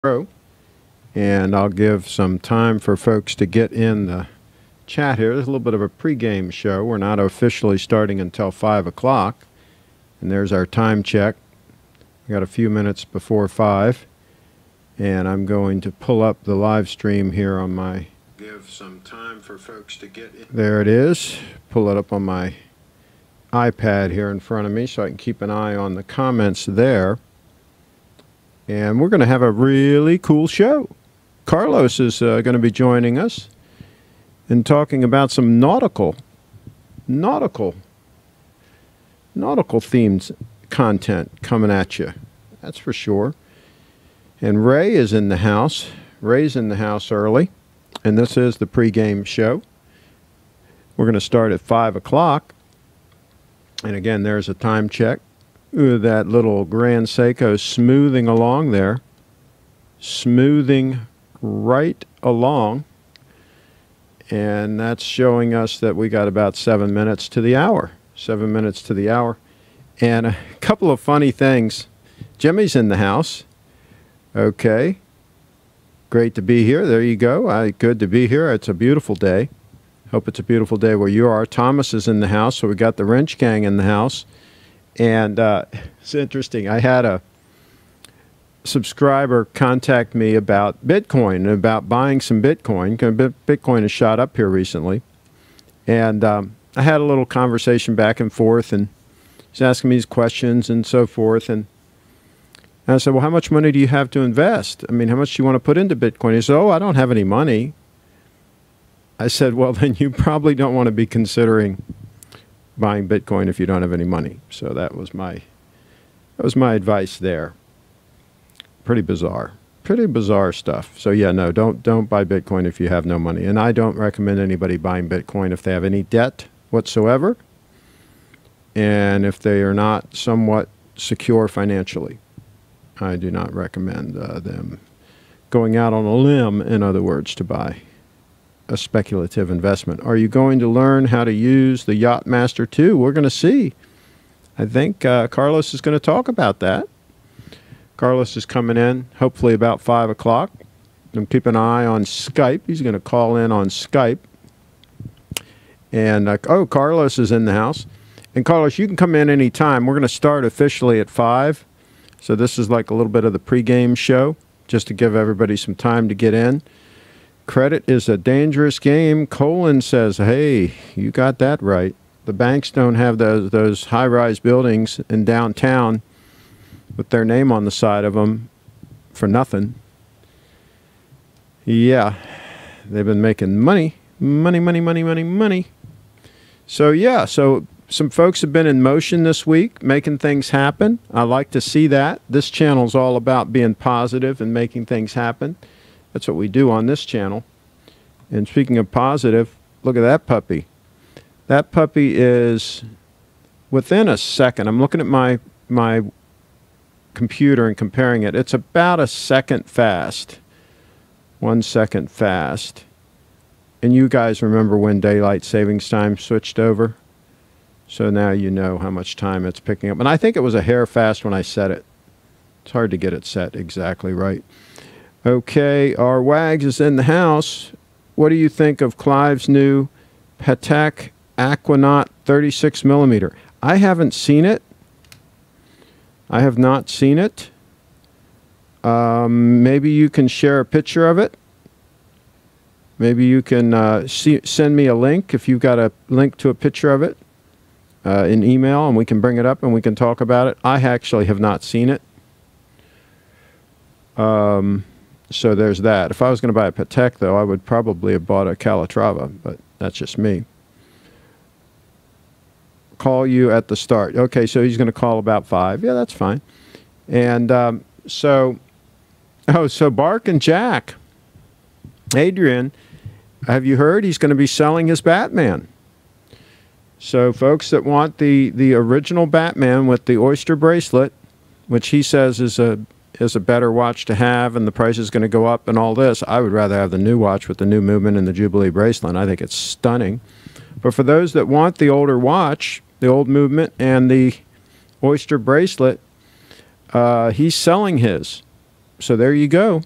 Pro, and I'll give some time for folks to get in the chat here. There's a little bit of a pregame show. We're not officially starting until 5 o'clock, and there's our time check. We got a few minutes before 5, and I'm going to pull up the live stream here on my... Give some time for folks to get in. There it is. Pull it up on my iPad here in front of me so I can keep an eye on the comments there. And we're going to have a really cool show. Carlos is going to be joining us and talking about some nautical themed content coming at you. That's for sure. And Ray is in the house. Ray's in the house early. And this is the pregame show. We're going to start at 5 o'clock. And again, there's a time check. Ooh, that little Grand Seiko smoothing along there. Smoothing right along. And that's showing us that we got about 7 minutes to the hour. 7 minutes to the hour. And a couple of funny things. Jimmy's in the house. Okay. Great to be here. There you go. Good to be here. It's a beautiful day. Hope it's a beautiful day where you are. Thomas is in the house, so we got the Wrench Gang in the house. And it's interesting. I had a subscriber contact me about Bitcoin and about buying some Bitcoin. Bitcoin has shot up here recently. And I had a little conversation back and forth, and he's asking me these questions and so forth. And I said, well, how much money do you have to invest? I mean, how much do you want to put into Bitcoin? He said, oh, I don't have any money. I said, well, then you probably don't want to be considering buying Bitcoin if you don't have any money. So that was my advice there. Pretty bizarre stuff. So yeah, no, don't buy Bitcoin if you have no money. And I don't recommend anybody buying Bitcoin if they have any debt whatsoever, and if they are not somewhat secure financially. I do not recommend them going out on a limb, in other words, to buy a speculative investment. Are you going to learn how to use the Yachtmaster 2? We're going to see. I think Carlos is going to talk about that. Carlos is coming in, hopefully about 5 o'clock. And keep an eye on Skype. He's going to call in on Skype. And, oh, Carlos is in the house. And, Carlos, you can come in any time. We're going to start officially at 5. So this is like a little bit of the pregame show, just to give everybody some time to get in. Credit is a dangerous game. Colin says, hey, you got that right. The banks don't have those high-rise buildings in downtown with their name on the side of them for nothing. Yeah, they've been making money. Money. So, yeah, so some folks have been in motion this week, making things happen. I like to see that. This channel's all about being positive and making things happen. That's what we do on this channel. And speaking of positive, look at that puppy. That puppy is within a second. I'm looking at my computer and comparing it. It's about a second fast. 1 second fast. And you guys remember when daylight savings time switched over? So now you know how much time it's picking up. And I think it was a hair fast when I set it. It's hard to get it set exactly right. Okay, our Wags is in the house. What do you think of Clive's new Patek Aquanaut 36 millimeter? I haven't seen it. I have not seen it. Maybe you can share a picture of it. Maybe you can send me a link if you've got a link to a picture of it in email, and we can bring it up and we can talk about it. I actually have not seen it. So there's that. If I was going to buy a Patek, though, I would probably have bought a Calatrava, but that's just me. Call you at the start. Okay, so he's going to call about 5. Yeah, that's fine. And so Bark and Jack. Adrian, have you heard he's going to be selling his Batman? So folks that want the original Batman with the oyster bracelet, which he says is a better watch to have, and the price is going to go up and all this, I would rather have the new watch with the new movement and the Jubilee bracelet. I think it's stunning. But for those that want the older watch, the old movement and the oyster bracelet, he's selling his. So there you go,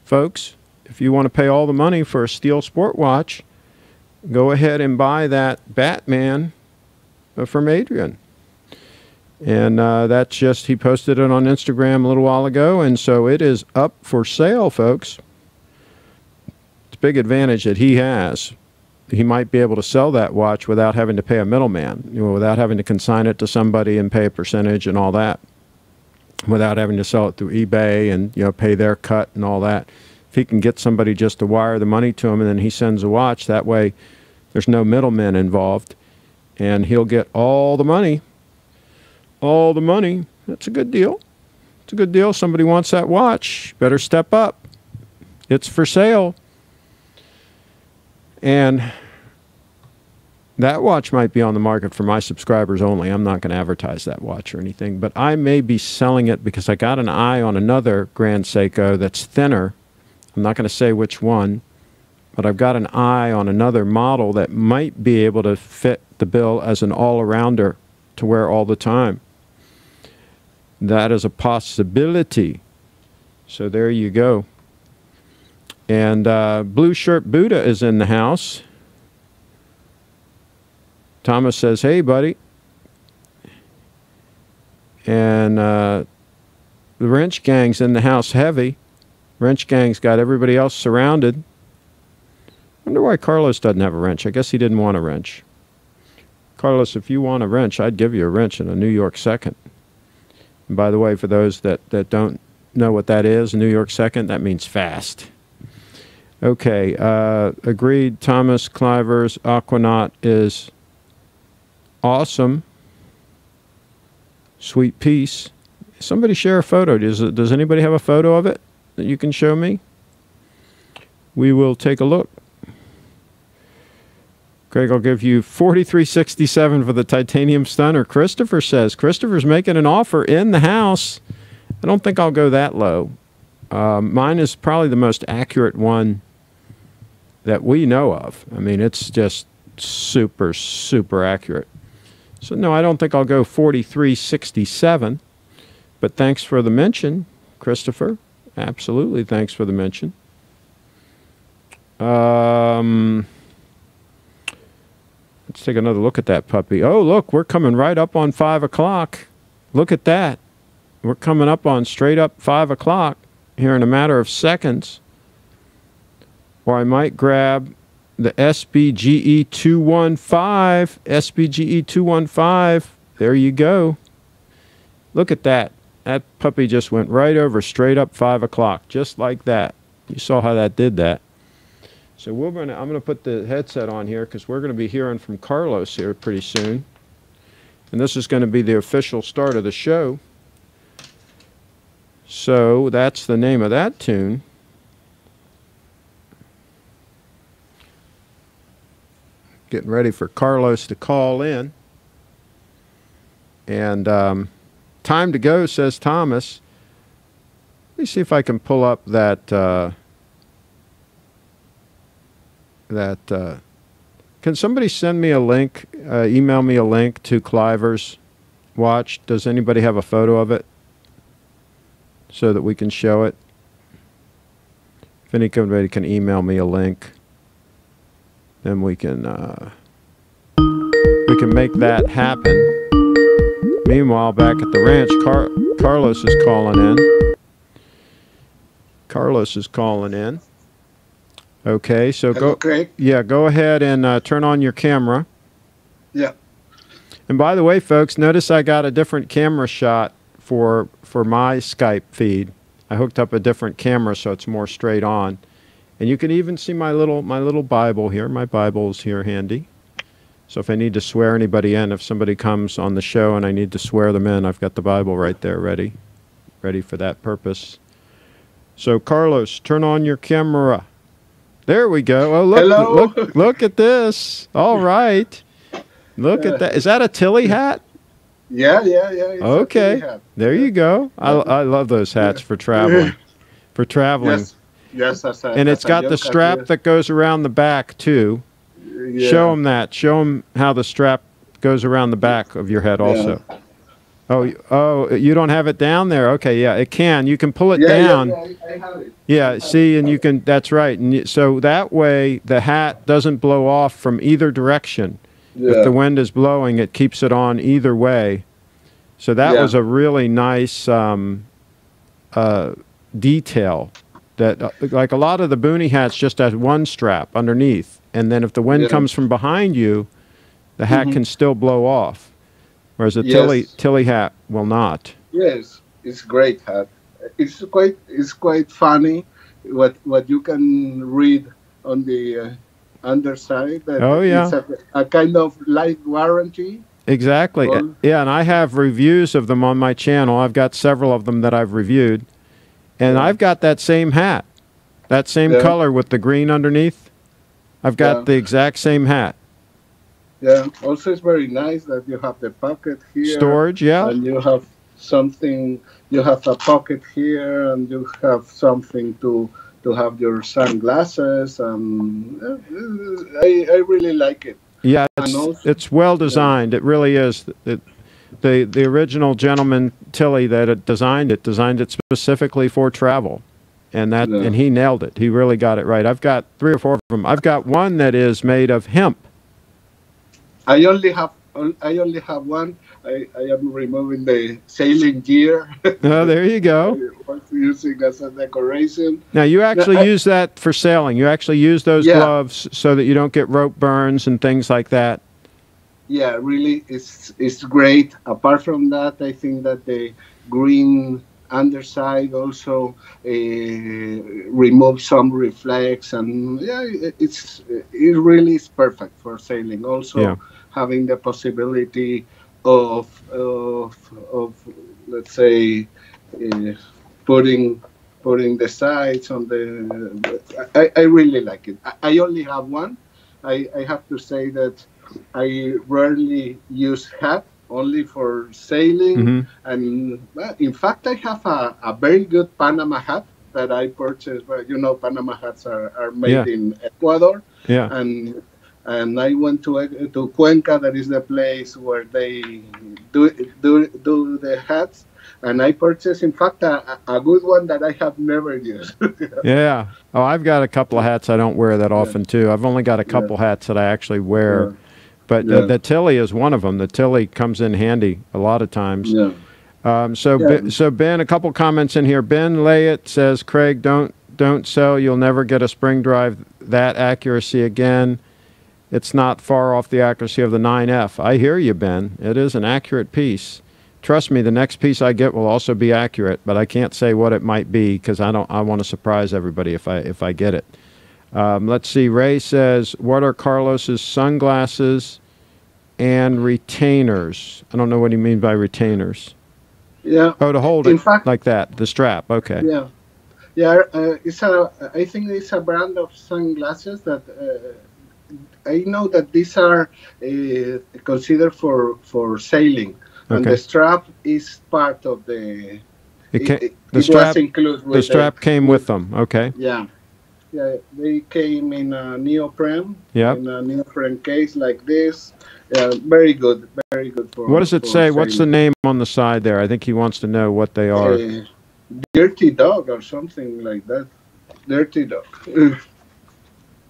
folks. If you want to pay all the money for a steel sport watch, go ahead and buy that Batman from Adrian. And that's just, he posted it on Instagram a little while ago, and so it is up for sale, folks. It's a big advantage that he has. He might be able to sell that watch without having to pay a middleman, without having to consign it to somebody and pay a percentage and all that, without having to sell it through eBay and pay their cut and all that. If he can get somebody just to wire the money to him and then he sends a watch, that way there's no middlemen involved, and he'll get all the money. All the money. That's a good deal. It's a good deal. Somebody wants that watch. Better step up. It's for sale. And that watch might be on the market for my subscribers only. I'm not going to advertise that watch or anything, but I may be selling it because I got an eye on another Grand Seiko that's thinner. I'm not going to say which one, but I've got an eye on another model that might be able to fit the bill as an all-arounder to wear all the time. That is a possibility. So there you go. And Blue Shirt Buddha is in the house. Thomas says, hey, buddy. And the wrench gang's in the house heavy. Wrench gang's got everybody else surrounded. Wonder why Carlos doesn't have a wrench. I guess he didn't want a wrench. Carlos, if you want a wrench, I'd give you a wrench in a New York Second. And by the way, for those that don't know what that is, a New York Second, that means fast. Okay, agreed. Thomas Cliver's Aquanaut is awesome. Sweet piece. Somebody share a photo. Does anybody have a photo of it that you can show me? We will take a look. Craig, I'll give you $43.67 for the titanium stunner. Christopher says. Christopher's making an offer in the house. I don't think I'll go that low. Mine is probably the most accurate one that we know of. I mean, it's just super, super accurate. So, no, I don't think I'll go $43.67. But thanks for the mention, Christopher. Absolutely, thanks for the mention. Let's take another look at that puppy. Oh, look, we're coming right up on 5 o'clock. Look at that. We're coming up on straight up 5 o'clock here in a matter of seconds. Or I might grab the SBGE 215. SBGE 215. There you go. Look at that. That puppy just went right over straight up 5 o'clock, just like that. You saw how that did that. So I'm going to put the headset on here because we're going to be hearing from Carlos here pretty soon. And this is going to be the official start of the show. So that's the name of that tune. Getting ready for Carlos to call in. And time to go, says Thomas. Let me see if I can pull up that... can somebody send me a link, email me a link to Cliver's watch? Does anybody have a photo of it so that we can show it? If anybody can email me a link, then we can make that happen. Meanwhile, back at the ranch, Carlos is calling in. Carlos is calling in. Okay, so Hello, Craig. Yeah, go ahead and turn on your camera. Yeah. And by the way, folks, notice I got a different camera shot for my Skype feed. I hooked up a different camera so it's more straight on. And you can even see my little Bible here. My Bible is here handy. So if I need to swear anybody in, if somebody comes on the show and I need to swear them in, I've got the Bible right there ready for that purpose. So Carlos, turn on your camera. There we go. Oh, look! Hello. Look at this. All right. Look at that. Is that a Tilly hat? Yeah. It's okay. hat. There you go. I love those hats for traveling. For traveling. Yes. And it's got the strap that goes around the back too. Yeah. Show them that. Show them how the strap goes around the back of your head also. Oh, you don't have it down there. Okay, yeah, it can. You can pull it Yeah, yeah, down. yeah. I have it. I Yeah, have it. see, and you can. That's right. And so that way, the hat doesn't blow off from either direction. If the Yeah, wind is blowing, it keeps it on either way. So that yeah, was a really nice detail. That like a lot of the boonie hats just has one strap underneath, and then if the wind yeah. comes from behind you, the hat Hmm. can still blow off. Whereas a Yes, Tilly hat will not. yes. It's great hat. It's quite funny what you can read on the underside that Oh it's yeah, a kind of life warranty. exactly. All Yeah, and I have reviews of them on my channel. I've got several of them that I've reviewed, and yeah, I've got that same hat, that same yeah, color with the green underneath. I've got yeah, the exact same hat. yeah. Also, it's very nice that you have the pocket here, Storage, yeah, and you have something. You have a pocket here, and you have something to have your sunglasses. And I really like it. yeah. And also, It's well yeah, designed. It really is. The original gentleman Tilly that had designed it specifically for travel, yeah. and he nailed it. He really got it right. I've got 3 or 4 of them. I've got one that is made of hemp. I only have one. I am removing the sailing gear. Oh, there you I go. was using as a decoration. Now you No, actually use that for sailing. You actually use those yeah, gloves so that you don't get rope burns and things like that. yeah, really, it's great. Apart from that, I think that the green underside also removes some reflex, and yeah, it really is perfect for sailing. Yeah. Also, having the possibility of let's say uh, putting putting the sides on the. I really like it. I only have one. I have to say that I rarely use hat, only for sailing. Hmm. And well, in fact, I have a very good Panama hat that I purchased. But Panama hats are made Yeah. in Ecuador, Yeah. and I went to Cuenca. That is the place where they do the hats. And I purchased, in fact, a good one that I have never used. Yeah. Oh, I've got a couple of hats I don't wear that Yeah, often too. I've only got a yeah, couple hats that I actually wear, yeah, but yeah, the Tilly is one of them. The Tilly comes in handy a lot of times. yeah, yeah. So Ben, a couple comments in here. Ben Layett says, Craig, don't sell. You'll never get a spring drive that accuracy again. It's not far off the accuracy of the 9F. I hear you, Ben. It is an accurate piece. Trust me, the next piece I get will also be accurate, but I can't say what it might be because I want to surprise everybody if I get it. Let's see. Ray says, what are Carlos's sunglasses and retainers? I don't know what he means by retainers. Yeah. Oh, to hold In it fact, like that, the strap. Okay. yeah, yeah. I think it's a brand of sunglasses that I know that these are considered for sailing, and the Okay. strap is part of the. It It, can, it, the it was strap included the with the strap came with with them. Okay. yeah, yeah. They came in a neoprene Yep. in a neoprene case like this. Yeah, very good What for does it say? What's the sailing. name on the side there? I think he wants to know what they are. Uh, Dirty dog or something like that. Dirty dog.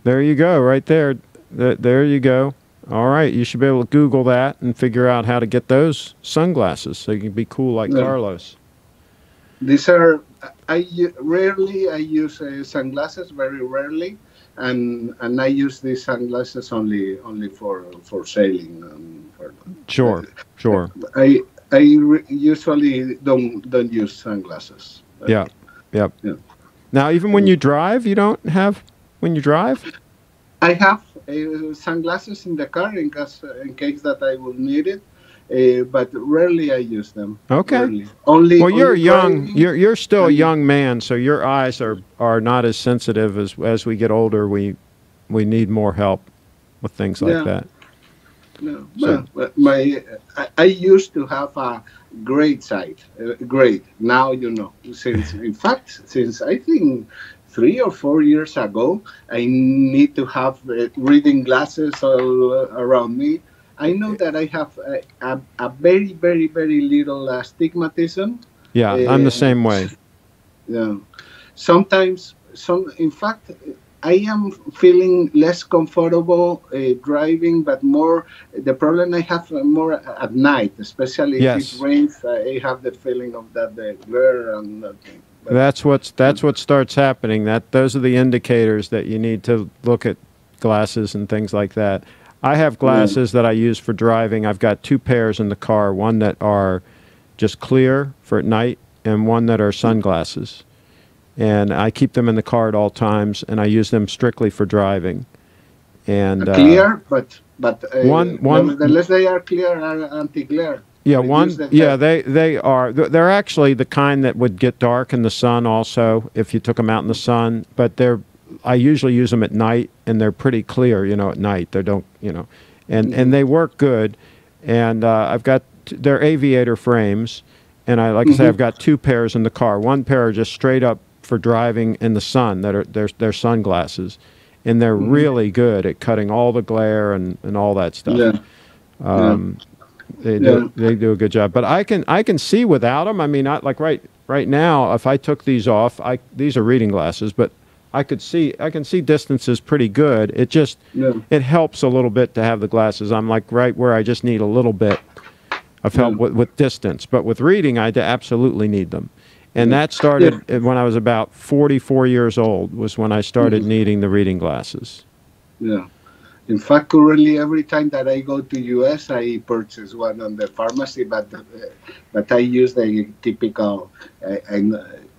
There you go, right there. There you go. All right, you should be able to Google that and figure out how to get those sunglasses so you can be cool like Yeah. Carlos. These are rarely I use sunglasses, very rarely, and I use these sunglasses only for sailing. Sure, sure. Usually don't use sunglasses. Yeah, yep. Yeah. Now, even when you drive, you don't have when you drive? I have sunglasses in the car in case that I will need it, but rarely I use them. Okay. Rarely. Only Well, you're only young. driving. You're still a And young man, so your eyes are not as sensitive as we get older. We need more help with things like yeah, that. no, So, but I used to have a great sight, great. Now since I think 3 or 4 years ago, I need to have reading glasses all around me. I know that I have a very, very, very little astigmatism. Yeah, I'm the Uh, same way. yeah. Sometimes, in fact, I am feeling less comfortable driving, but more the problem I have more at night, especially if it Yes. rains. I have the feeling of that the glare and that thing. But That's what starts happening. Those are the indicators that you need to look at glasses and things like that. I have yeah, glasses that I use for driving. I've got two pairs in the car, one that are just clear for at night and one that are sunglasses. And I keep them in the car at all times, and I use them strictly for driving. And clear, but one nevertheless they are clear anti-glare. yeah, Reduce the yeah, glare. they are. They're actually the kind that would get dark in the sun also if you took them out in the sun. But I usually use them at night, and they're pretty clear, at night. They don't, and they work good. And they're aviator frames, and like I say, I've got two pairs in the car. One pair are just straight up for driving in the sun. They're sunglasses, and they're really good at cutting all the glare and all that stuff. Yeah, yeah, They yeah. do a good job, but I can see without them. I mean, like right now, if I took these off, these are reading glasses, but I can see distances pretty good. Yeah. It helps a little bit to have the glasses. I'm like right where I just need a little bit of help with distance, but with reading, I absolutely need them. And that started when I was about 44 years old. Was when I started needing the reading glasses. Yeah. In fact, currently, every time that I go to US, I purchase one on the pharmacy, but I use the typical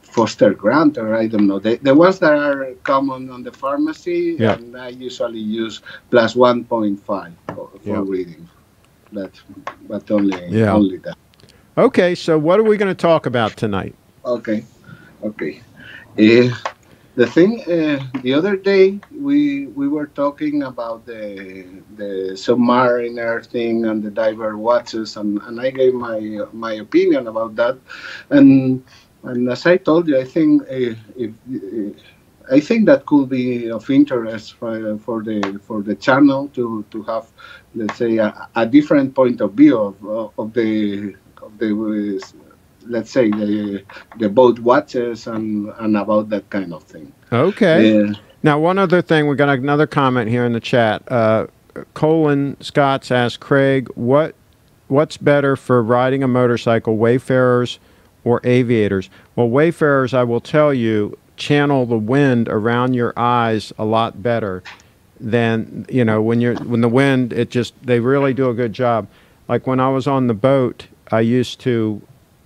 Foster Grant, or I don't know, the ones that are common on the pharmacy, and I usually use plus 1.5 for reading. But only that. Okay, so what are we going to talk about tonight? Okay. The thing the other day we were talking about the submariner thing and the diver watches, and I gave my opinion about that, and as I told you, I think I think that could be of interest for the channel to have, let's say, a different point of view of the let's say the boat watches and about that kind of thing. Okay. Now, one other thing, we got another comment here in the chat. Colin Scotts asked Craig, what's better for riding a motorcycle, wayfarers or aviators? Well, wayfarers, I will tell you, channel the wind around your eyes a lot better than when the wind, they really do a good job. Like when I was on the boat, I used to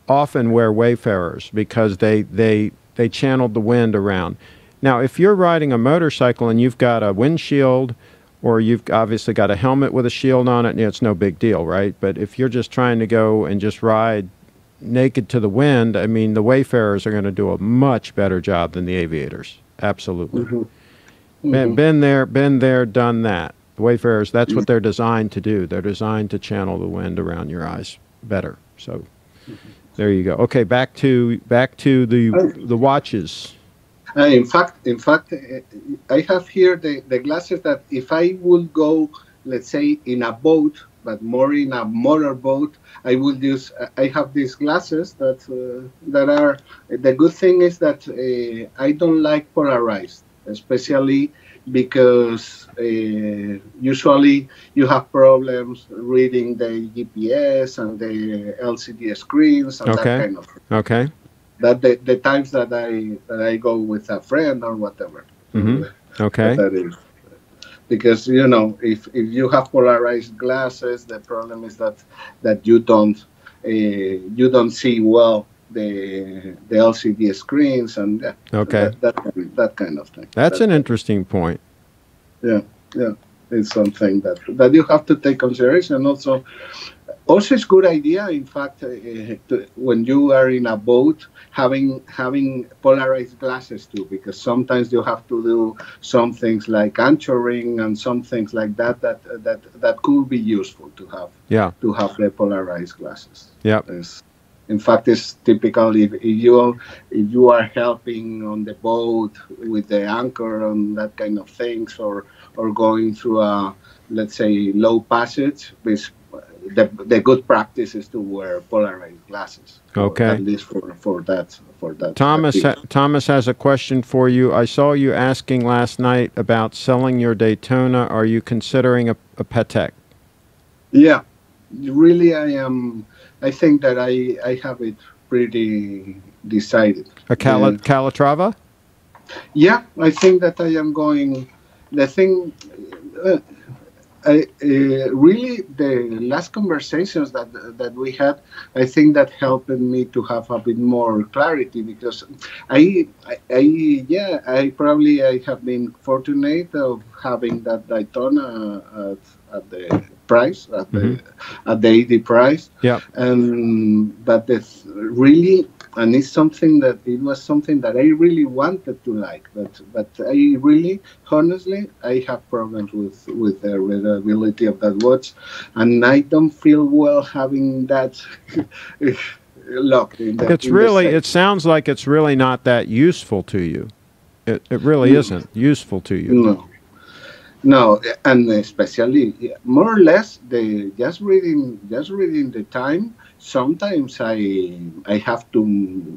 often wear wayfarers because they channeled the wind around. Now, if you're riding a motorcycle and you've got a windshield, or you've obviously got a helmet with a shield on it, it's no big deal, right? But if you're just trying to go and just ride naked to the wind, I mean, the wayfarers are going to do a much better job than the aviators. Absolutely. Been there, done that. The wayfarers, that's what they're designed to do. They're designed to channel the wind around your eyes better. So there you go. Okay, back to the watches. In fact, I have here the glasses that if I would go, let's say, in a boat, but more in a motor boat, I would use. I have these glasses that are. The good thing is that I don't like polarized, especially because usually you have problems reading the GPS and the LCD screens and that kind of thing. Okay. That the times that I go with a friend or whatever. Okay. That is. Because if you have polarized glasses, the problem is that you don't see well the LCD screens and that kind of thing. That's an interesting point. Yeah, it's something that you have to take consideration. Also, it's a good idea. In fact, when you are in a boat, having polarized glasses too, because sometimes you have to do some things like anchoring and some things like that could be useful to have. Yeah. To have the polarized glasses. Yeah. In fact, it's typical if you are helping on the boat with the anchor and that kind of things, or going through a, let's say, low passage. The good practice is to wear polarized glasses, at Okay. least for that Thomas, activity. Thomas has a question for you. I saw you asking last night about selling your Daytona. Are you considering a Patek? Yeah, really, I am. I think that I have it pretty decided. A Calatrava? Yeah, I think that I am going. The thing, uh, really, the last conversations that we had, I think that helped me to have a bit more clarity, because yeah, I have been fortunate of having that Daytona at the price, Mm-hmm. at the 80 price, Yep. and but this really. And it was something that I really wanted to like, but I really, honestly, I have problems with the reliability of that watch, and I don't feel well having that locked It's in the really, safe. it sounds like it's really not that useful to you. It really Mm, isn't useful to you. No, no, and especially, yeah, more or less, the just reading the time. Sometimes I have to,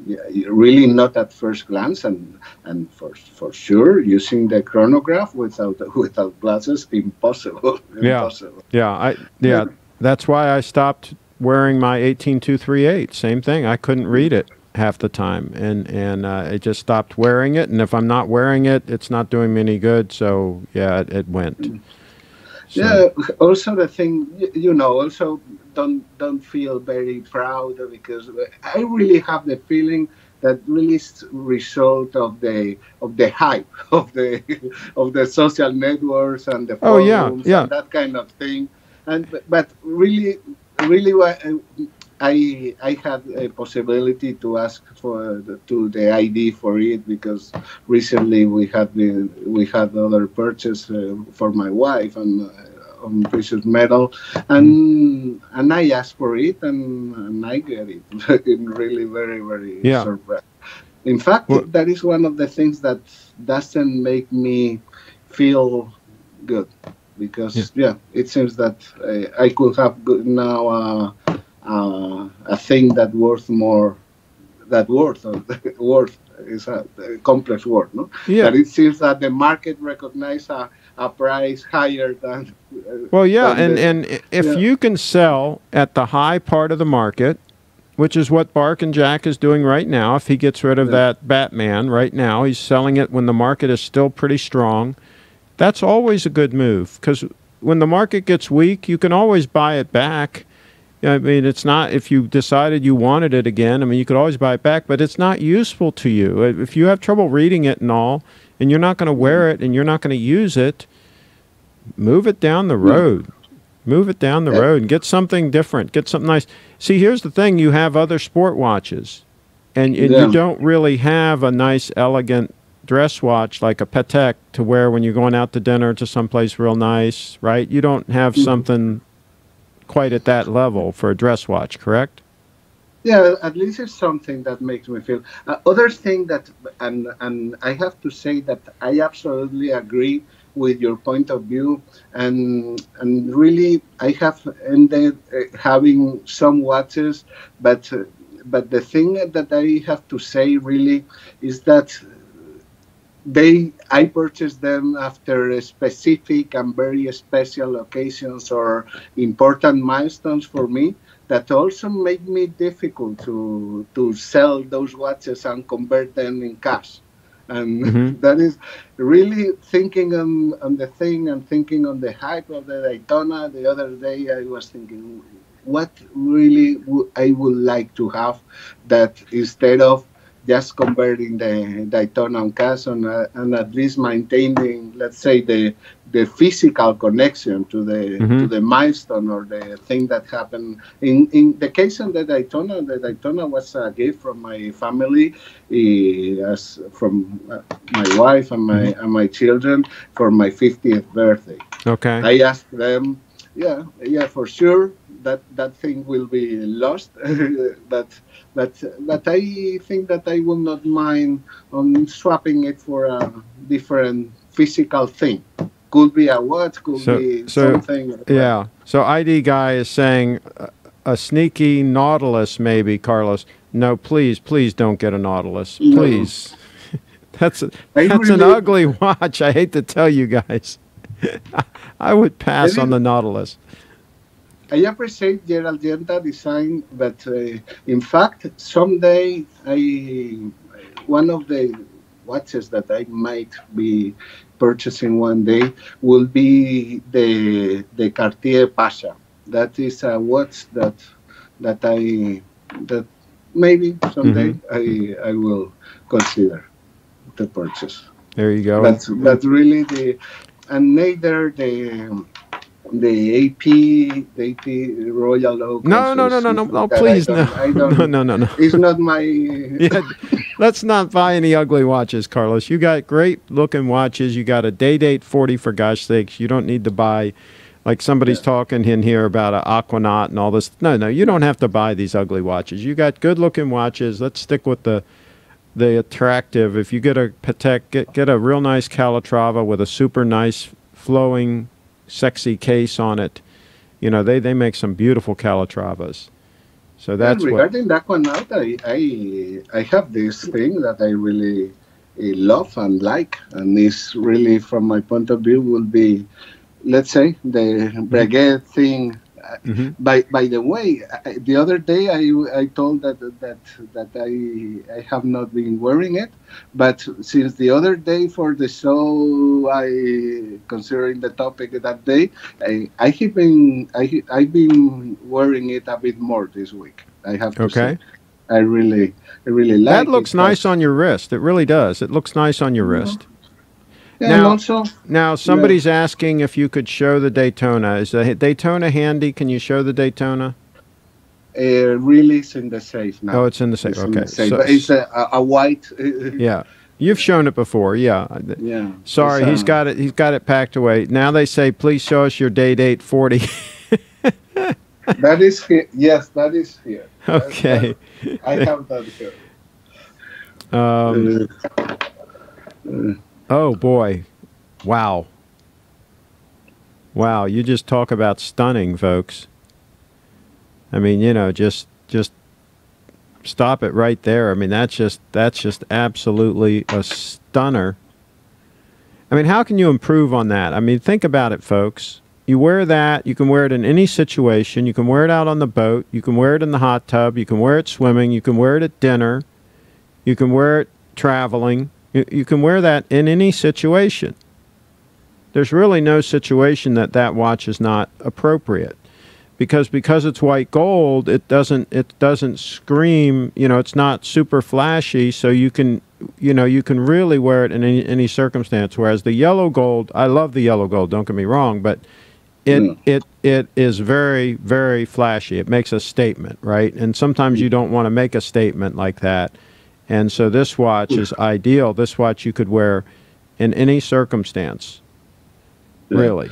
yeah, really not at first glance, and for sure using the chronograph without glasses, impossible. Yeah. Impossible. Yeah. That's why I stopped wearing my 18238. Same thing. I couldn't read it half the time, and I just stopped wearing it. And if I'm not wearing it, it's not doing me any good. So yeah, it went. So Yeah. Also, the thing, also don't feel very proud, because I really have the feeling that really is result of the hype of the social networks and the oh yeah, forums yeah. and that kind of thing. And but really, I had a possibility to ask to the ID for it, because recently we had other purchase for my wife, and on precious metal, Mhm. and I asked for it, and I get it. I'm really very, very Yeah. surprised. In fact, Well, that is one of the things that doesn't make me feel good, yeah. because yeah, it seems that I could have now a thing that worth more. That worth worth is a complex word, no? Yeah. That it seems that the market recognize a price higher than Well, yeah, than and the if yeah. you can sell at the high part of the market, which is what Bark and Jack is doing right now, if he gets rid of Yeah. that Batman right now, he's selling it when the market is still pretty strong. That's always a good move, because when the market gets weak, you can always buy it back. I mean, it's not, if you decided you wanted it again, I mean, you could always buy it back, but it's not useful to you. If you have trouble reading it and all, and you're not going to Mhm. wear it and you're not going to use it, move it down the Yeah. road. Move it down the Yeah. road and get something different. Get something nice. See, here's the thing: you have other sport watches, and you Yeah. don't really have a nice, elegant dress watch like a Patek to wear when you're going out to dinner to someplace real nice, right? You don't have Mhm. something quite at that level for a dress watch, correct? Yeah, at least it's something that makes me feel. Other thing that, and I have to say that I absolutely agree with your point of view, and really I have ended having some watches, but the thing that I have to say really is that I purchased them after specific and very special occasions or important milestones for me, that also make me difficult to sell those watches and convert them in cash. And Mm-hmm. that is really thinking on the thing, and thinking on the hype of the Daytona. The other day I was thinking, what really I would like to have, that instead of just converting the Daytona on cash, and at least maintaining, let's say, the physical connection to the Mm-hmm. to the milestone or the thing that happened. In the case of the Daytona was a gift from my family, as from my wife and my Mm-hmm. and my children, for my 50th birthday. Okay. I asked them, yeah, yeah, for sure. that thing will be lost. But I think that I will not mind on swapping it for a different physical thing. Could be a watch, could be something. Yeah. So ID guy is saying a sneaky Nautilus, maybe, Carlos. No, please, please don't get a Nautilus, please. No. That's an ugly watch. I hate to tell you guys. I would pass on the Nautilus. I appreciate Gerald Genta design, but in fact, someday one of the watches that I might be purchasing one day will be the Cartier Pasha. That is a watch that maybe someday I will consider the purchase. There you go. That's really and neither the AP Royal Oak. No, please, no. It's not my. Yeah, let's not buy any ugly watches, Carlos. You got great looking watches. You got a date 40 for gosh sakes. You don't need to buy, like somebody's talking in here about an Aquanaut and all this. No, you don't have to buy these ugly watches. You got good looking watches. Let's stick with the attractive. If you get a Patek, get a real nice Calatrava with a super nice flowing sexy case on it. You know, they make some beautiful Calatravas. So that's regarding that one out, I have this thing that I really love and like, and this really, from my point of view, will be, let's say, the Breguet thing. By the way, the other day I told that I have not been wearing it, but since the other day for the show, considering the topic that day, I've been wearing it a bit more this week. I have to say. I really like it. That looks nice on your wrist. It really does. It looks nice on your wrist. Yeah, now somebody's asking if you could show the Daytona. Is the Daytona handy? Can you show the Daytona? Really, it's in the safe now. Oh, it's in the safe. Okay. So, but it's a white. Yeah, you've shown it before. Yeah. Yeah. Sorry, he's got it. He's got it packed away. Now they say, please show us your date 40. That is here. Yes, that is here. Okay. I have that here. Oh boy, wow, you just talk about stunning, folks. I mean, you know, just stop it right there. I mean, that's just absolutely a stunner. I mean, how can you improve on that? I mean, think about it, folks. You wear that, you can wear it in any situation. You can wear it out on the boat, you can wear it in the hot tub, you can wear it swimming, you can wear it at dinner, you can wear it traveling. You can wear that in any situation. There's really no situation that watch is not appropriate, because it's white gold. It doesn't scream. You know, it's not super flashy. So you can really wear it in any circumstance. Whereas the yellow gold, I love the yellow gold. Don't get me wrong, but it is very, very flashy. It makes a statement, right? And sometimes you don't want to make a statement like that. And so this watch is ideal. This watch you could wear in any circumstance, really.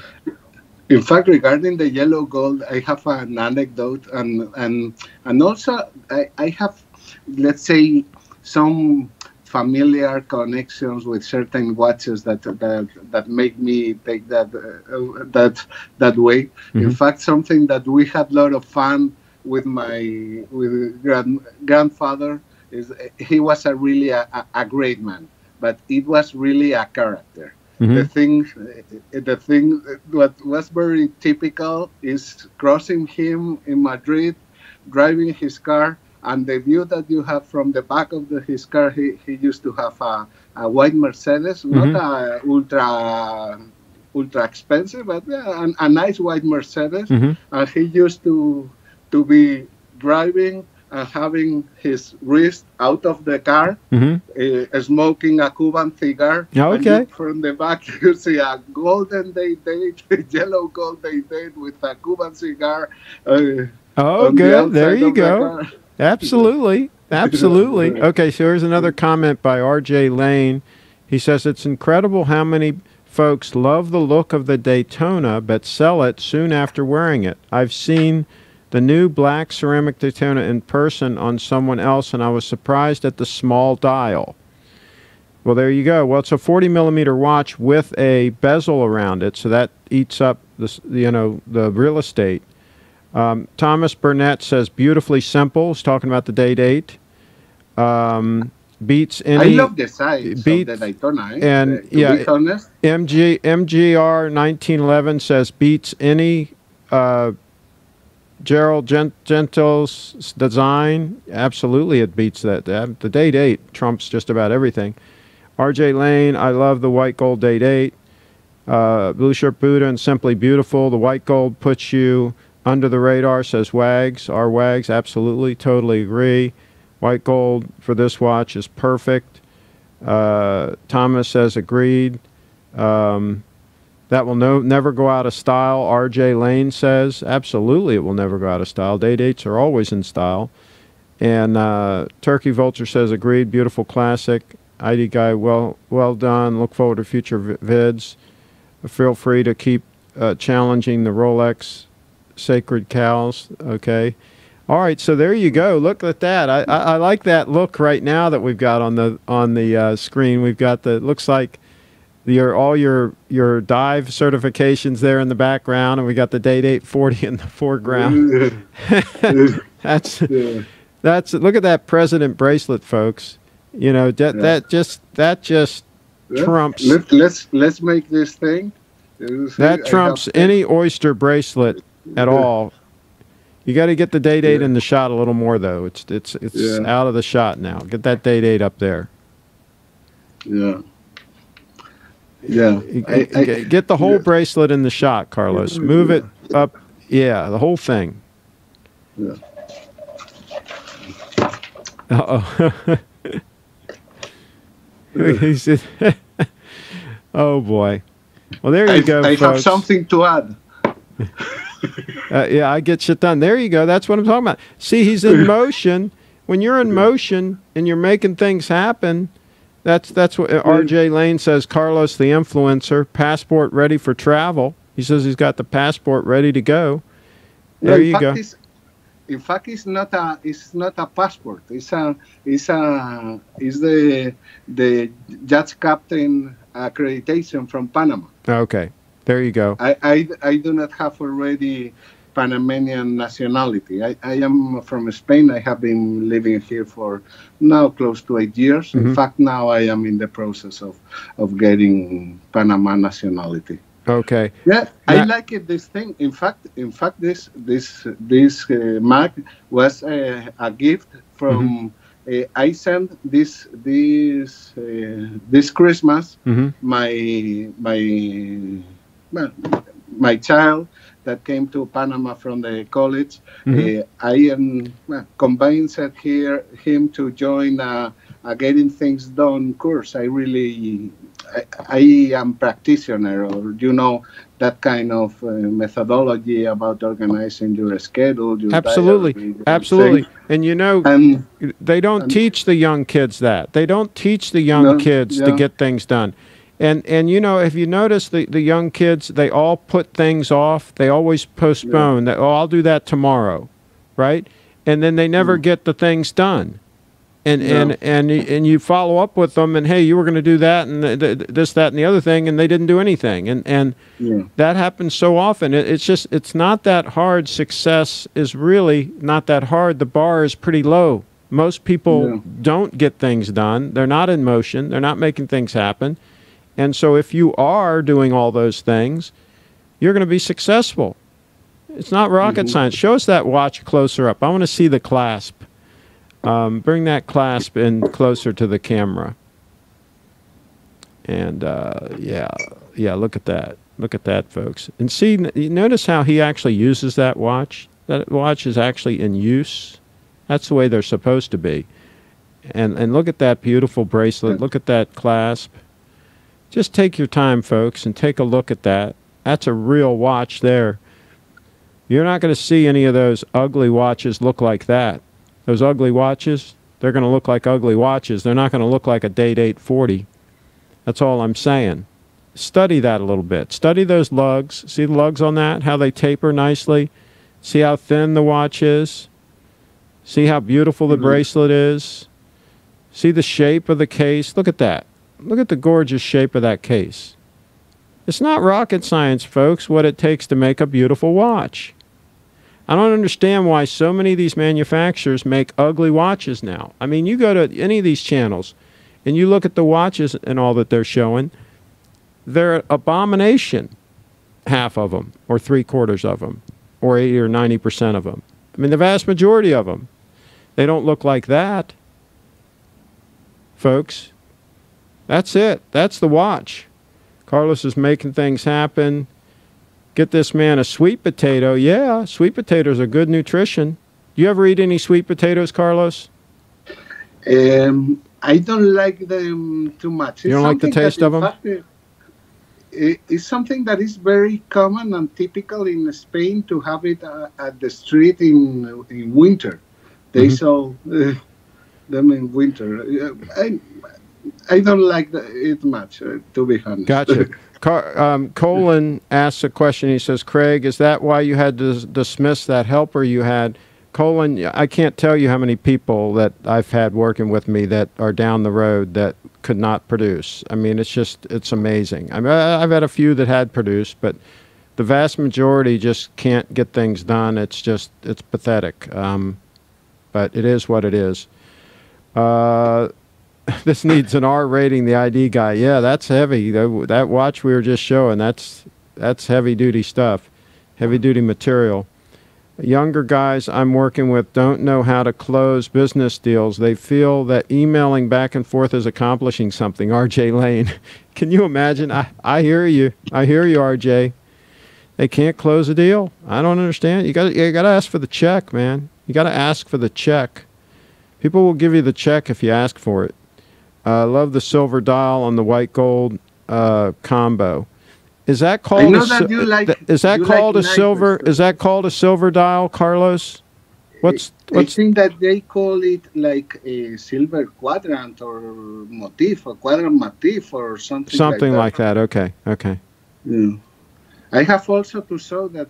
In fact, regarding the yellow gold, I have an anecdote, and also I have, let's say, some familiar connections with certain watches that make me take that way. In fact, something that we had a lot of fun with my grandfather. He was really a great man, but it was really a character. The thing what was very typical is crossing him in Madrid, driving his car, and the view that you have from the back of his car. He used to have a white Mercedes, not a ultra expensive, but a nice white Mercedes, and he used to be driving and having his wrist out of the car, smoking a Cuban cigar. Okay. From the back, you see a golden date, yellow gold date with a Cuban cigar. Oh, good. There you go. Absolutely. Absolutely. Okay, so here's another comment by R.J. Lane. He says, it's incredible how many folks love the look of the Daytona but sell it soon after wearing it. I've seen the new black ceramic Daytona in person on someone else, and I was surprised at the small dial. Well, there you go. Well, it's a 40-millimeter watch with a bezel around it, so that eats up the real estate. Thomas Burnett says beautifully simple. He's talking about the date. Beats any. I love the size of the Daytona. And to be honest. MGR 1911 says beats any Gerald Gentle's design. Absolutely, it beats that. The date 8 trumps just about everything. RJ Lane, I love the white gold date 8. Blue Shirt Buddha and Simply Beautiful. The white gold puts you under the radar, says Wags. Our Wags, absolutely, totally agree. White gold for this watch is perfect. Thomas says agreed. That will never go out of style. RJ Lane says absolutely it will never go out of style. Date 8s are always in style. And Turkey Vulture says agreed. Beautiful classic. ID Guy, well done. Look forward to future vids. Feel free to keep challenging the Rolex Sacred Cows. Okay. All right, so there you go. Look at that. I like that look right now that we've got on the screen. We've got looks like all your dive certifications there in the background, and we got the date 840 in the foreground. That's look at that President bracelet, folks. You know that just trumps. Let's make this thing. That trumps any oyster bracelet at all. You got to get the date 8 in the shot a little more, though. It's out of the shot now. Get that date 8 up there. Yeah. Get the whole bracelet in the shot, Carlos. Move it up. Yeah, the whole thing. Yeah. Uh-oh. He said, oh, boy. Well, there you go, I folks. have something to add. Yeah, I get shit done. There you go. That's what I'm talking about. See, he's in motion. When you're in motion and you're making things happen, that's what RJ Lane says. Carlos, the influencer, passport ready for travel. He says he's got the passport ready to go. There you go. In fact, it's not a passport. It's the yacht captain accreditation from Panama. Okay, there you go. I do not have already Panamanian nationality. I am from Spain. I have been living here for now close to 8 years. Mm-hmm. In fact, now I am in the process of getting Panama nationality. Okay. Yeah, I like it. This thing. In fact, this mug was a gift from. Mm-hmm. I sent this Christmas mm-hmm. my child that came to Panama from the college. Mm-hmm. I convinced him to join a Getting Things Done course. I am practitioner, or that kind of methodology about organizing your schedule. Your absolutely. And they don't teach the young kids that. They don't teach the young kids to get things done. And if you notice the young kids, they all put things off. They always postpone. That, I'll do that tomorrow, right? And then they never get the things done. And you follow up with them, and hey, you were going to do that and this, that, and the other thing, and they didn't do anything. And that happens so often. It's not that hard. Success is really not that hard. The bar is pretty low. Most people don't get things done. They're not in motion. They're not making things happen. And so if you are doing all those things, you're going to be successful. It's not rocket science. Show us that watch closer up. I want to see the clasp. Bring that clasp in closer to the camera. And, look at that. Look at that, folks. And see, you notice how he actually uses that watch? That watch is actually in use. That's the way they're supposed to be. And look at that beautiful bracelet. Look at that clasp. Just take your time, folks, and take a look at that. That's a real watch there. You're not going to see any of those ugly watches look like that. Those ugly watches, they're going to look like ugly watches. They're not going to look like a date 840. That's all I'm saying. Study that a little bit. Study those lugs. See the lugs on that, how they taper nicely? See how thin the watch is? See how beautiful the bracelet is? See the shape of the case? Look at that. Look at the gorgeous shape of that case. It's not rocket science, folks, what it takes to make a beautiful watch. I don't understand why so many of these manufacturers make ugly watches now. I mean, you go to any of these channels and you look at the watches and all that they're showing, they're abomination, half of them, or 3/4 of them, or 80 or 90% of them. I mean, the vast majority of them, they don't look like that, folks. That's it. That's the watch. Carlos is making things happen. Get this man a sweet potato. Yeah, sweet potatoes are good nutrition. Do you ever eat any sweet potatoes, Carlos? I don't like them too much. You don't like the taste of them? Fact, it's something that is very common and typical in Spain to have it at the street in winter. They sell them in winter. I don't like it much, to be honest. Gotcha. Colin asks a question. He says, Craig, is that why you had to dismiss that helper you had? Colin, I can't tell you how many people that I've had working with me that are down the road that could not produce. I mean, it's amazing. I mean, I've had a few that had produced, but the vast majority just can't get things done. It's pathetic. But it is what it is. This needs an R rating, the ID guy. Yeah, that's heavy. That watch we were just showing, that's heavy-duty stuff, heavy-duty material. Younger guys I'm working with don't know how to close business deals. They feel that emailing back and forth is accomplishing something. RJ Lane. Can you imagine? I hear you. I hear you, RJ. They can't close a deal. I don't understand. You got to ask for the check, man. You got to ask for the check. People will give you the check if you ask for it. I love the silver dial on the white gold combo. Is that called a silver? Is that called a silver dial, Carlos? I think that they call it like a silver quadrant or motif or quadrant motif or something. Something like that. Okay. Okay. Yeah. I have also to show that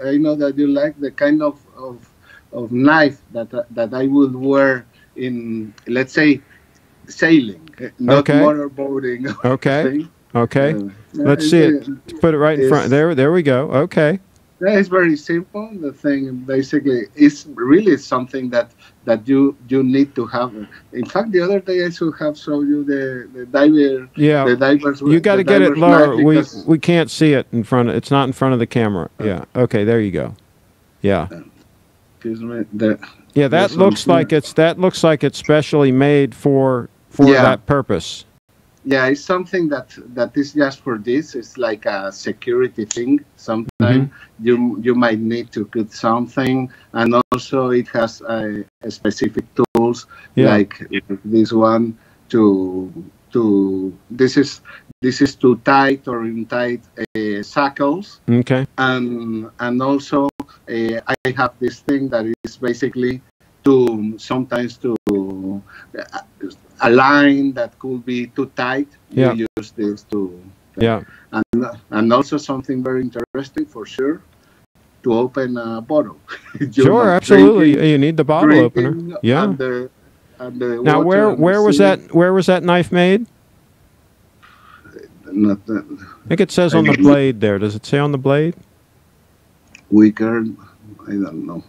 I know that you like the kind of knife that I would wear in, let's say, sailing, not motorboating. Okay. Okay. Let's see it. Put it right in front. There we go. Okay. That is very simple. The thing basically is really something that you need to have. In fact, the other day I should have shown you the diver. Yeah. The divers. You got to get it lower. We can't see it in front. It's not in front of the camera. Yeah. Okay. There you go. Yeah. Excuse me. Yeah. That looks like it's specially made for that purpose. Yeah, it's something that is just for this. It's like a security thing. Sometimes you might need to put something, and also it has a specific tools like this one this is to tight or untight shackles. Okay. And also I have this thing that is basically sometimes to a line that could be too tight. You use this to and also something very interesting for sure, to open a bottle. Sure, absolutely. You need the bottle opener. Yeah. And the now where was that knife made? Not I think it says on the blade there. Does it say on the blade? Wicker, I don't know.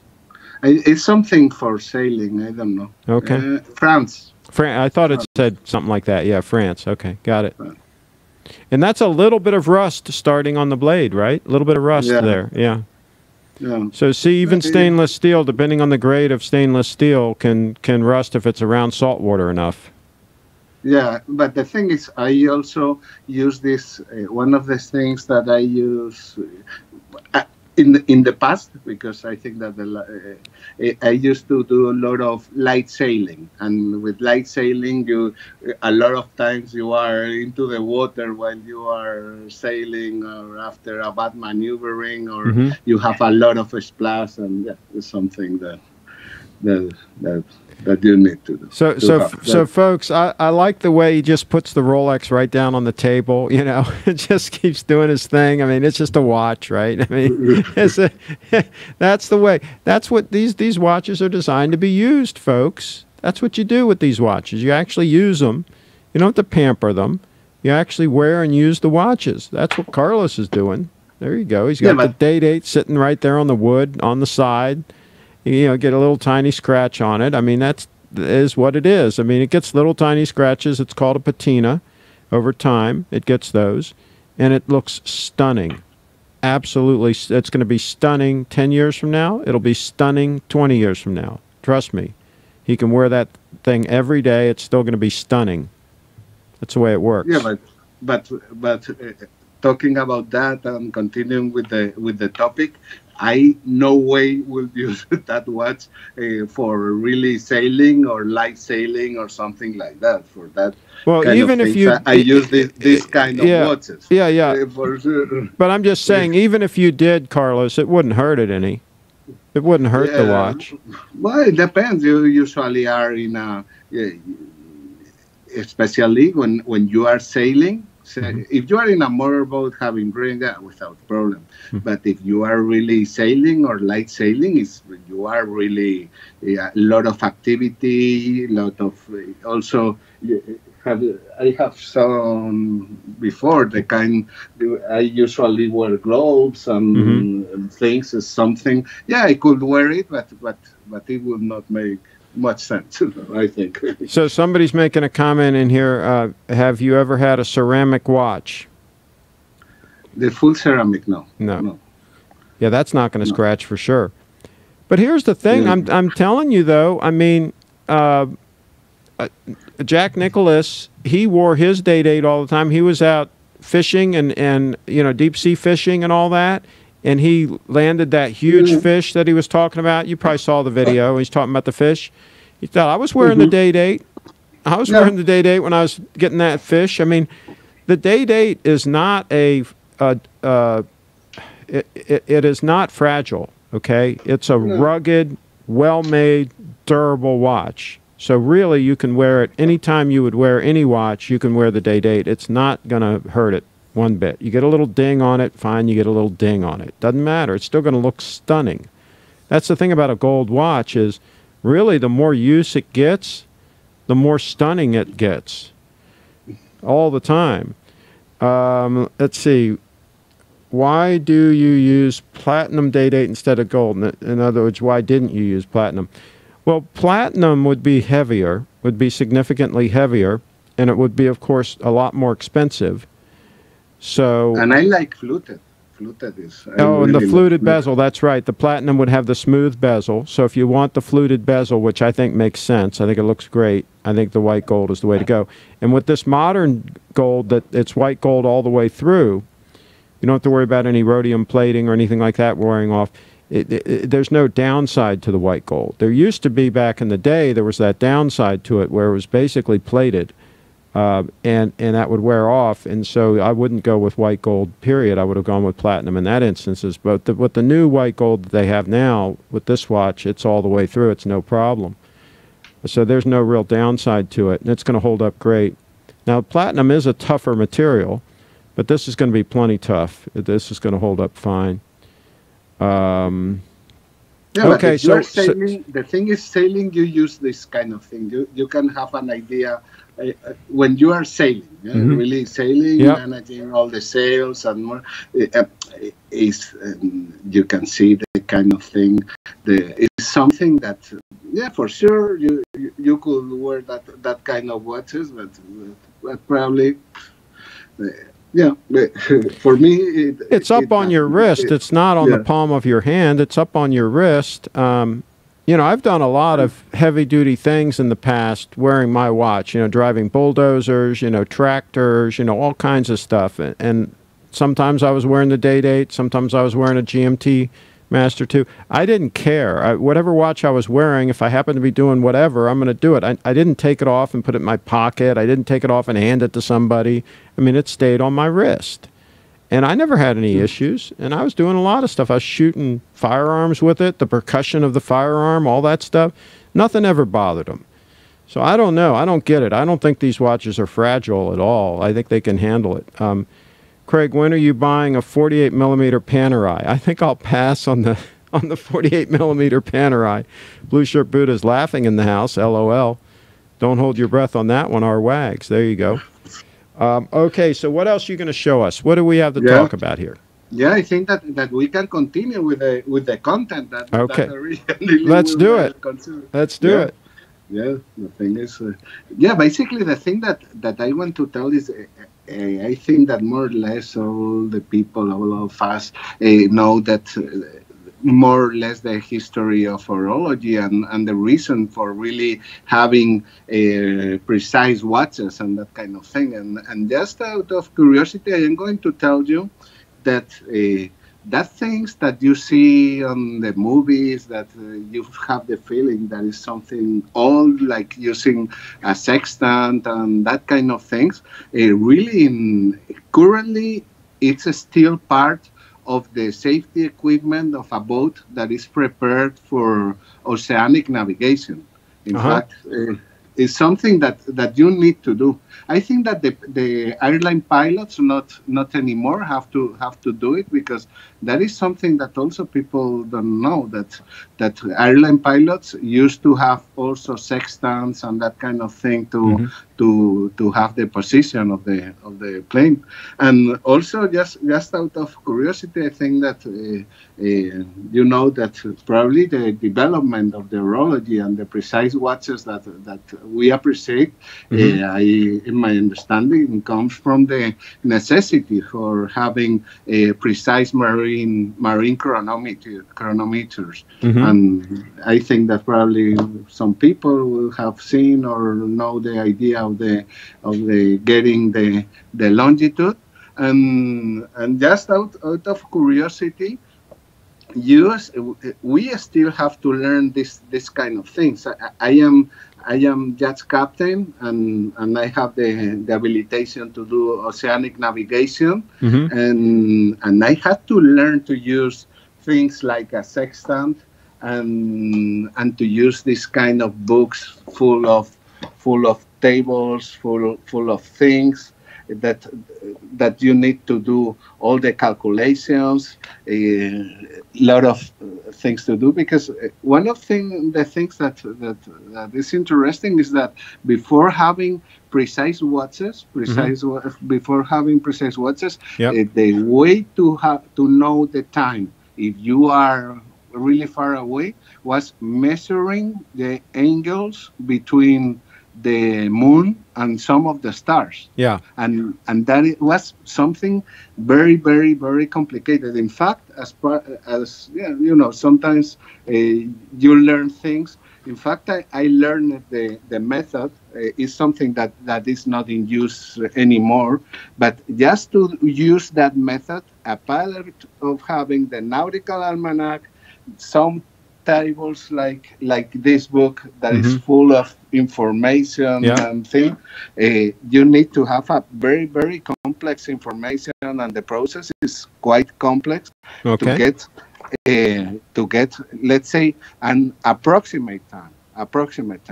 It's something for sailing. I don't know. Okay. France. I thought it said something like that. Yeah, France. Okay, got it. And that's a little bit of rust starting on the blade, right? A little bit of rust there. Yeah. Yeah. So see, even stainless steel, depending on the grade of stainless steel, can rust if it's around salt water enough. Yeah, but the thing is, I also use this. One of the things that I use in the past, because I think that I used to do a lot of light sailing, and with light sailing, a lot of times you are into the water while you are sailing, or after a bad maneuvering, or you have a lot of splash, and it's something that that that you need to do. So folks, I like the way he just puts the Rolex right down on the table. You know, it just keeps doing his thing. I mean, it's just a watch, right? I mean, that's the way. That's what these watches are designed to be used, folks. That's what you do with these watches. You actually use them. You don't have to pamper them. You actually wear and use the watches. That's what Carlos is doing. There you go. He's got the date sitting right there on the wood on the side. You know, get a little tiny scratch on it. I mean, that is what it is. I mean, it gets little tiny scratches. It's called a patina. Over time, it gets those. And it looks stunning. Absolutely. It's going to be stunning 10 years from now. It'll be stunning 20 years from now. Trust me. He can wear that thing every day. It's still going to be stunning. That's the way it works. Yeah, but talking about that and continuing with the topic, I no way will use that watch for really sailing or light sailing or something like that. For that, well, kind even of if things, you, I use this kind of watches. Yeah. For sure. But I'm just saying, even if you did, Carlos, it wouldn't hurt it any. It wouldn't hurt the watch. Well, it depends. You usually are in a, especially when you are sailing. So if you are in a motorboat having drinks, without problem. But if you are really sailing or light sailing, you are really a lot of activity, a lot of also. I have shown before the kind I usually wear gloves and things is something. Yeah, I could wear it, but it would not make much sense, I think. So somebody's making a comment in here. Have you ever had a ceramic watch? The full ceramic, no. Yeah, that's not going to scratch for sure. But here's the thing. I'm telling you though. I mean, Jack Nicklaus, he wore his date all the time. He was out fishing and you know, deep sea fishing and all that. And he landed that huge fish that he was talking about. You probably saw the video. He's talking about the fish. He thought, I was wearing the day-date. I was wearing the day-date when I was getting that fish. I mean, the day-date is not it is not fragile, okay? It's a rugged, well-made, durable watch. So really, you can wear it anytime you would wear any watch, you can wear the day-date. It's not going to hurt it one bit. You get a little ding on it, fine, you get a little ding on it. Doesn't matter. It's still going to look stunning. That's the thing about a gold watch is really the more use it gets, the more stunning it gets all the time. Let's see. Why do you use platinum day-date instead of gold? In other words, why didn't you use platinum? Well, platinum would be heavier, would be significantly heavier, and it would be, of course, a lot more expensive. So, and I like fluted. Fluted is. And the fluted bezel, that's right. The platinum would have the smooth bezel. So if you want the fluted bezel, which I think makes sense, I think it looks great. I think the white gold is the way to go. And with this modern gold, that it's white gold all the way through, you don't have to worry about any rhodium plating or anything like that wearing off. There's no downside to the white gold. There used to be back in the day, there was that downside to it where it was basically plated. And that would wear off, and so I wouldn't go with white gold, period. I would have gone with platinum in that instance. But with the new white gold that they have now, with this watch, it's all the way through. It's no problem. So there's no real downside to it, and it's going to hold up great. Now, platinum is a tougher material, but this is going to be plenty tough. This is going to hold up fine. Okay, so sailing, the thing is, sailing, you use this kind of thing. You can have an idea when you are sailing, really sailing, managing all the sails and more. You can see the kind of thing. It's something that, for sure, you could wear that kind of watches, but probably. For me, it's up on your wrist. It's not on the palm of your hand. It's up on your wrist. You know, I've done a lot of heavy-duty things in the past wearing my watch, you know, driving bulldozers, you know, tractors, you know, all kinds of stuff. And sometimes I was wearing the day-date. Sometimes I was wearing a GMT Master 2. I didn't care. Whatever watch I was wearing, if I happened to be doing whatever, I'm going to do it. I didn't take it off and put it in my pocket. I didn't take it off and hand it to somebody. I mean, it stayed on my wrist. And I never had any issues. And I was doing a lot of stuff. I was shooting firearms with it, the percussion of the firearm, all that stuff. Nothing ever bothered them. So I don't know. I don't get it. I don't think these watches are fragile at all. I think they can handle it. Craig, when are you buying a 48 millimeter Panerai? I think I'll pass on the 48 millimeter Panerai. Blue Shirt Buddha's laughing in the house. LOL. Don't hold your breath on that one. Our wags. There you go. Okay, so what else are you going to show us? What do we have to talk about here? Yeah, I think that we can continue with the content that okay. That really Let's do it. Consider. Let's do it. Yeah, the thing is, basically the thing that I want to tell is, I think that more or less all the people, all of us, know that. More or less the history of horology and the reason for really having precise watches and that kind of thing. And just out of curiosity, I am going to tell you that that things that you see on the movies, that you have the feeling that is something old, like using a sextant and that kind of things, currently it's still part of the safety equipment of a boat that is prepared for oceanic navigation. In fact, it's something that you need to do. I think that the airline pilots not anymore have to do it, because that is something that also people don't know, that airline pilots used to have also sextants and that kind of thing to have the position of the plane. And also just out of curiosity, I think that you know that probably the development of the horology and the precise watches that we appreciate, in my understanding, comes from the necessity for having a precise marine chronometers. And I think that probably some people will have seen or know the idea of the getting the longitude. And just out of curiosity, we still have to learn this kind of things. I am yacht captain, and I have the habilitation to do oceanic navigation, and I had to learn to use things like a sextant and to use this kind of books full of tables, full of things that you need to do all the calculations, a lot of things to do. Because one of the things that is interesting is that before having precise watches, before having precise watches, the way to know the time, if you are really far away, was measuring the angles between the moon and some of the stars. And that it was something very, very, very complicated. In fact, sometimes you learn things. In fact, I learned the method is something that is not in use anymore. But just to use that method, apart of having the nautical almanac, some tables like this book that is full of information and things, you need to have a very, very complex information, and the process is quite complex to get, let's say, an approximate time.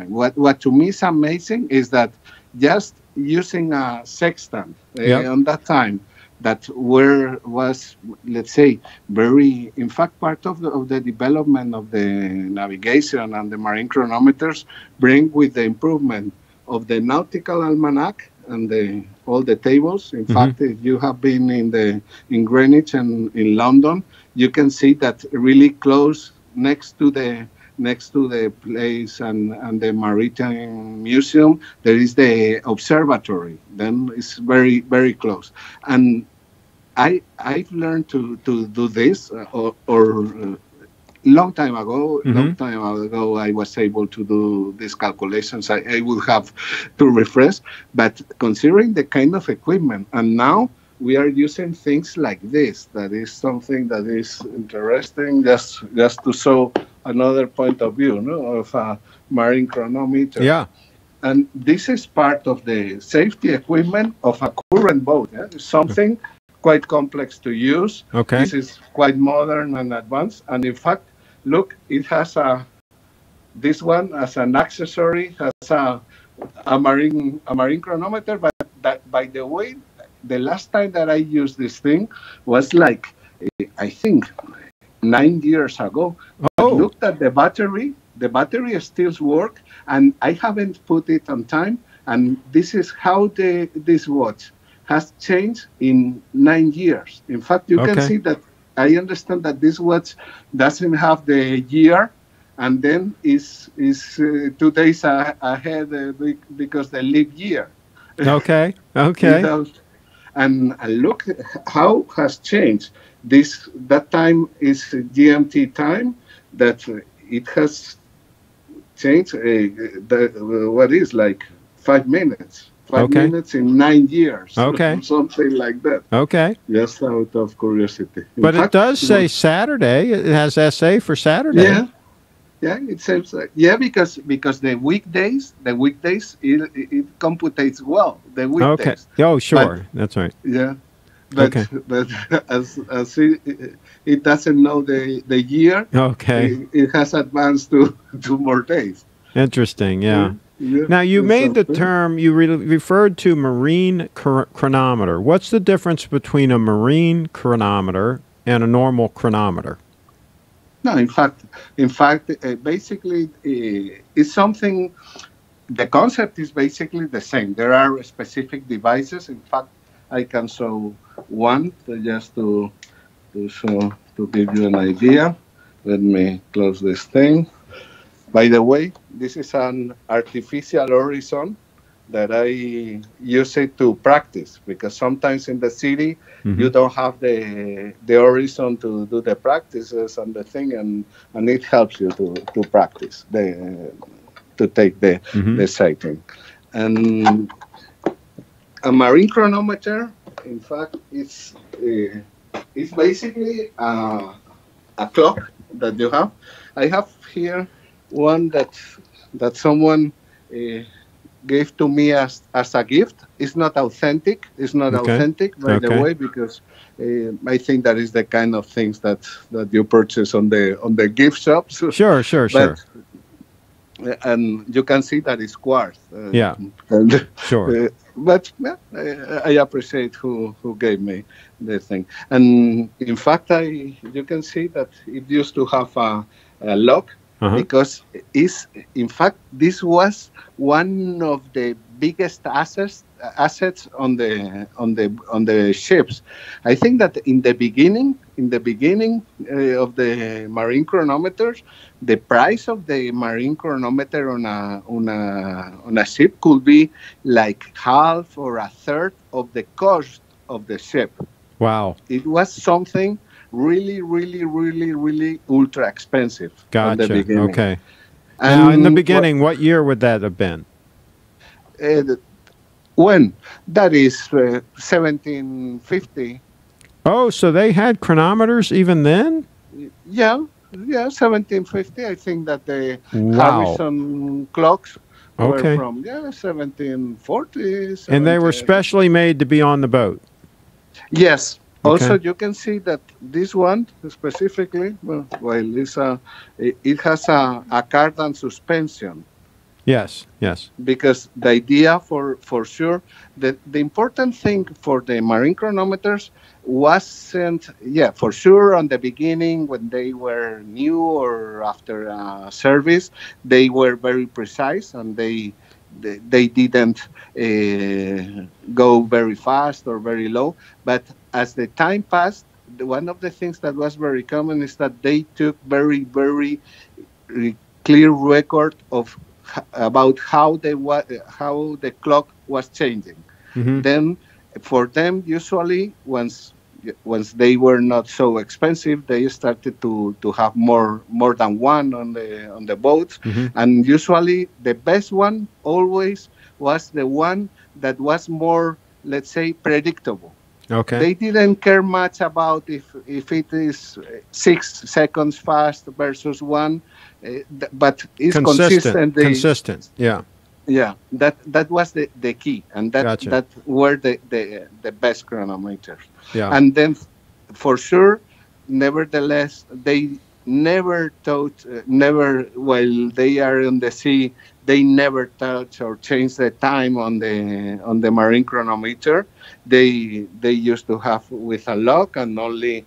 What to me is amazing is that just using a sextant on that time, that was, let's say, very, in fact, part of the development of the navigation and the marine chronometers, bring with the improvement of the nautical almanac and all the tables. In fact, if you have been in Greenwich and in London, you can see that really close next to the place and the Maritime Museum, there is the observatory. Then it's very, very close. And I've learned to do this, long time ago, I was able to do these calculations. I will have to refresh, but considering the kind of equipment, and now we are using things like this. That is something that is interesting, just to show another point of view, of a marine chronometer. And this is part of the safety equipment of a current boat. It's something quite complex to use. Okay. This is quite modern and advanced. And in fact, look, it has this one as an accessory has a marine chronometer. But that, by the way, the last time that I used this thing was like I think 9 years ago. But Oh. looked at the battery. The battery still works, and I haven't put it on time. And this is how this watch has changed in 9 years. In fact, you can see that I understand that this watch doesn't have the year, and then is 2 days ahead because the leap year. Okay. Okay. And look how has changed. That time is GMT time. That it has changed. What is like 5 minutes? 5 minutes in 9 years. Okay. Something like that. Okay. Just out of curiosity. But it does say Saturday. It has SA for Saturday. Yeah. Yeah, it seems like because the weekdays it computates well the weekdays. Okay. Oh, sure, that's right. Yeah, but as it doesn't know the year. Okay. It has advanced to 2 more days. Interesting. Yeah. Yeah, now you made the term you referred to marine chronometer. What's the difference between a marine chronometer and a normal chronometer? No, in fact, basically, it's something. The concept is basically the same. There are specific devices. In fact, I can show one just to give you an idea. Let me close this thing. By the way, this is an artificial horizon that I use it to practice, because sometimes in the city you don't have the horizon to do the practices and the thing, and it helps you to practice to take the sighting. And a marine chronometer, in fact, it's basically a clock that you have. I have here one that someone gave to me as a gift. It's not authentic. It's not authentic, by the way, because I think that is the kind of things that you purchase on the gift shops. Sure. And you can see that it's quartz. Yeah. Sure. But I appreciate who gave me the thing. And in fact, you can see that it used to have a lock. Because in fact, this was one of the biggest assets on the ships. I think that in the beginning of the marine chronometers, the price of the marine chronometer on a ship could be like half or a third of the cost of the ship. Wow! It was something really ultra expensive. Gotcha. At the beginning. Okay. Now, in the beginning, what year would that have been? When? That is 1750. Oh, so they had chronometers even then? Yeah, 1750. I think that the Harrison clocks were from 1740s. And they were specially made to be on the boat? Yes. Also, you can see that this one specifically, it has a cardan suspension. Yes. Because the idea for sure, the important thing for the marine chronometers wasn't, for sure on the beginning when they were new or after service, they were very precise and they didn't go very fast or very low. But as the time passed, one of the things that was very common is that they took very clear record of about how the clock was changing. Then, for them, usually once they were not so expensive, they started to have more than one on the boats, and usually the best one always was the one that was more, let's say, predictable. Okay. They didn't care much about if it is 6 seconds fast versus 1, but it's consistent. Consistent, yeah. Yeah, that was the key, and Gotcha. that were the best chronometers. Yeah. And then for sure, nevertheless, they never touch, never while they are on the sea, they never touch or change the time on the marine chronometer. They used to have with a lock, and only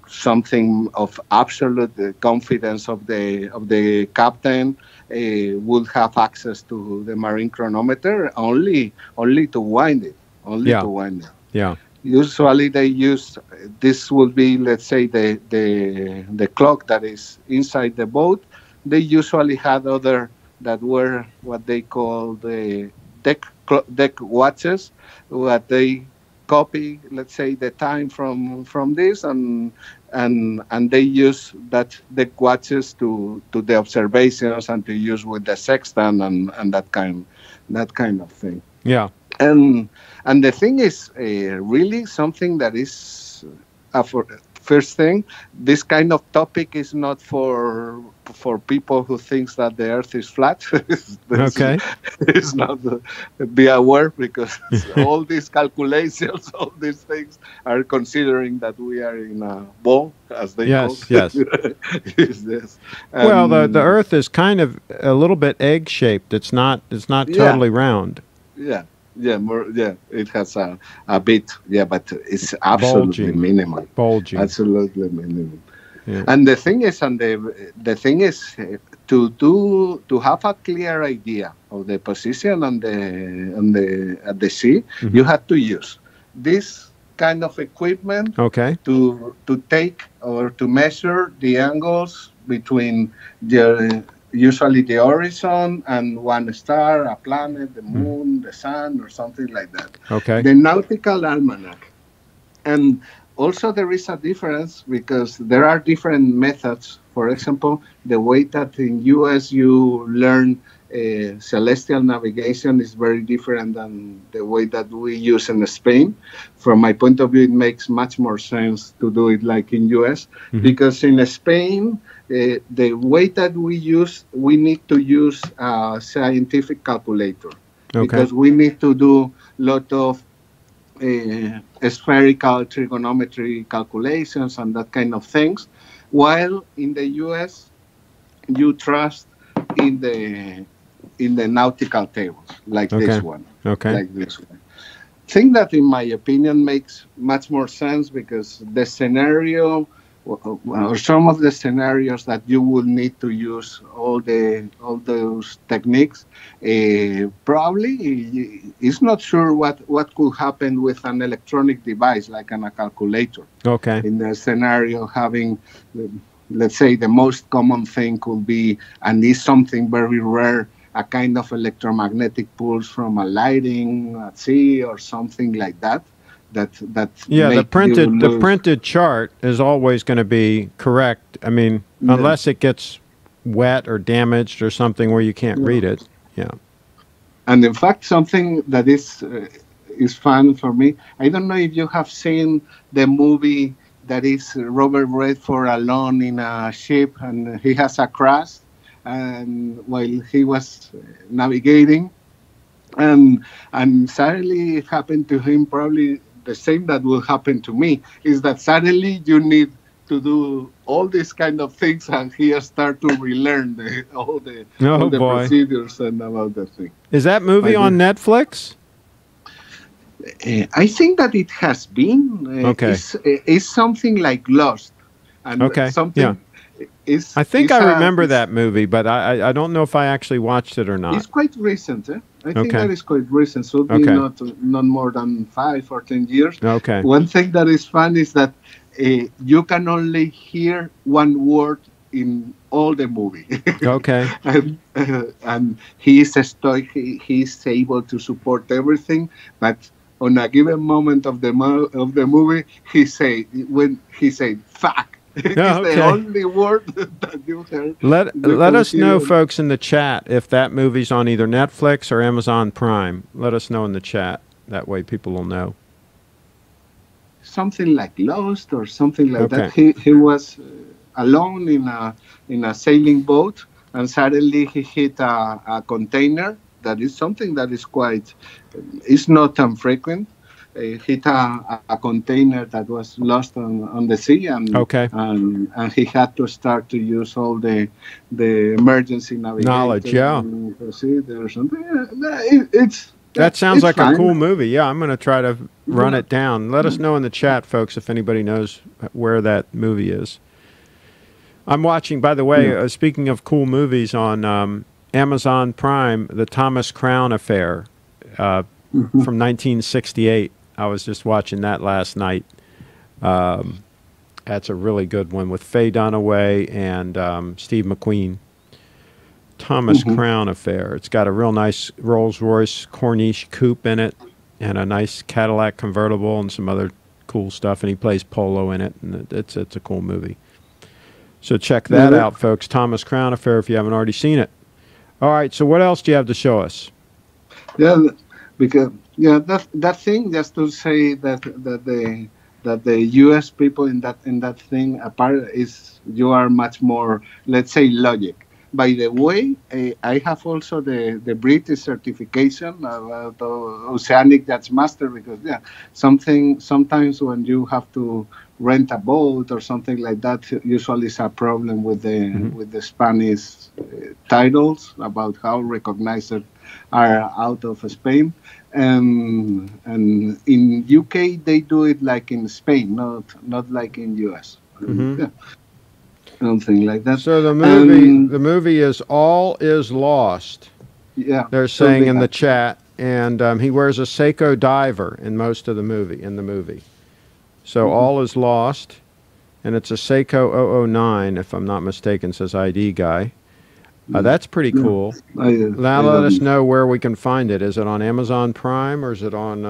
something of absolute confidence of the captain would have access to the marine chronometer, only to wind it, only Yeah. to wind it. Yeah. Usually they use, this would be, let's say, the clock that is inside the boat. They usually had other that were what they call the deck watches, what they copy, let's say, the time from this, and they use that deck watches to the observations and to use with the sextant and that kind of thing. Yeah. and and the thing is really something that is for first thing, this kind of topic is not for people who thinks that the earth is flat. This Okay. is not be aware, because all these calculations, all these things are considering that we are in a ball, as they call Yes. it. Yes. Is this Well, the and Earth is kind of a little bit egg shaped. It's not yeah. totally round, Yeah, yeah, more. Yeah, it has a bit. Yeah, but it's absolutely bulging, minimal. bulging. Absolutely minimal. Yeah. And the thing is, the thing is, to have a clear idea of the position on the at the sea, Hmm. you have to use this kind of equipment Okay. to take or to measure the angles between the usually the horizon and one star, a planet, the Mm. moon, the sun, or something like that. Okay. The nautical almanac. And also there is a difference because there are different methods. For example, the way that in US you learn celestial navigation is very different than the way that we use in Spain. From my point of view, it makes much more sense to do it like in US, Hmm. because in Spain, the way that we need to use a scientific calculator, Okay. because we need to do lot of spherical trigonometry calculations and that kind of things, while in the US you trust in the nautical tables like this Okay. one, Okay. like this one. Think that, in my opinion, makes much more sense, because the scenario or some of the scenarios that you will need to use all those techniques, probably is not sure what could happen with an electronic device like a calculator. Okay. In the scenario having, let's say, the most common thing could be, and is something very rare, a kind of electromagnetic pulse from a lighting at sea or something like that, that Yeah, the make you printed the lose. printed chart is always going to be correct. I mean, Yeah. unless it gets wet or damaged or something where you can't Yeah. read it. Yeah. And in fact, something that is fun for me. I don't know if you have seen the movie that is Robert Redford alone in a ship, and he has a crash, and while he was navigating, and suddenly it happened to him, probably the same that will happen to me, is that suddenly you need to do all these kind of things, and he start to relearn all Oh the boy. procedures and about the thing. Is that movie But on Netflix? I think that it has been Okay. is something like Lost, and Okay. Yeah. something I think I remember is that movie, but I don't know if I actually watched it or not. it's quite recent. I think that Okay. is quite recent. So be Okay. not more than 5 or 10 years. Okay. One thing that is fun is that you can only hear one word in all the movie, Okay. and he is stoic. He is able to support everything, but on a given moment of of the movie, when he said "fuck." It is Oh, the okay. only word that you heard. You Let can us know, hear. folks, in the chat if that movie's on either Netflix or Amazon Prime. Let us know in the chat. That way people will know. Something like Lost or something like that. Okay. He was alone in a sailing boat, and suddenly he hit a container, that is something that is quite, it's not infrequent. Hit a container that was lost on the sea, Okay. and he had to start to use all the emergency Knowledge, navigator yeah. and procedure or something. That sounds It's like a fine. cool movie. Yeah, I'm going to try to run Yeah. it down. Let us know in the chat, folks, if anybody knows where that movie is. I'm watching, by the way, Yeah. speaking of cool movies, on Amazon Prime, The Thomas Crown Affair Mhm. from 1968. I was just watching that last night. That's a really good one with Faye Dunaway and Steve McQueen. Thomas Mhm. Crown Affair. It's got a real nice Rolls-Royce Corniche coupe in it, and a nice Cadillac convertible, and some other cool stuff. And he plays polo in it, and it's a cool movie. So check Yeah, that out, folks. Thomas Crown Affair, if you haven't already seen it. All right. So what else do you have to show us? yeah, because that thing, just to say that the U.S. people in that thing apart is, you are much more, let's say, logic. By the way, I have also the British certification about Oceanic Yachtmaster, because sometimes when you have to rent a boat or something like that, usually it's a problem with the Mm-hmm. with the Spanish titles about how recognized are out of Spain. And in UK they do it like in Spain, not like in US. Mm-hmm. Yeah, something like that. So the And movie is All Is Lost. yeah, They're saying totally in the happy. chat, and he wears a Seiko diver in most of the movie. In the movie, so Mhm. All Is Lost, and it's a Seiko 009, if I'm not mistaken, says ID guy. Yeah, That's pretty yeah. cool. Now I let us don't. know where we can find it. Is it on Amazon Prime or is it on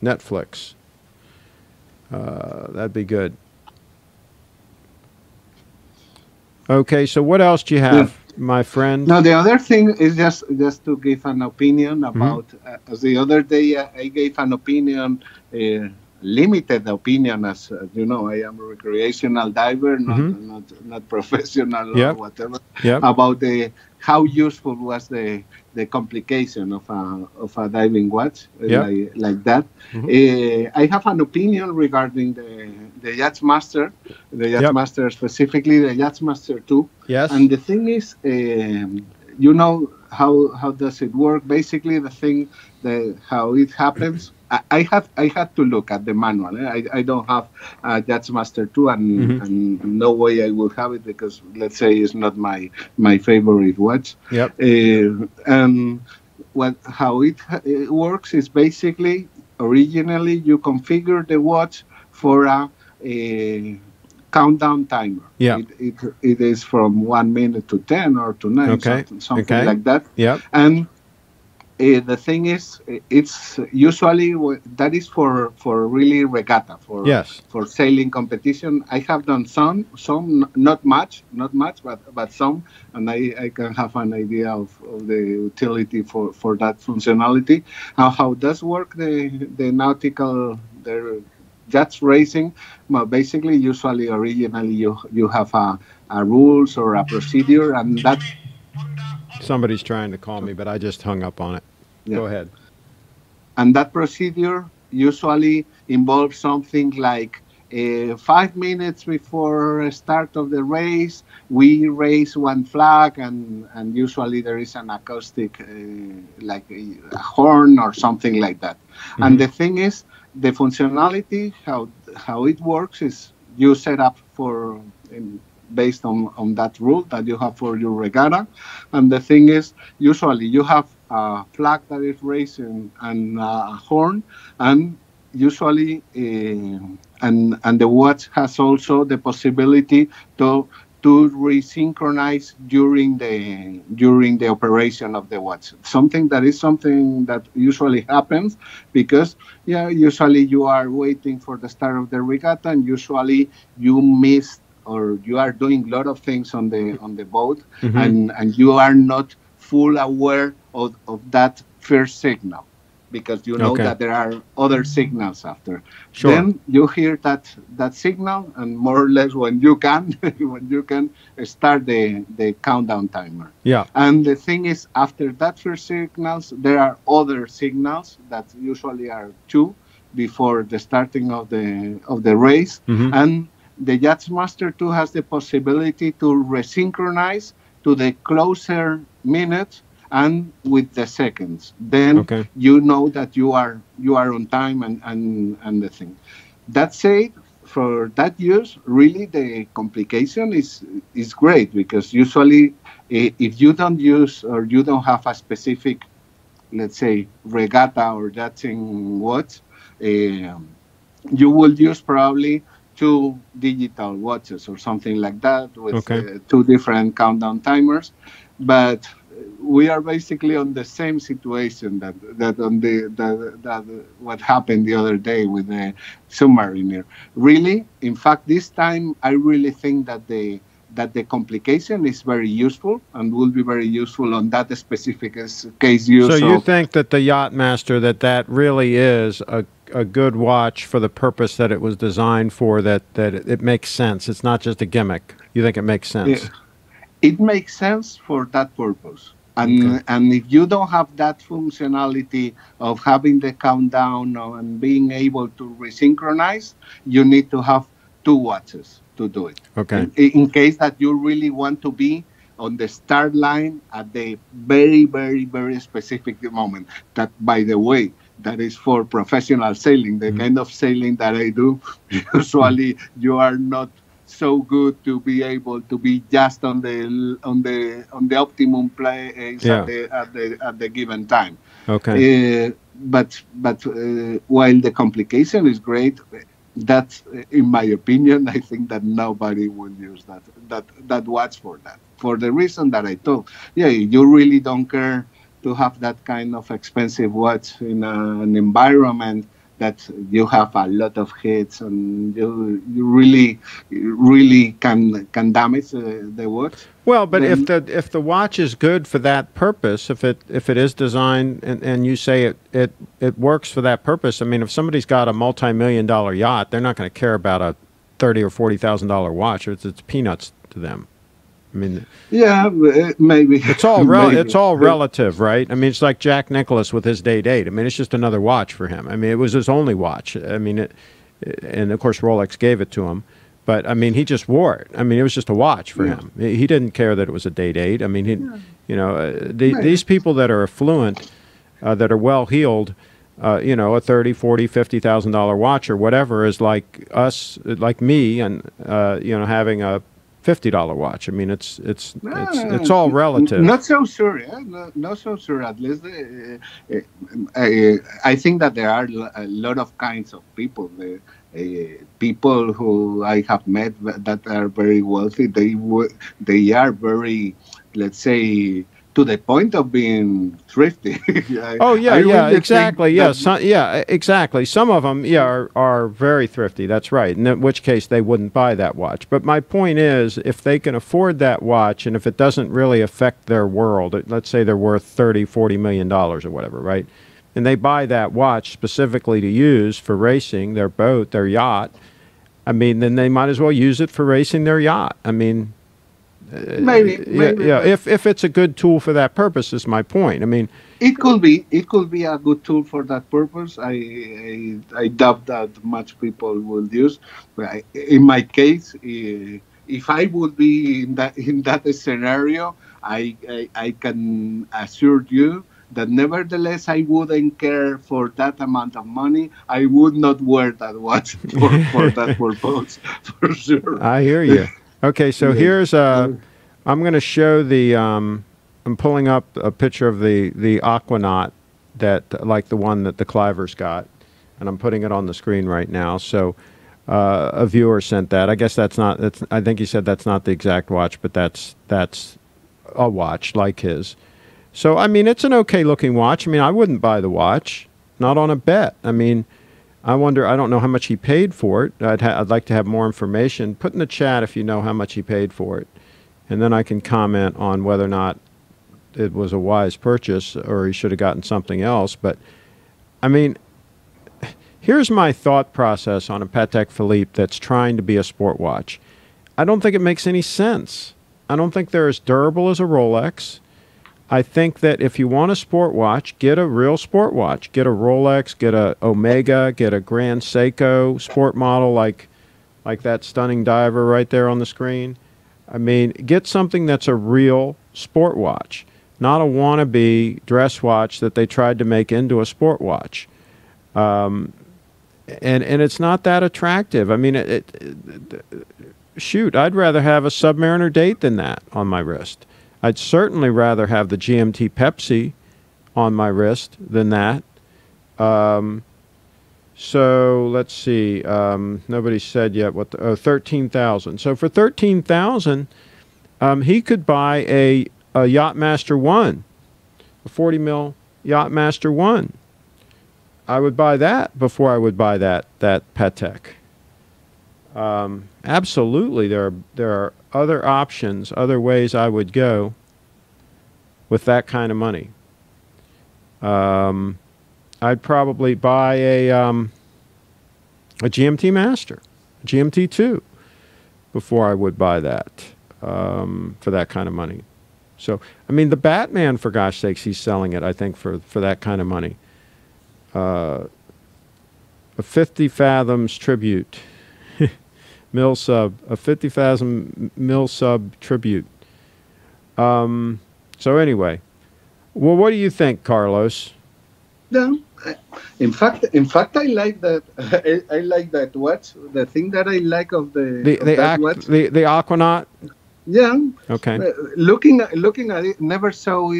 Netflix? That'd be good. Okay, so what else do you Yeah. have, my friend? Now the other thing is just to give an opinion Hmm. about. As the other day, I gave an opinion, limited opinion, as you know, I am a recreational diver, not Hmm. not professional or Yep. whatever. Yep. About the how useful was the complication of a diving watch, Yep. like that. Hmm. I have an opinion regarding the Yachtmaster, Yep. specifically the Yachtmaster 2. Yes. And the thing is, you know how does it work? Basically, the thing, how it happens. I had to look at the manual. I don't have Judge Master 2, Hmm. and no way I will have it, because let's say it's not my favorite watch. Yep. And it works is basically, originally you configure the watch for a countdown timer. Yep. It is from 1 minute to 10 or to 9, Okay. something Okay. like that. Yep. And the thing is, it's usually that is for really regatta, Yes. for sailing competition. I have done some, not much, but some, and I can have an idea of the utility for that functionality. How does work the nautical the jets racing? Well, basically, usually, originally, you have a rules or a procedure, and that. Somebody's trying to call me, but I just hung up on it. Yeah. Go ahead. And that procedure usually involves something like 5 minutes before start of the race, we raise one flag, and usually there is an acoustic, like a horn or something like that. And Hmm. the thing is, the functionality, how it works is, you set up based on that rule that you have for your regatta. And the thing is, usually you have a flag that is raised, and a horn, and usually, and the watch has also the possibility to resynchronize during the operation of the watch. Something that usually happens, because usually you are waiting for the start of the regatta, and usually you miss, or you are doing a lot of things on the boat, Hmm. and you are not full aware of that first signal. because you know Okay. that there are other signals after. Sure. Then you hear that signal, and more or less when you can, when you can start the countdown timer. Yeah. And the thing is, after that first signals, there are other signals that usually are two before the starting of the race, Mm-hmm. and the Yachtmaster 2 has the possibility to resynchronize to the closer minute and with the seconds. Then Okay. you know that you are on time, and the thing. That said, for that use, really the complication is great, because usually if you don't use or you don't have a specific, let's say, regatta or yachting watch, you will use probably two digital watches or something like that with Okay. two different countdown timers. But we are basically on the same situation that on that what happened the other day with the submariner. Really, in fact, this time I really think that the complication is very useful and will be very useful on that specific case So use you of. think that the Yachtmaster, that really is a good watch for the purpose that it was designed for, that it makes sense. It's not just a gimmick. You think it makes sense? It makes sense for that purpose. Okay. And if you don't have that functionality of having the countdown and being able to resynchronize, you need to have two watches to do it. Okay. In case that you really want to be on the start line at the very, very, very specific moment. That, by the way, that is for professional sailing, the kind of sailing that I do. Usually, you are not so good to be able to be just on the optimum place Yeah. at the given time. Okay. But while the complication is great, that, in my opinion, I think that nobody will use that watch for that, for the reason that I told. Yeah, you really don't care to have that kind of expensive watch in an environment that you have a lot of hits, and you really can damage the watch. Well, but Then if the watch is good for that purpose, if it is designed and you say it works for that purpose, I mean, if somebody's got a multi-million-dollar yacht, they're not going to care about a $30,000 or $40,000 watch. It's peanuts to them. I mean, yeah, maybe it's all maybe. it's all relative, right? I mean, it's like Jack Nicklaus with his Day Date. I mean, it's just another watch for him. I mean, it was his only watch. I mean, and of course Rolex gave it to him. But I mean, he just wore it. I mean, it was just a watch for him. He didn't care that it was a Day Date. I mean, these people that are affluent, that are well heeled, a $30,000, $40,000, $50,000 watch or whatever is like us, like me, and having a $50 watch. I mean, it's all relative. Not so sure. Yeah? Not so sure. At least I think that there are a lot of kinds of people. People who I have met that are very wealthy. They are very, let's say, to the point of being thrifty. Oh yeah, I really exactly. think Yeah, exactly. Some of them, are very thrifty. That's right. In which case, they wouldn't buy that watch. But my point is, if they can afford that watch, and if it doesn't really affect their world, let's say they're worth $30-40 million or whatever, right? And they buy that watch specifically to use for racing their boat, their yacht. I mean, then they might as well use it for racing their yacht. I mean. maybe. If it's a good tool for that purpose, is my point. I mean, It could be a good tool for that purpose. I doubt that much people will use. But in my case, if I would be in that scenario, I can assure you that nevertheless I wouldn't care for that amount of money. I would not wear that watch for that purpose, for sure. I hear you. Okay, so here's I'm going to show I'm pulling up a picture of the Aquanaut, like the one that the Clivers got, and I'm putting it on the screen right now. So a viewer sent that. I guess I think he said that's not the exact watch, but that's a watch like his. So I mean, it's an okay looking watch. I mean, I wouldn't buy the watch, not on a bet. I mean, I don't know how much he paid for it. I'd like to have more information. Put in the chat if you know how much he paid for it, and then I can comment on whether or not it was a wise purchase or he should have gotten something else. But I mean, here's my thought process on a Patek Philippe that's trying to be a sport watch. I don't think it makes any sense. I don't think they're as durable as a Rolex. I think that if you want a sport watch, get a real sport watch. Get a Rolex, get a Omega, get a Grand Seiko sport model like that stunning diver right there on the screen. I mean, get something that's a real sport watch, not a wannabe dress watch that they tried to make into a sport watch. And it's not that attractive. I mean, shoot, I'd rather have a Submariner date than that on my wrist. I'd certainly rather have the GMT Pepsi on my wrist than that. So let's see. Nobody said yet what the 13,000. So for 13,000, he could buy a Yachtmaster 1, a 40 mil Yachtmaster 1. I would buy that before I would buy that Patek. Absolutely, there are other options, other ways I would go with that kind of money. I'd probably buy a GMT Master, a GMT 2, before I would buy that for that kind of money. So, I mean, the Batman, for gosh sakes, he's selling it, I think, for that kind of money. A 50 fathoms tribute. Mil sub, a 50,000 mil sub tribute. So anyway, well, what do you think, Carlos? No, in fact, I like that. I like that watch. The thing that I like of the Aquanaut. Yeah. Okay. Looking at it, never saw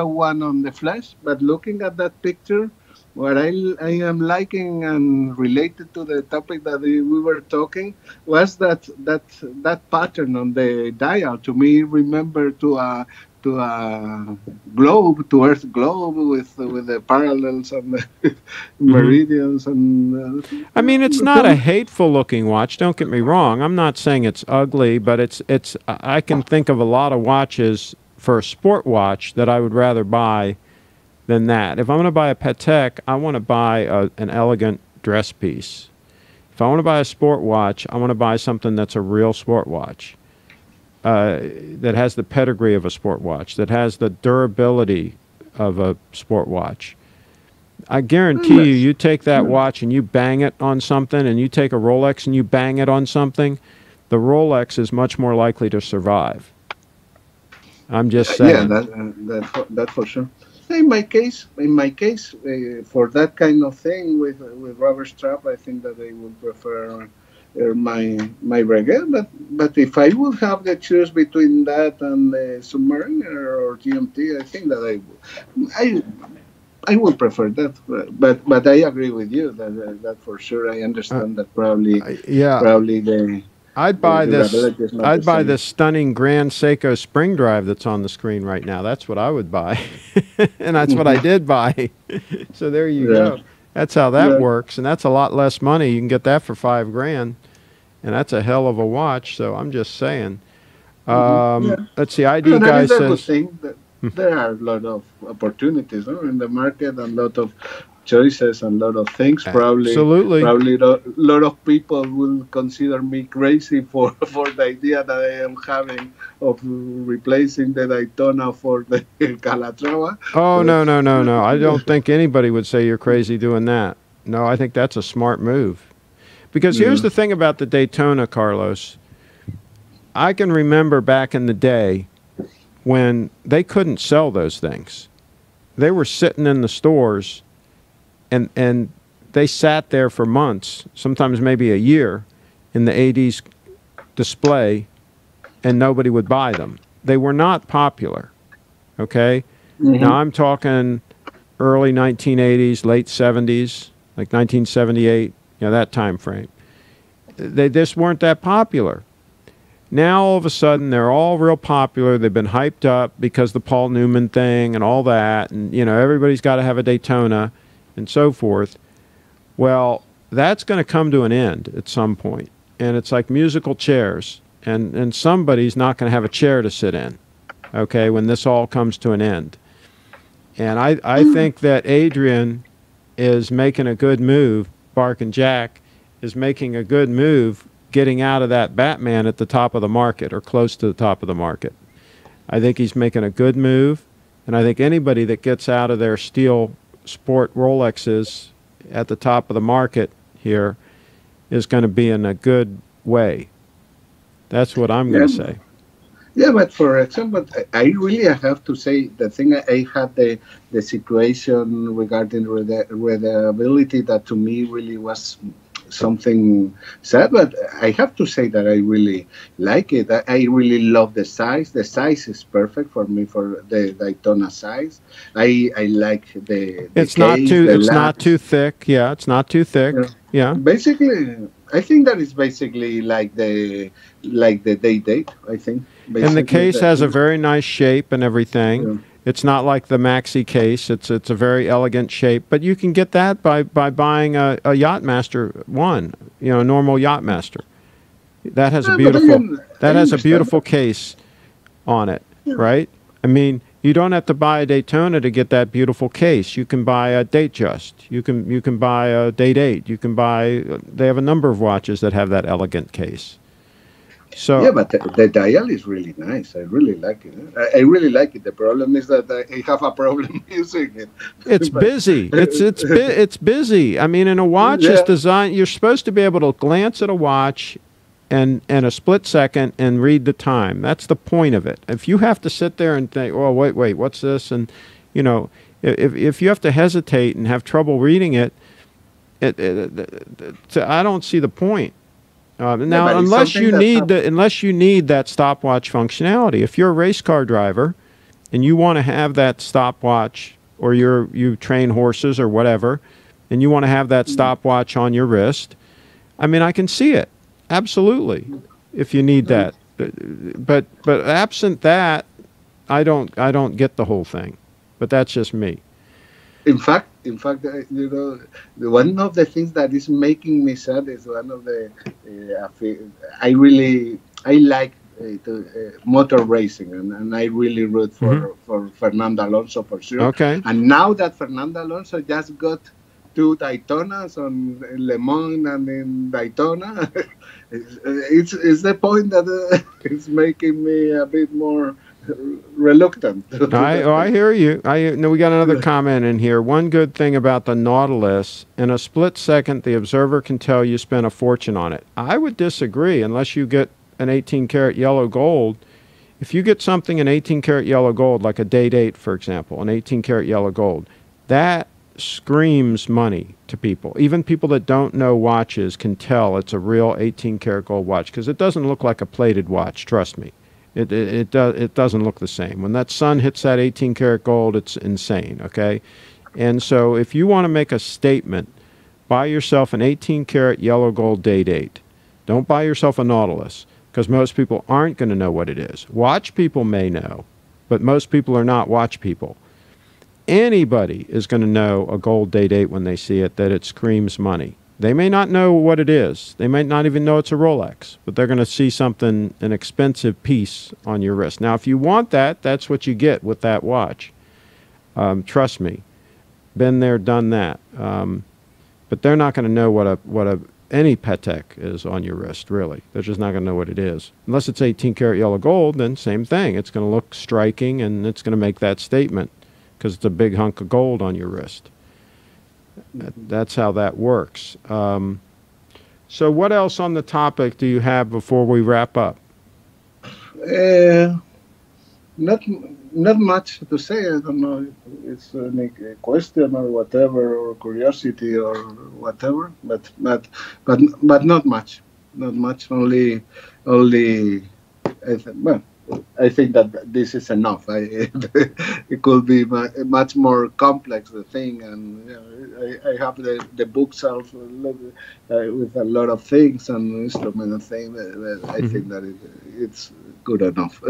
one on the flash, but looking at that picture, what I am liking and related to the topic that we were talking was that pattern on the dial. To me, remember to a globe, to Earth globe with the parallels and the meridians and. I mean, it's not a hateful looking watch. Don't get me wrong. I'm not saying it's ugly, but it's. I can think of a lot of watches for a sport watch that I would rather buy than that. If I'm going to buy a Patek, I want to buy an elegant dress piece. If I want to buy a sport watch, I want to buy something that's a real sport watch, that has the pedigree of a sport watch, that has the durability of a sport watch. I guarantee you, you take that watch and you bang it on something, and you take a Rolex and you bang it on something, the Rolex is much more likely to survive. I'm just saying. Yeah, that for sure. In my case, for that kind of thing with rubber strap, I think that I would prefer my Breguet. But if I would have the choice between that and the Submariner or GMT, I think that I would prefer that. But I agree with you that for sure I understand that probably the. I'd buy this stunning Grand Seiko spring drive that's on the screen right now. That's what I would buy. And that's what I did buy. So there you go. That's how that works. And that's a lot less money. You can get that for $5,000. And that's a hell of a watch. So I'm just saying. Let's see. ID guy says there are a lot of opportunities in the market, and a lot of choices and a lot of things. Probably a lot of people will consider me crazy for the idea that I am having of replacing the Daytona for the Calatrava. Oh, no. I don't think anybody would say you're crazy doing that. No, I think that's a smart move. Because here's the thing about the Daytona, Carlos. I can remember back in the day when they couldn't sell those things. They were sitting in the stores, and they sat there for months, sometimes maybe a year, in the 80s display, and nobody would buy them. They were not popular, okay? Now I'm talking early 1980s, late 70s, like 1978, that time frame. They just weren't that popular. Now, all of a sudden, they're all real popular. They've been hyped up because the Paul Newman thing and all that, and, everybody's got to have a Daytona and so forth. Well, that's going to come to an end at some point. And it's like musical chairs. And somebody's not going to have a chair to sit in, okay, when this all comes to an end. And I think that Adrian is making a good move. Bark and Jack is making a good move getting out of that Batman at the top of the market or close to the top of the market. I think he's making a good move, and I think anybody that gets out of their steel sport Rolexes at the top of the market here is going to be in a good way. That's what I'm going to say. Yeah, but for example, I really have to say the thing I had the situation regarding readability that to me really was something sad, but I have to say that I really like it. I really love the size. The size is perfect for me for the Daytona size. I like the It's case, not too. the It's latch. not too thick. Yeah, it's not too thick. Yeah. Basically, I think that is basically like the date. I think. And the Basically, case has a very nice shape and everything. Yeah. It's not like the Maxi case. It's a very elegant shape. But you can get that by buying a Yachtmaster one, you know, a normal Yachtmaster. That has a beautiful case on it, right? I mean, you don't have to buy a Daytona to get that beautiful case. You can buy a Datejust. You can buy a Date 8. You can buy. They have a number of watches that have that elegant case. So yeah, but the dial is really nice. I really like it. I really like it. The problem is that I have a problem using it. It's busy. It's busy. I mean, in a watch is designed. You're supposed to be able to glance at a watch, and a split second and read the time. That's the point of it. If you have to sit there and think, oh wait, what's this? And you know, if you have to hesitate and have trouble reading it, I don't see the point. Now, unless you need that stopwatch functionality. If you're a race car driver and you want to have that stopwatch, or you train horses or whatever, and you want to have that stopwatch on your wrist, I mean, I can see it absolutely if you need that. But absent that, I don't get the whole thing. But that's just me. In fact, you know, one of the things that is making me sad is one of the I like motor racing, and I really root for Fernando Alonso for sure. Okay. And now that Fernando Alonso just got 2 Daytonas on Le Mans and in Daytona, it's the point that it's making me a bit more reluctant. I hear you. We got another comment in here. One good thing about the Nautilus, in a split second, the observer can tell you spent a fortune on it. I would disagree unless you get an 18-karat yellow gold. If you get something in 18-karat yellow gold, like a Date 8, for example, an 18-karat yellow gold, that screams money to people. Even people that don't know watches can tell it's a real 18-karat gold watch because it doesn't look like a plated watch, trust me. It doesn't look the same. When that sun hits that 18-karat gold, it's insane, okay? And so if you want to make a statement, buy yourself an 18-karat yellow gold Date 8. Don't buy yourself a Nautilus, because most people aren't going to know what it is. Watch people may know, but most people are not watch people. Anybody is going to know a gold Date 8 when they see it, that it screams money. They may not know what it is. They might not even know it's a Rolex, but they're going to see something, an expensive piece on your wrist. Now, if you want that, that's what you get with that watch. Trust me. Been there, done that. But they're not going to know what any Patek is on your wrist, really. They're just not going to know what it is. Unless it's 18-karat yellow gold, then same thing. It's going to look striking, and it's going to make that statement because it's a big hunk of gold on your wrist. That's how that works. So what else on the topic do you have before we wrap up? Not much to say. I don't know if it's a question or whatever, or curiosity or whatever. But not much. Not much. Only. I think that this is enough. It could be much more complex, the thing, and I have the bookshelf with a lot of things and instruments and things. I think that it's good enough.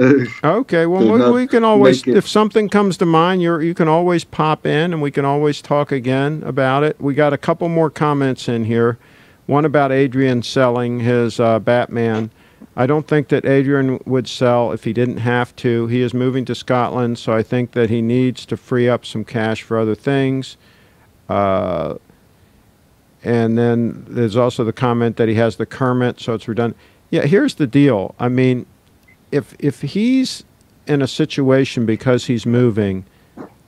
Okay, well, we can always, if something comes to mind, you can always pop in and we can always talk again about it. We got a couple more comments in here. One about Adrian selling his Batman. I don't think that Adrian would sell if he didn't have to. He is moving to Scotland, so I think that he needs to free up some cash for other things. Uh, and then there's also the comment that he has the Kermit, so it's redundant. Yeah, here's the deal. I mean, if he's in a situation because he's moving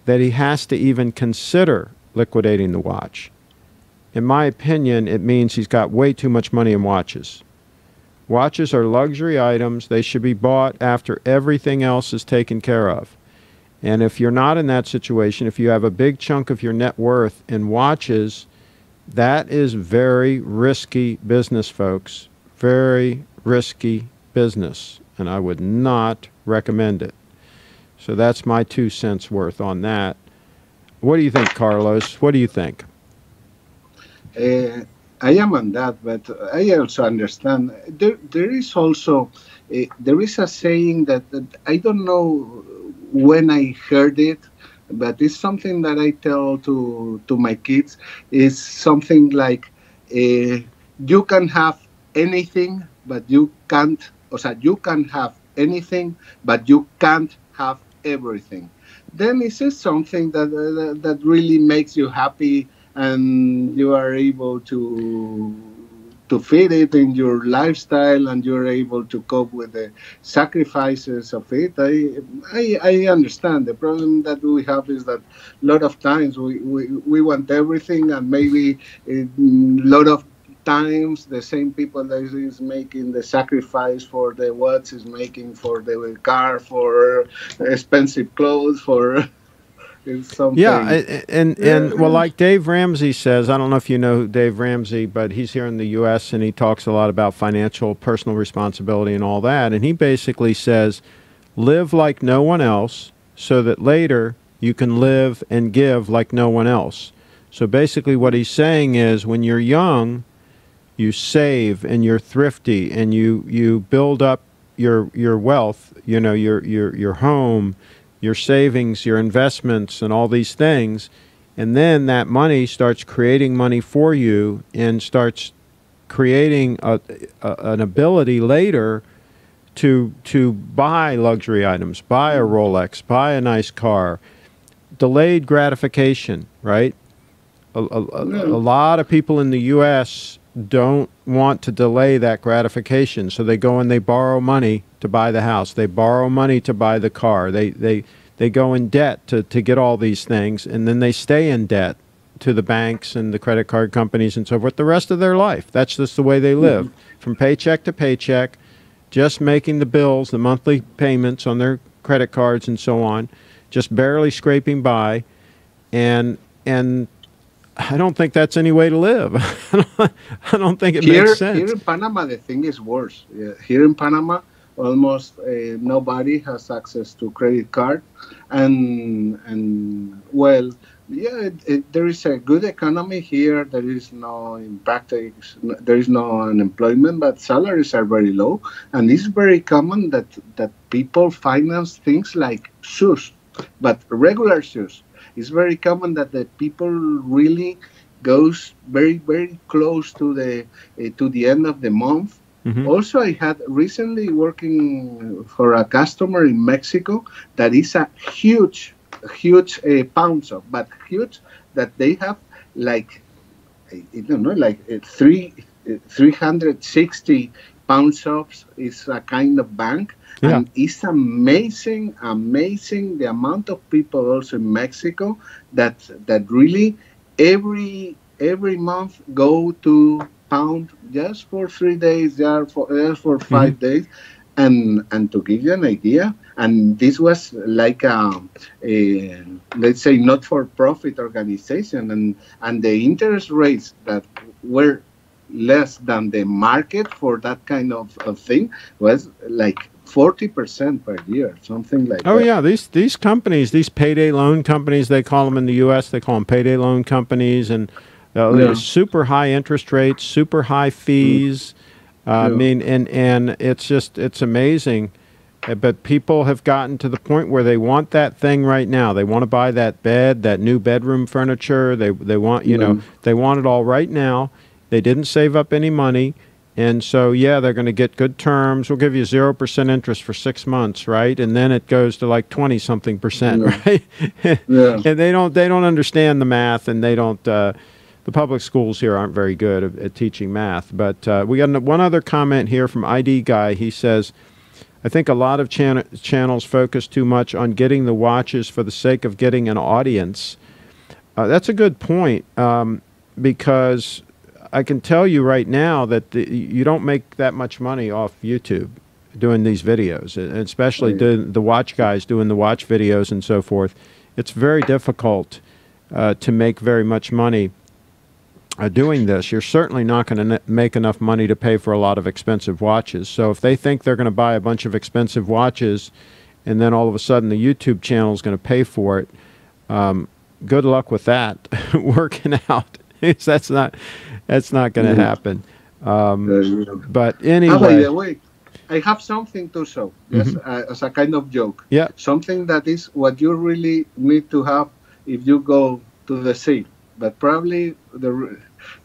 that he has to even consider liquidating the watch, in my opinion, it means he's got way too much money in watches. Watches are luxury items. They should be bought after everything else is taken care of. And if you're not in that situation, if you have a big chunk of your net worth in watches, that is very risky business, folks. Very risky business. And I would not recommend it. So that's my 2 cents worth on that. What do you think, Carlos? What do you think? I am on that, but I also understand. There is also there is a saying that I don't know when I heard it, but it's something that I tell to my kids. Is something like you can have anything, but you can't. You can have anything, but you can't have everything. Then it's just something that really makes you happy, and you are able to fit it in your lifestyle, and you're able to cope with the sacrifices of it. I understand. The problem that we have is that a lot of times we want everything, and maybe a lot of times the same people that is making the sacrifice for the watch is making for the car, for expensive clothes, for something. Yeah, and well, like Dave Ramsey says, I don't know if you know Dave Ramsey, but he's here in the U.S. and he talks a lot about financial, personal responsibility and all that. And he basically says, live like no one else so that later you can live and give like no one else. So basically what he's saying is when you're young, you save and you're thrifty and you build up your wealth, you know, your home, your savings, your investments, and all these things, and then that money starts creating money for you and starts creating an ability later to buy luxury items, buy a Rolex, buy a nice car. Delayed gratification, right? A lot of people in the U.S. don't want to delay that gratification, so they go and they borrow money to buy the house. They borrow money to buy the car. They go in debt to get all these things, and then they stay in debt to the banks and the credit card companies and so forth the rest of their life. That's just the way they live, from paycheck to paycheck, just making the bills, the monthly payments on their credit cards and so on, just barely scraping by, and I don't think that's any way to live. I don't think it makes sense. Here in Panama, the thing is worse. Here in Panama, almost nobody has access to credit card, and well, yeah, there is a good economy here. There is no, in practice, there is no unemployment, but salaries are very low, and it's very common that people finance things like shoes, but regular shoes. It's very common that the people really goes very, very close to the end of the month. Also, I had recently working for a customer in Mexico that is a huge pound shop, but huge that they have like, I don't know, like 360 pound shops is a kind of bank. Yeah. And it's amazing the amount of people also in Mexico that really every month go to pound just for 3 days, just for 5 days. And to give you an idea, and this was like a let's say not-for-profit organization, and the interest rates that were less than the market for that kind of thing was like 40% per year, something like that. Oh yeah, these companies, these payday loan companies, they call them in the U.S., they call them payday loan companies, and super high interest rates, super high fees. I mean, and it's amazing. But people have gotten to the point where they want that thing right now. They want to buy that bed, that new bedroom furniture. They want, you know, they want it all right now. They didn't save up any money, And so, yeah, they're going to get good terms. We'll give you 0% interest for 6 months, right? And then it goes to like 20-something%, right? Yeah. And they don't understand the math, and they don't. The public schools here aren't very good at teaching math. But we got one other comment here from ID Guy. He says, I think a lot of channels focus too much on getting the watches for the sake of getting an audience. That's a good point, because I can tell you right now that you don't make that much money off YouTube doing these videos, especially the watch guys doing the watch videos and so forth. It's very difficult to make very much money doing this. You're certainly not going to make enough money to pay for a lot of expensive watches. So if they think they're going to buy a bunch of expensive watches and then all of a sudden the YouTube channel is going to pay for it, good luck with that working out. That's not going to happen. But anyway. By the way, I have something to show, just as a kind of joke. Yeah. Something that is what you really need to have if you go to the sea. But probably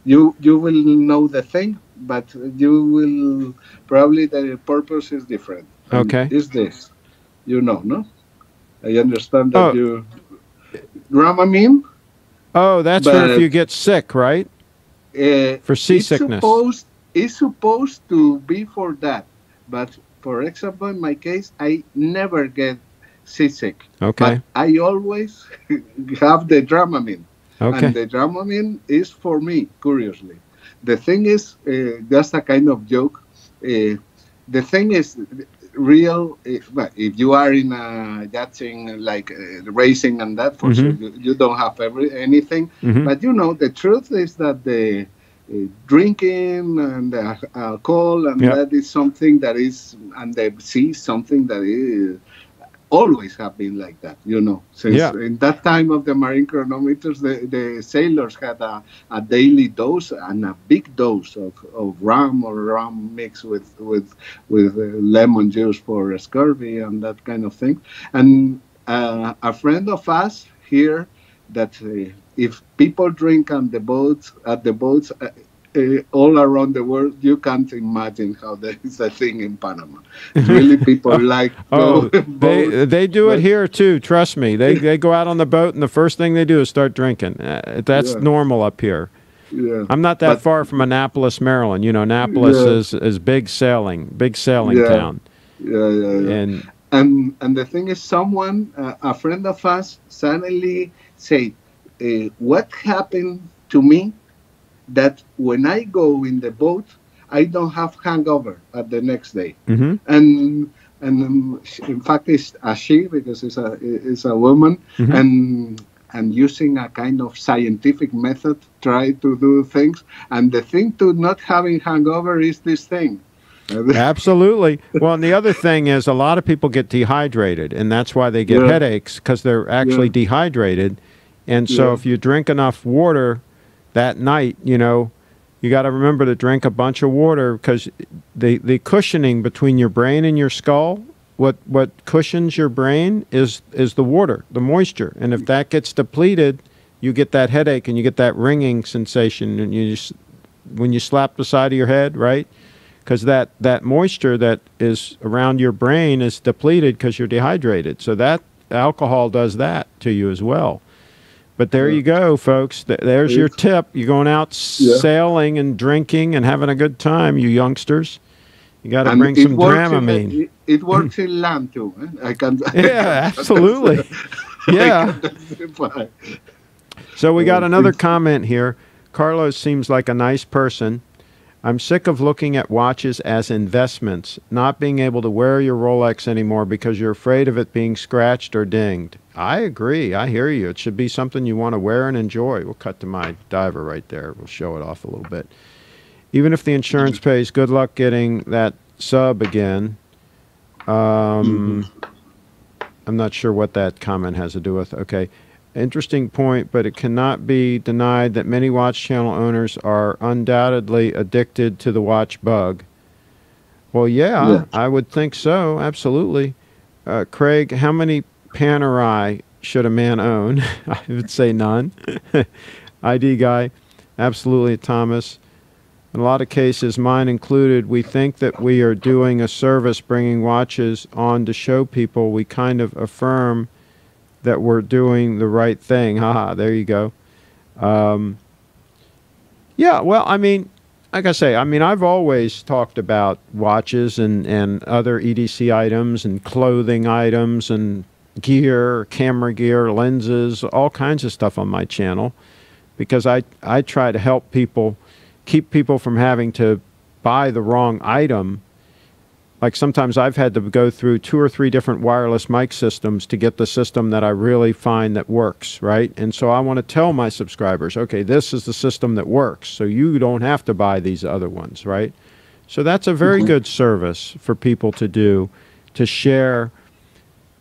you will know the thing, but you will probably the purpose is different. Okay. Is this, no? I understand that you Dramamine. Oh, that's for if you get sick, right? For seasickness. It's supposed to be for that, but for example, in my case, I never get seasick. Okay. But I always have the Dramamine. Okay. And the Dramamine is for me, curiously. The thing is, just a kind of joke. The thing is real. If you are in a yachting, like racing and that, for sure, you don't have anything. But the truth is that the drinking and the alcohol and that is something that is, and the sea is something that is always have been like that, since in that time of the marine chronometers, the sailors had a daily dose and a big dose of rum or rum mixed with lemon juice for scurvy and that kind of thing. And a friend of us here that if people drink on the boats all around the world, you can't imagine how there is a thing in Panama. Really, people they do it here too. Trust me, they go out on the boat and the first thing they do is start drinking. That's normal up here. Yeah. I'm not that far from Annapolis, Maryland. Annapolis is big sailing town. Yeah. And the thing is, someone, a friend of us, suddenly said, "What happened to me? That when I go in the boat, I don't have hangover at the next day." And in fact, it's a she, because it's a woman, and using a kind of scientific method, try to do things. And the thing to not having hangover is this thing. Absolutely. Well, and the other thing is a lot of people get dehydrated, and that's why they get headaches, because they're actually dehydrated. And so if you drink enough water that night, you got to remember to drink a bunch of water, because the cushioning between your brain and your skull, what cushions your brain is the water, the moisture. And if that gets depleted, you get that headache and you get that ringing sensation, and when you slap the side of your head, right? Because that moisture that is around your brain is depleted because you're dehydrated. So that alcohol does that to you as well. But there you go, folks. There's your tip. You're going out sailing and drinking and having a good time, you youngsters. You got to bring some Dramamine. It works in land too. I can. Yeah, absolutely. Yeah. So we got another comment here. Carlos seems like a nice person. I'm sick of looking at watches as investments, not being able to wear your Rolex anymore because you're afraid of it being scratched or dinged. I agree. I hear you. It should be something you want to wear and enjoy. We'll cut to my diver right there. We'll show it off a little bit. Even if the insurance pays, good luck getting that sub again. I'm not sure what that comment has to do with. Okay. Interesting point, but it cannot be denied that many watch channel owners are undoubtedly addicted to the watch bug. Well, yeah. I would think so. Absolutely. Craig, how many Panerai should a man own? I would say none. ID guy, absolutely. Thomas, In a lot of cases, mine included, we think that we are doing a service bringing watches on to show people. We kind of affirm that we're doing the right thing. Haha, there you go. Yeah, well, I mean, like I say, I mean, I've always talked about watches and other EDC items and clothing items and gear, camera gear, lenses, all kinds of stuff on my channel, because I try to help people, keep people from having to buy the wrong item. Like sometimes I've had to go through 2 or 3 different wireless mic systems to get the system that I really find that works, right? And so I want to tell my subscribers, okay, this is the system that works, so you don't have to buy these other ones, right? So that's a very good service for people to do, to share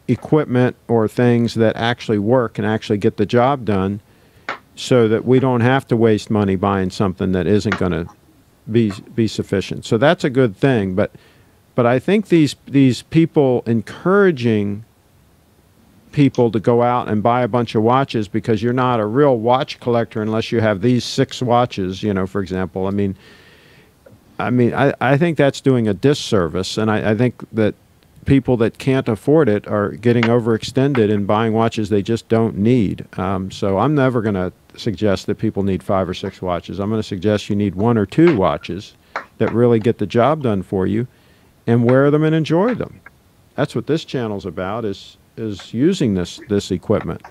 equipment or things that actually work and actually get the job done, so that we don't have to waste money buying something that isn't going to be sufficient. So that's a good thing. But I think these people encouraging people to go out and buy a bunch of watches because you're not a real watch collector unless you have these 6 watches, you know, for example. I think that's doing a disservice, and I think that people that can't afford it are getting overextended and buying watches they just don't need. So I'm never going to suggest that people need 5 or 6 watches. I'm going to suggest you need 1 or 2 watches that really get the job done for you, and wear them and enjoy them. That's what this channel's about, is using this equipment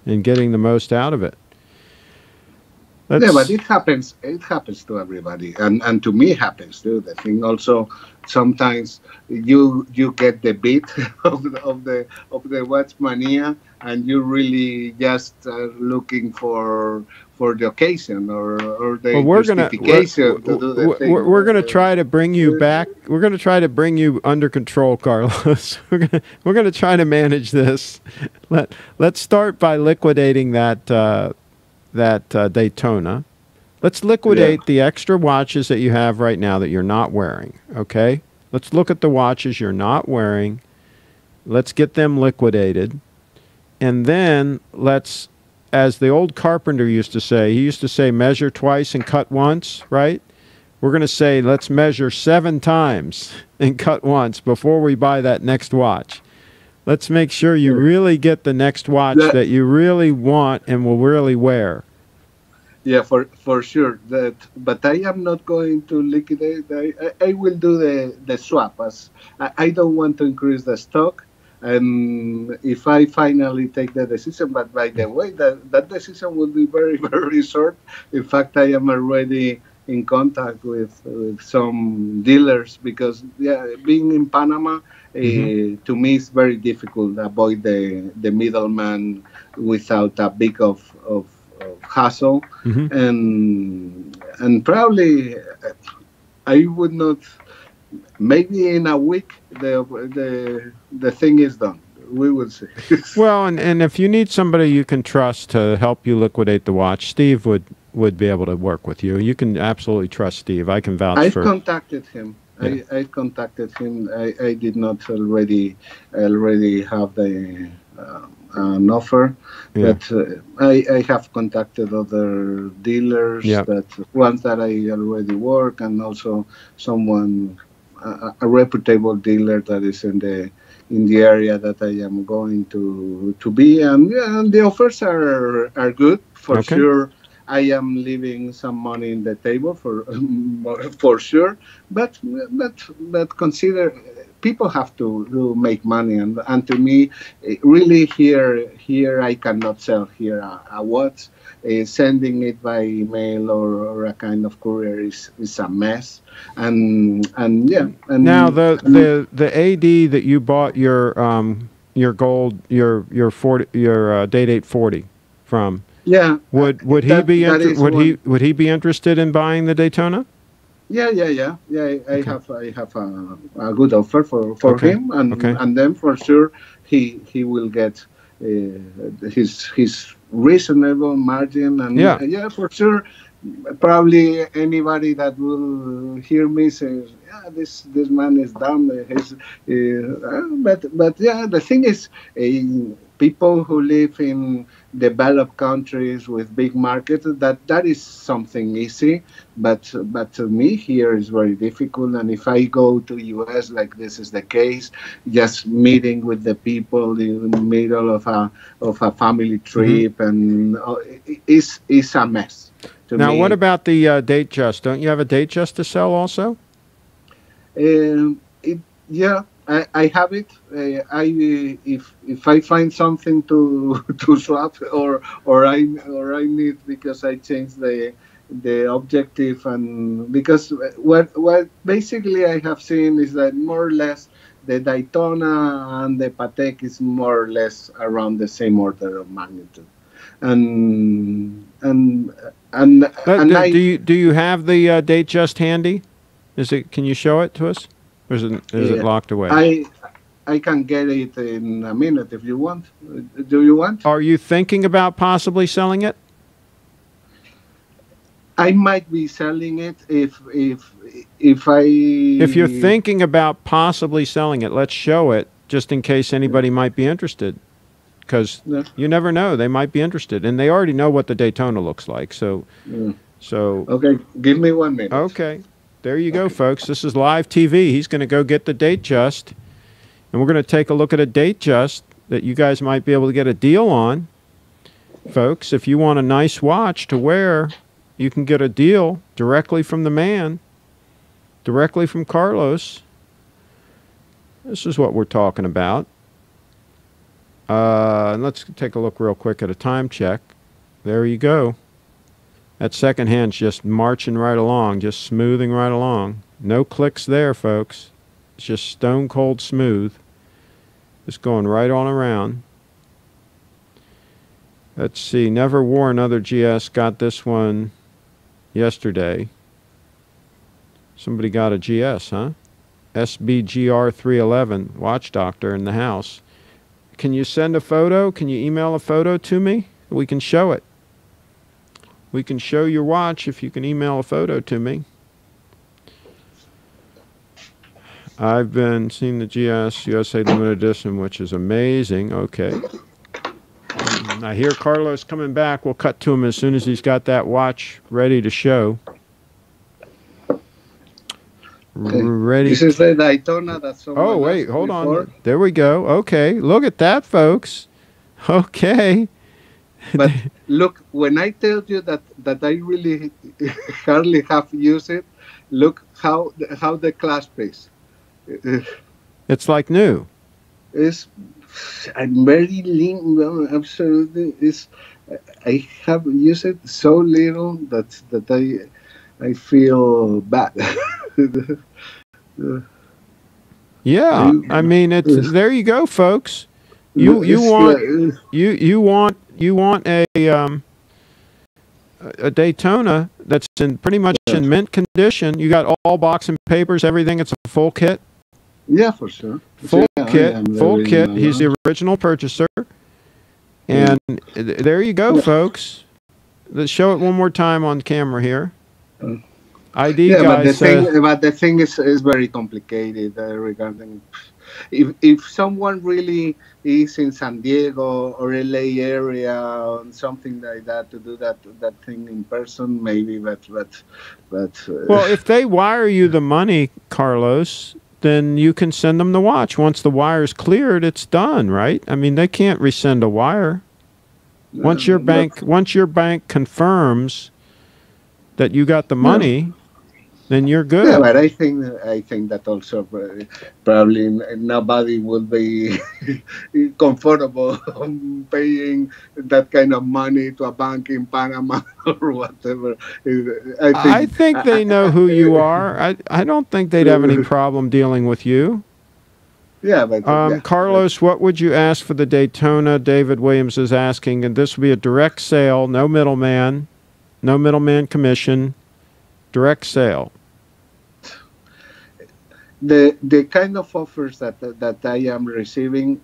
and getting the most out of it. Yeah, but it happens to everybody, and to me it happens too. The thing also, sometimes you get the beat of the watch mania, and you really just looking for the occasion or the justification to do the thing. We're going to try to bring you back. We're going to try to bring you under control, Carlos. We're going to try to manage this. Let's start by liquidating that Daytona. Let's liquidate the extra watches that you have right now that you're not wearing, okay? Let's look at the watches you're not wearing. Let's get them liquidated. And then let's, as the old carpenter used to say, he used to say measure twice and cut once, right? We're going to say let's measure 7 times and cut once before we buy that next watch. Let's make sure you really get the next watch that you really want and will really wear. Yeah, for sure. But I am not going to liquidate. I will do the swap. As I don't want to increase the stock. And if I finally take the decision, but by the way, that decision will be very, very short. In fact, I am already in contact with some dealers, because being in Panama, to me, it's very difficult to avoid the middleman without a big of hassle. And probably I would not. Maybe in a week the thing is done. We will see. Well, and if you need somebody you can trust to help you liquidate the watch, Steve would be able to work with you. You can absolutely trust Steve. I can vouch for. I contacted him. Yeah. I contacted him. I did not already have an offer, but I have contacted other dealers, that ones that I already work, and also someone, a reputable dealer that is in the area that I am going to be, and the offers are good for sure. I am leaving some money in the table for sure, but consider people have to make money, and to me, really here I cannot sell here a watch. Sending it by email or a kind of courier is a mess, and now the AD that you bought your gold your date 840 from. Yeah. Would he be interested in buying the Daytona? Yeah. I have a good offer for him, and then for sure he will get his reasonable margin, and for sure. Probably anybody that will hear me says, yeah, this man is dumb. But yeah, the thing is, people who live in developed countries with big markets, that is something easy. But to me here is very difficult. And if I go to US, like this is the case, just meeting with the people in the middle of a family Hmm. trip, and is a mess to Now, what me. about the Datejust? Don't you have a Datejust to sell also? Yeah, I have it. If I find something to to swap, or I need, because I changed the objective, and because what basically I have seen is that more or less the Daytona and the Patek is more or less around the same order of magnitude, and and and and Do I. you have the Datejust handy? Is it? Can you show it to us, or is it Uh, locked away? I I can get it in a minute if you want. Do you want? Are you thinking about possibly selling it? I might be selling it if If you're I. thinking about possibly selling it, let's show it just in case anybody might be interested. Because No, you never know, they might be interested, and they already know what the Daytona looks like. no. So Okay, give me 1 minute. okay, there you go, Okay. folks. This is live TV. He's going to go get the Datejust, and we're going to take a look at a Datejust that you guys might be able to get a deal on, folks. If you want a nice watch to wear, you can get a deal directly from the man, directly from Carlos. This is what we're talking about. Let's take a look real quick at a time check. There you go. That second hand's just marching right along, just smoothing right along. No clicks there, folks. It's just stone cold smooth. Just going right on around. Let's see. Never wore another GS. Got this one yesterday. Somebody got a GS, huh? SBGR 311, watch doctor in the house. Can you send a photo? Can you email a photo to me? We can show it. We can show your watch if you can email a photo to me. I've been seeing the GS USA Limited Edition, which is amazing. Okay. I hear Carlos coming back. We'll cut to him as soon as he's got that watch ready to show. Okay. Ready. This is the Daytona that someone Oh, wait, asked hold before. on. There we go. Okay, look at that, folks. Okay. But look, when I tell you that I really hardly have used it, look how the clasp is. It's like new. It's I'm very lean. Well, absolutely, is I have used it so little that I feel bad. Yeah, I mean it's there you go, folks. You It's want like, you want a Daytona that's in pretty much in mint condition. You got all box and papers, everything. It's a full kit. yeah, for sure. Full Yeah, kit, I am the full kit. original He's one. the original purchaser. And there you go, folks. Let's show it one more time on camera here. ID Yeah, guy says, but the thing is very complicated regarding if someone really is in San Diego or LA area or something like that to do that thing in person, maybe. But well, if they wire you the money, Carlos, then you can send them the watch. Once the wire's cleared, it's done, right? I mean, they can't resend a wire. Once your bank confirms that you got the money, then you're good. yeah, but I think that also probably nobody will be comfortable paying that kind of money to a bank in Panama or whatever. I think they know who you are. I don't think they'd have any problem dealing with you. Yeah, but yeah. Carlos, what would you ask for the Daytona? David Williams is asking, and this would be a direct sale, no middleman commission, direct sale. The kind of offers that I am receiving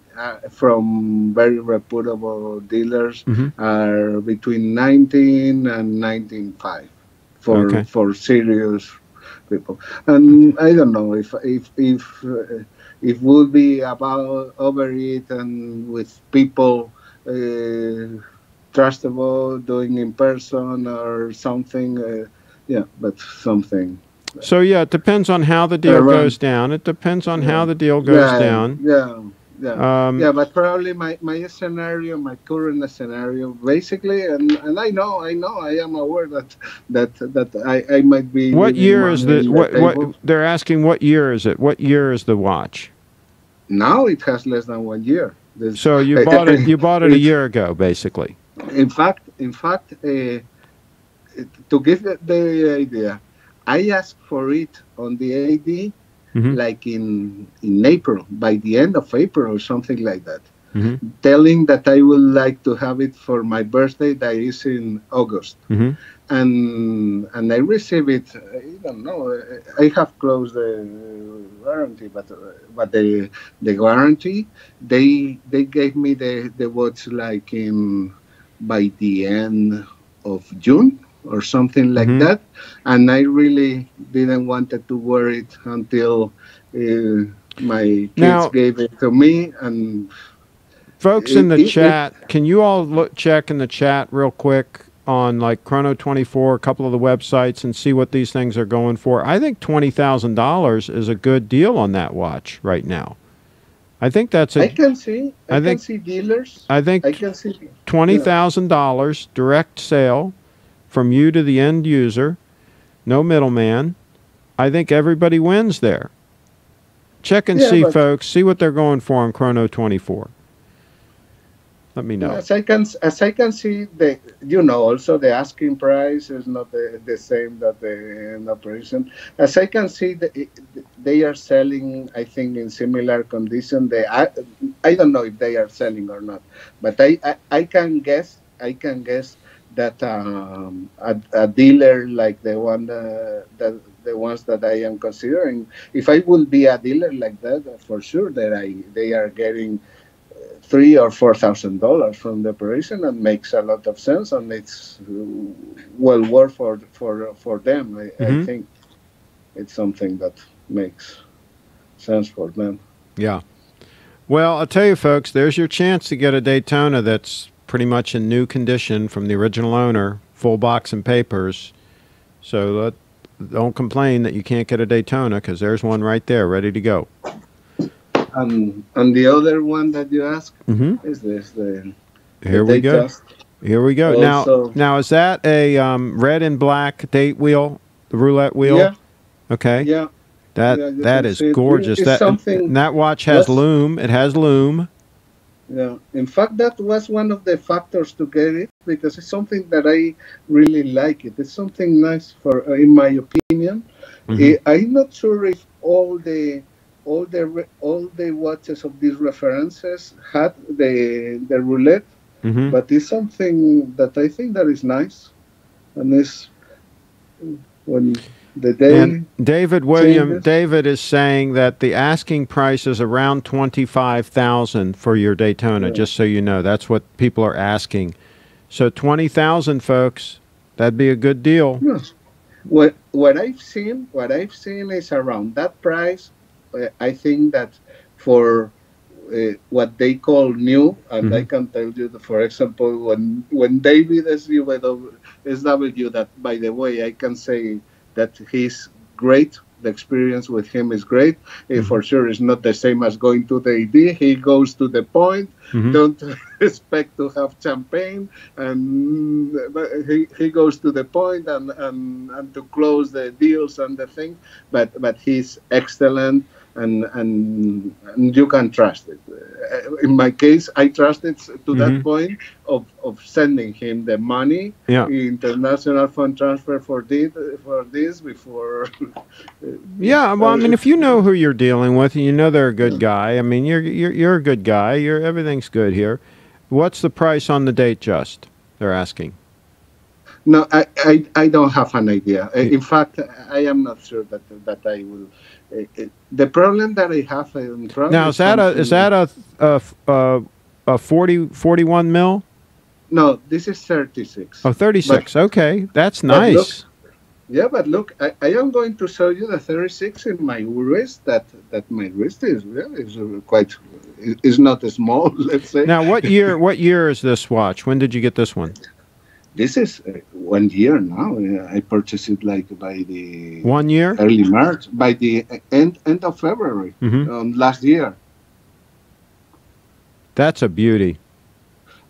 from very reputable dealers are between 19 and 19.5 for serious people. And I don't know if would be about over it and with people trustable doing in person or something. Yeah, but something. So yeah, it depends on how the deal goes down. It depends on how the deal goes down. Yeah, but probably my scenario, my current scenario, basically, and I am aware that I might be What leaving year is money the in the table. they're asking? What year is it? What year is the watch? Now it has less than 1 year. So you bought it. You bought it a year ago, basically. In fact, to give the idea, I asked for it on the AD like in April, by the end of April or something like that, telling that I would like to have it for my birthday that is in August. And I received it. I don't know. I have closed the warranty, but the guarantee they gave me the watch like in by the end of June or something like that, and I really didn't want to wear it until my kids gave it to me. And folks in the chat, can you all check in the chat real quick on like Chrono24, a couple of the websites, and see what these things are going for? I think $20,000 is a good deal on that watch right now. I think that's I can see dealers. I think $20,000 direct sale from you to the end user, no middleman. I think everybody wins there. Check and see, folks. See what they're going for on Chrono24. Let me know. As I can see, also the asking price is not the same that the end operation. As I can see, they are selling, I think, in similar condition. I don't know if they are selling or not, but I can guess that a dealer like the one the ones that I am considering, if I will be a dealer like that, for sure that they are getting $3,000 or $4,000 from the operation, and makes a lot of sense, and it's well worth for them. I think it's something that makes sense for them. Yeah. Well, I'll tell you, folks, there's your chance to get a Daytona that's pretty much in new condition from the original owner, full box and papers. So don't complain that you can't get a Daytona, because there's one right there ready to go. And the other one that you asked is this. Here we go. Here we go. Also, now is that a red and black date wheel, the roulette wheel? Yeah. Okay. Yeah. That is gorgeous. That watch has loom. It has loom. Yeah. In fact, that was one of the factors to get it, because it's something that I really like. It's something nice in my opinion. I'm not sure if all the watches of these references had the roulette, but it's something that I think that is nice, and it's when the day. And David is saying that the asking price is around $25,000 for your Daytona. Just so you know, that's what people are asking. So $20,000, folks, that'd be a good deal. Yes. What I've seen is around that price. I think that for what they call new, and I can tell you that, for example, when David SW, that, by the way, I can say that he's great. The experience with him is great. For sure, it's not the same as going to the ED. He goes to the point. Don't expect to have champagne, and he goes to the point and to close the deals and the thing. But he's excellent. And you can trust it. In my case, I trust it to that point of sending him the money, international fund transfer for this before. Yeah, well, I mean, if you know who you're dealing with and you know they're a good guy, I mean, you're a good guy. Everything's good here. What's the price on the date? Just they're asking. No, I don't have an idea. In fact, I am not sure that I will. The problem that I have in front now is that a 41 mil? No, this is 36. Oh, 36. Okay, that's nice. Yeah, but look, I am going to show you the 36 in my wrist. That my wrist is quite is not small. Let's say. Now, what year? What year is this watch? When did you get this one? This is 1 year now. I purchased it like by the 1 year? early March, by the end of February Mm-hmm. last year. That's a beauty.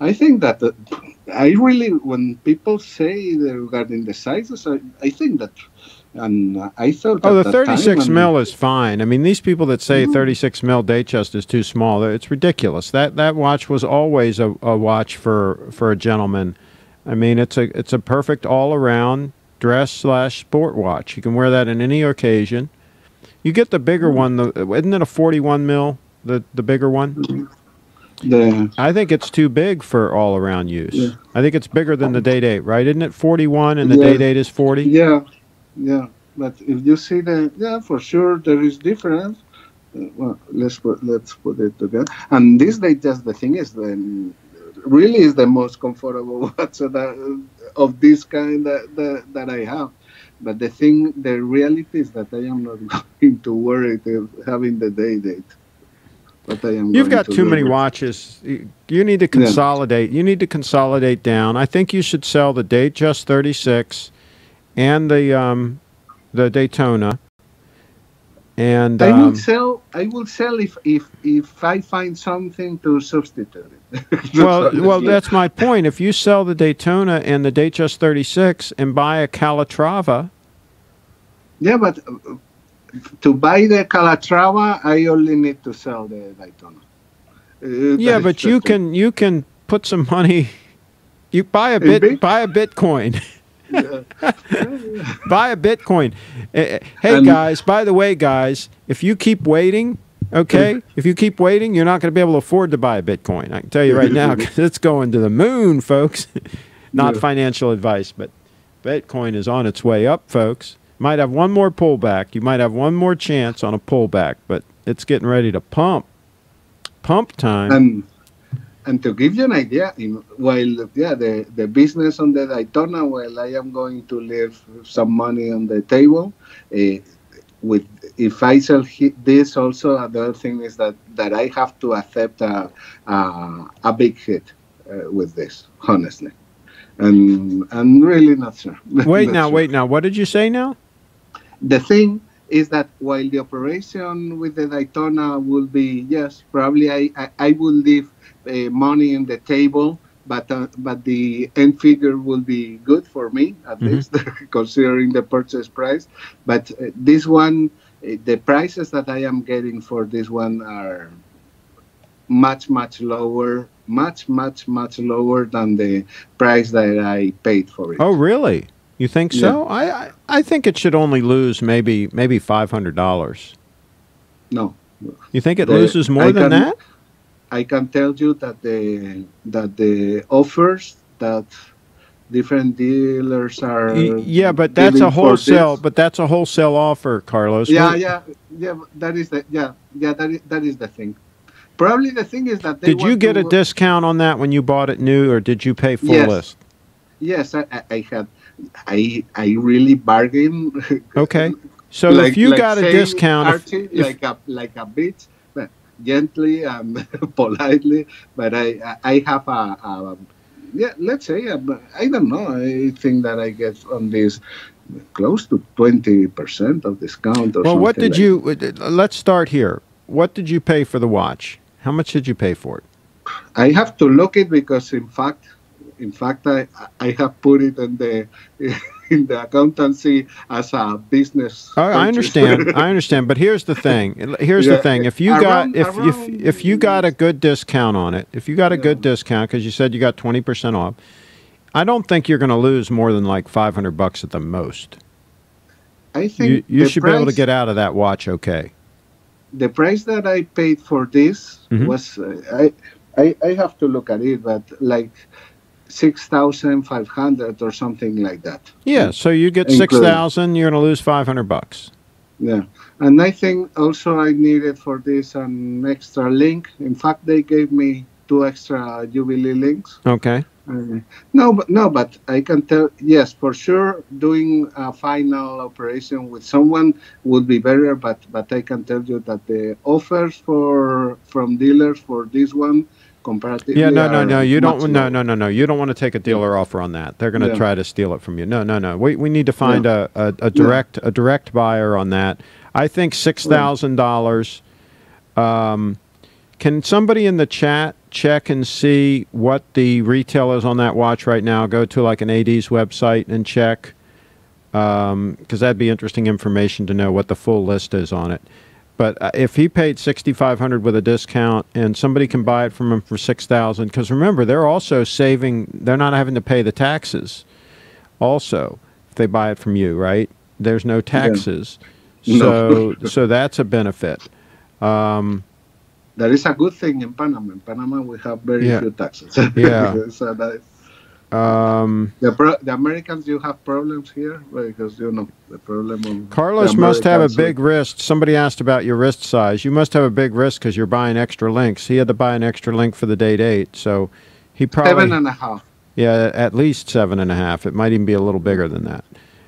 I think that I really, when people say regarding the sizes, I think that, and I thought Oh, at the that time, 36 and mil is fine. I mean, these people that say 36 mil day chest is too small, it's ridiculous. That watch was always a watch for a gentleman. I mean, it's a perfect all around dress / sport watch. You can wear that in any occasion. You get the bigger one. Isn't it a 41 mil? The bigger one. the I think it's too big for all around yeah, use. I think it's bigger than the date 8, right? Isn't it 41 and the yeah, date 8 is 40? yeah, yeah. But if you see for sure there is difference. Well, let's put it together. And this day, just the thing is, really is the most comfortable watch of this kind that I have. But the reality is that I am not going to worry having the day date. What I am You've going got to too many do. watches. You need to Yeah. consolidate. You need to consolidate down. I think you should sell the Datejust 36 and the Daytona. And I will sell if I find something to substitute it. That's well, honestly. that's my point. If you sell the Daytona and the Datejust 36 and buy a Calatrava, Yeah, but to buy the Calatrava, I only need to sell the Daytona. yeah, That's but the thing. you can put some money. You In big, buy a Bitcoin. yeah. Buy a Bitcoin. Hey And guys, by the way, guys, if you keep waiting, okay, if you keep waiting, you're not going to be able to afford to buy a Bitcoin. I can tell you right now, 'cause it's going to the moon, folks. Not yeah. financial advice, but Bitcoin is on its way up, folks. Might have one more pullback. You might have one more chance on a pullback, but it's getting ready to pump. Pump time. and and to give you an idea, while the business on the Daytona, while I am going to leave some money on the table, uh, with if I sell this also, another thing is that I have to accept a big hit with this, honestly, and I'm really not sure. Not sure. Wait now. What did you say now? The thing is that while the operation with the Daytona will be, yes, probably I will leave money in the table, but the end figure will be good for me at Hmm. least, considering the purchase price. But this one, the prices that I am getting for this one are much lower, much lower than the price that I paid for Oh, it. really? You think Yeah, so? I think it should only lose maybe $500. no. You think it The loses more I than can that? I can tell you that the offers that different dealers are Yeah, but that's a giving for wholesale. this. But that's a wholesale offer, Carlos. Yeah, yeah. That is the that is the thing. Probably the thing is that they Did you want get a to. discount on that when you bought it new, or did you pay full Yes, list? yes. I had. I really bargained. Okay. So if like you like got a say discount, Archie, if like a bitch, but gently and politely. But I have a yeah, let's say I don't know. I think that I get on this close to 20% of discount or well, what something did like that. you? Let's start here. What did you pay for the watch? How much did you pay for it? I have to look it because in fact I have put it in the in the accountancy as a business I purchase. understand. I understand. But here's the thing. Here's the Yeah, thing. If you got if you got around a good discount on it, if you got a yeah. good discount because you said you got 20% off, I don't think you're going to lose more than like $500 at the most. I think You should be able to get out of that watch okay. the price that I paid for this Hmm. was I have to look at it, but like 6,500 or something like that. Yeah, so you get Including 6,000, you're going to lose $500. yeah, and I think also I needed for this an extra link. In fact, they gave me two extra Jubilee links. Okay. But I can tell, yes, for sure, doing a final operation with someone would be better. But I can tell you that the offers from dealers for this one Yeah, comparatively no, no, are no. You much don't. No, lower. no, no, no. You don't want to take a Yeah, dealer offer on that. They're going to yeah, try to steal it from you. No, no, no. We need to yeah, find a yeah, direct buyer on that. I think yeah. $6,000. Can somebody in the chat check and see what the retail is on that watch right now? Go to like an AD's website and check, because that'd be interesting information to know what the full list is on it. But if he paid $6,500 with a discount, and somebody can buy it from him for $6,000, because remember they're also saving; they're not having to pay the taxes. Also, if they buy it from you, right? There's no Yeah. taxes, No, so that's a benefit. that is a good thing in Panama. In Panama, we have very Yeah, few taxes. yeah. So that Um, the Americans, you have problems here because the problem of the Carlos must have a Americans. big wrist. Somebody asked about your wrist size. You must have a big wrist because you're buying extra links. He had to buy an extra link for the date 8, so he Seven probably, and a half. yeah, at least 7.5. It might even be a little bigger than that.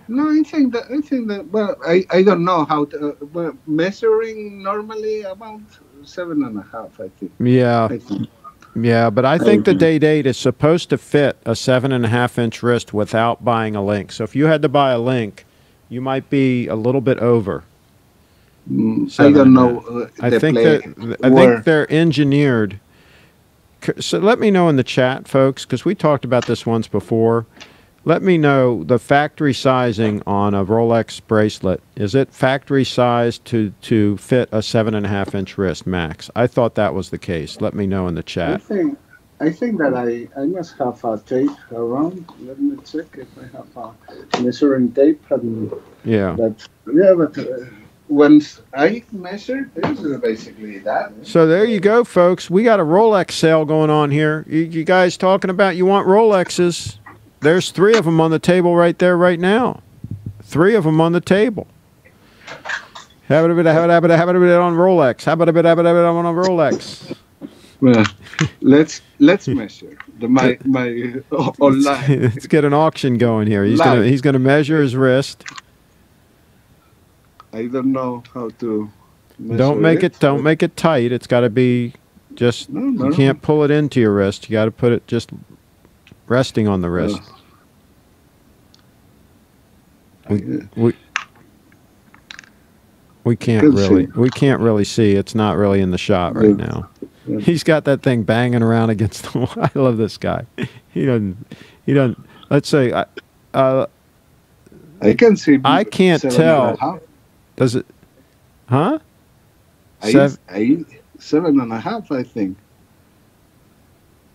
No, I think that well, I don't know how to well, measuring normally about 7.5. Yeah, I think yeah, but I I think the date 8 is supposed to fit a 7.5-inch wrist without buying a link. So if you had to buy a link, you might be a little bit over I seven don't and a half. know the play I think where. they're engineered. So let me know in the chat, folks, because we talked about this once before. Let me know the factory sizing on a Rolex bracelet. Is it factory sized to fit a 7.5-inch wrist max? I thought that was the case. Let me know in the I chat. think I think that I must have a tape around. Let me check if I have a measuring tape. And Yeah. but yeah, but once I measured, it was basically that. So there you go, folks. We got a Rolex sale going on here. You guys talking about you want Rolexes? There's 3 of them on the table right there right now. 3 of them on the table. Have it on Rolex. Have it on a Rolex. Well, let's measure my online Let's get an auction going here. live. He's gonna measure his wrist. I don't know how to measure it. Don't make it tight. It's got to be just, No, you no. can't pull it into your wrist. You got to put it just resting on the wrist. We can't really see. It's not really in the shot right now. Yeah. He's got that thing banging around against the wall. I love this guy. He doesn't. Let's say, I can see. I can't 7.5. Does it? Huh? 7.5. I think.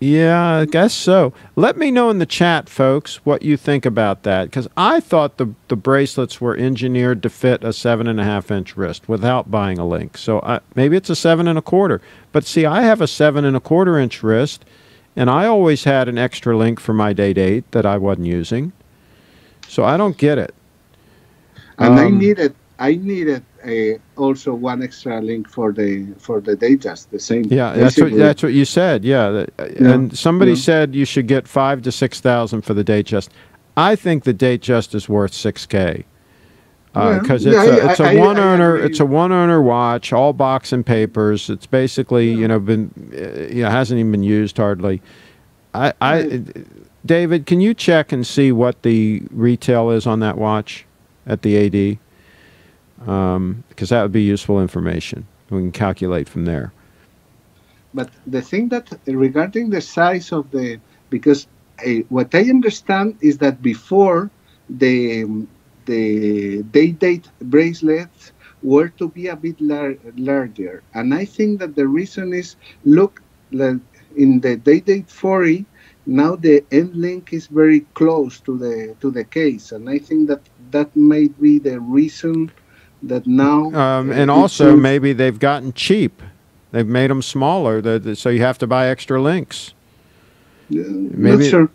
Yeah, I guess so. Let me know in the chat, folks, what you think about that, because I thought the bracelets were engineered to fit a 7.5-inch wrist without buying a link. So maybe it's a 7.25. But see, I have a 7.25-inch wrist, and I always had an extra link for my date 8 that I wasn't using. So I don't get it. And I needed also one extra link for the Datejust, the same. Yeah, that's what you said. Yeah, and somebody said you should get 5,000 to 6,000 for the Datejust. I think the Datejust is worth $6,000 because it's a one owner watch, all box and papers. It's basically hasn't even been used hardly. David, can you check and see what the retail is on that watch at the AD? Because that would be useful information. We can calculate from there. But the thing that regarding the size of because what I understand is that before the date bracelets were to be a bit larger, and I think that the reason is in the date 40 now the end link is very close to the case, and I think that may be the reason. That now, and also maybe they've gotten cheap. They've made them smaller, so you have to buy extra links. Maybe. Not sure.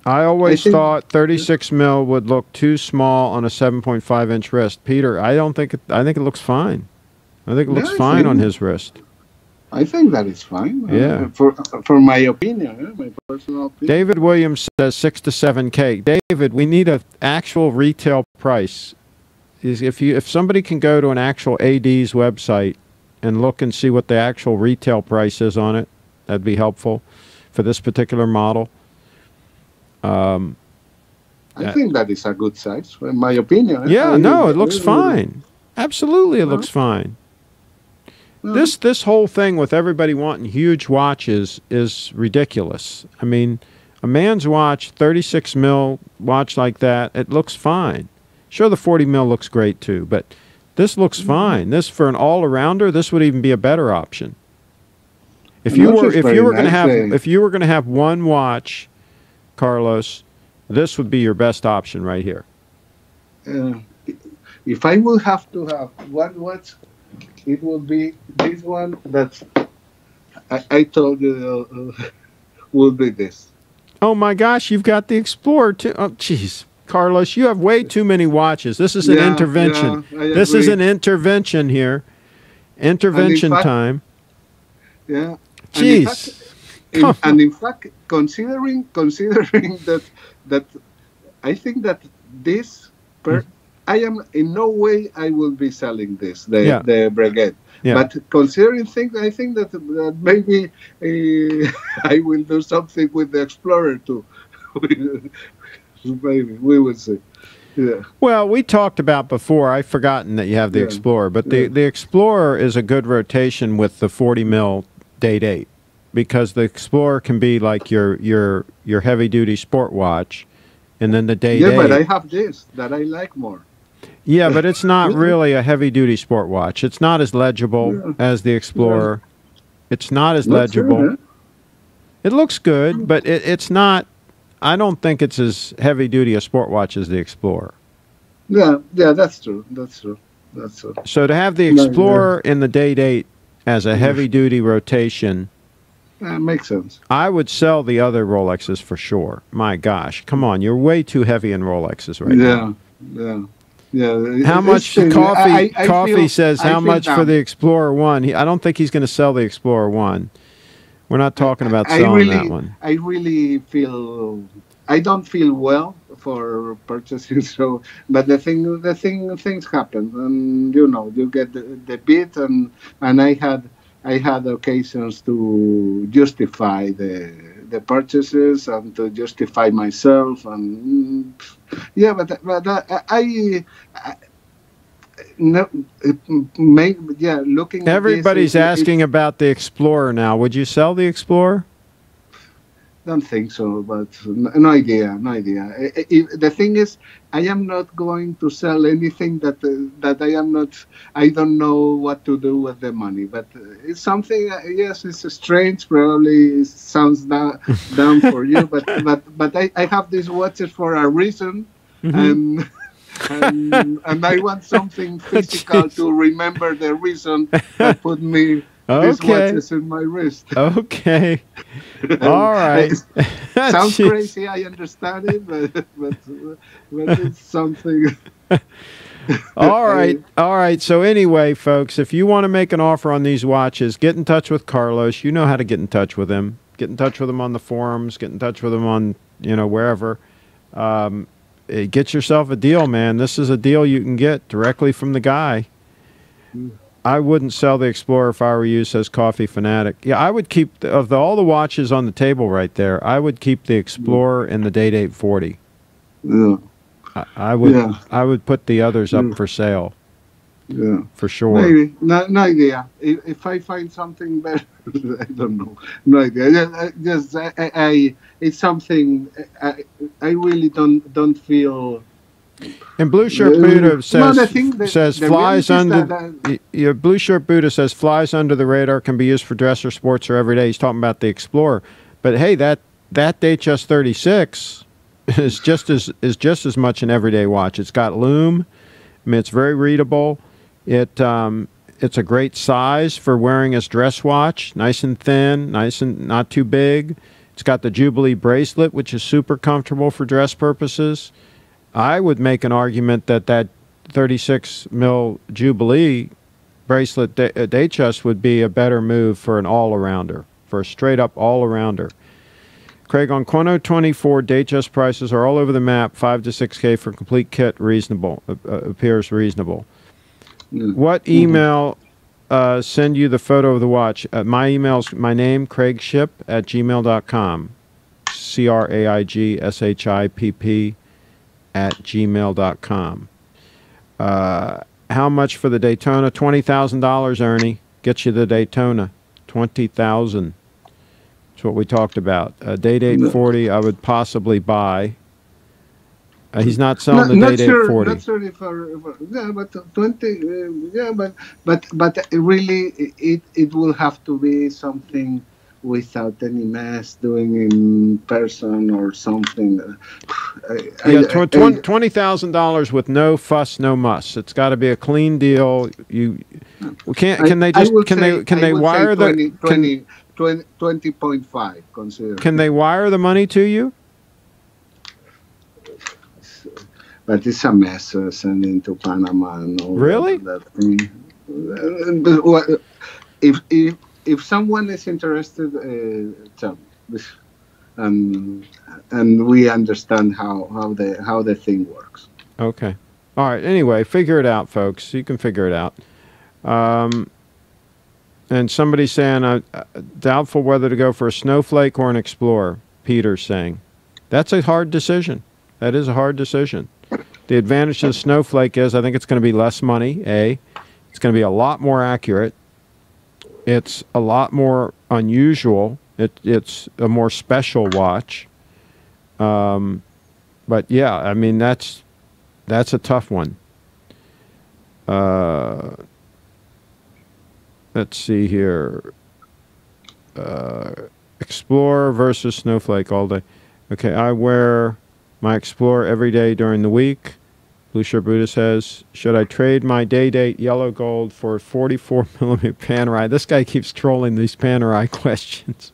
I always thought 36 mil would look too small on a 7.5-inch wrist. Peter, I think it looks fine. I think it looks fine on his wrist. I think that is fine. Yeah. For my opinion, my personal opinion. David Williams says 6 to 7K. David, we need an actual retail price. If somebody can go to an actual AD's website and look and see what the actual retail price is on it, that'd be helpful for this particular model. I think that is a good size, in my opinion. Yeah, no, it looks fine. Absolutely, it looks fine. This whole thing with everybody wanting huge watches is ridiculous. I mean, a man's watch, 36 mil watch like that, it looks fine. Sure, the 40 mil looks great too, but this looks fine. This, for an all-arounder, this would even be a better option. If you were going to have one watch, Carlos, this would be your best option right here. If I would have to have one watch, it would be this one that I told you would be this. Oh my gosh, you've got the Explorer too. Oh, jeez. Carlos, you have way too many watches. This is an intervention. This is an intervention here. Intervention time. Yeah. Jeez. And in fact, considering that I think that this I am in no way I will be selling this the Brigade. Yeah. But considering things, I think that maybe I will do something with the Explorer too. Maybe we will see. Yeah. Well, we talked about before. I've forgotten that you have the Explorer, but the Explorer is a good rotation with the 40 mil date 8, because the Explorer can be like your heavy duty sport watch, and then the date 8. Yeah, but I have this that I like more. Yeah, but it's not really a heavy duty sport watch. It's not as legible as the Explorer. It's not as legible. It looks good, but it's not. I don't think it's as heavy-duty a sport watch as the Explorer. Yeah, that's true. So to have the Explorer in the date 8 as a heavy-duty rotation... makes sense. I would sell the other Rolexes for sure. My gosh, come on. You're way too heavy in Rolexes right now. Yeah. How much? Coffee says how much for the Explorer 1? I don't think he's going to sell the Explorer 1. We're not talking about selling that one. I really feel I don't feel well for purchasing. So, but things happen, and you get the bid, and I had occasions to justify the purchases and to justify myself, and but I no, looking. Everybody's asking about the Explorer now. Would you sell the Explorer? Don't think so, but no idea. The thing is, I am not going to sell anything that I don't know what to do with the money. But it's something. Yes, it's strange. Probably sounds down for you, but I have these watches for a reason, and I want something physical to remember the reason that put me these watches in my wrist. Okay. All right. Sounds crazy, I understand it, but it's something. All right. So anyway, folks, if you want to make an offer on these watches, get in touch with Carlos. You know how to get in touch with him. Get in touch with him on the forums. Get in touch with him on, wherever. Get yourself a deal, man. This is a deal you can get directly from the guy. I wouldn't sell the Explorer if I were you, says Coffee Fanatic. Yeah, I would keep, of all the watches on the table right there, I would keep the Explorer and the Date 840. Yeah. I would put the others up for sale. Yeah. For sure. Maybe. No idea. If I find something better, I don't know. No idea. It's something I really don't feel. And Blue Shirt Buddha says flies under. Blue Shirt Buddha says flies under the radar, can be used for dress or sports or every day. He's talking about the Explorer, but hey, that Datejust 36 is just as much an everyday watch. It's got lume. I mean, it's very readable. It's a great size for wearing as dress watch. Nice and thin, nice and not too big. It's got the Jubilee bracelet, which is super comfortable for dress purposes. I would make an argument that 36 mil Jubilee bracelet Datejust would be a better move for an all-arounder, for a straight-up all-arounder. Craig, on Chrono 24, Datejust prices are all over the map. 5 to 6K for complete kit, reasonable. Appears reasonable. What email send you the photo of the watch? My email's my name, CraigShipp@gmail.com. CraigShipp@gmail.com. How much for the Daytona? $20,000, Ernie. Get you the Daytona. $20,000. That's what we talked about. Date 840, I would possibly buy. He's not selling the Date 840. Not sure yeah, but 20. Yeah, but really, it will have to be something without any mess, doing in person or something. $20,000 with no fuss, no muss. It's got to be a clean deal. Can they wire the 20.5? Consider. Can they wire the money to you? But it's a mess sending to Panama and all really? that if someone is interested, tell me. And we understand how the thing works. Okay. All right. Anyway, figure it out, folks. You can figure it out. And somebody's saying, doubtful whether to go for a Snowflake or an Explorer. Peter's saying. That's a hard decision. That is a hard decision. The advantage of the Snowflake is I think it's going to be less money, A. It's going to be a lot more accurate. It's a lot more unusual. It's a more special watch. But yeah, I mean, that's a tough one. Let's see here. Explorer versus Snowflake all day. Okay, I wear my Explorer every day during the week. Blue Shirt Buddha says, should I trade my day-date yellow gold for a 44mm Panerai? This guy keeps trolling these Panerai questions.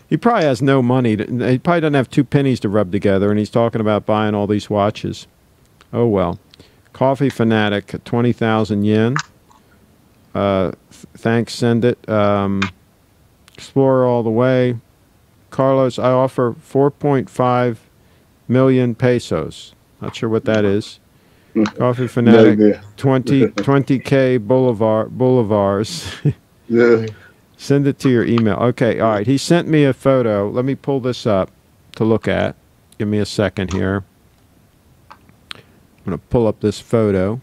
He probably has no money. He probably doesn't have 2 pennies to rub together, and he's talking about buying all these watches. Oh, well. Coffee Fanatic, 20,000 yen. Thanks, send it. Explorer all the way. Carlos, I offer 4.5 million pesos. Not sure what that is. Coffee Fanatic, 20K Bolivars. Yeah. Send it to your email. Okay, all right. He sent me a photo. Let me pull this up to look at. Give me a second here. I'm going to pull up this photo.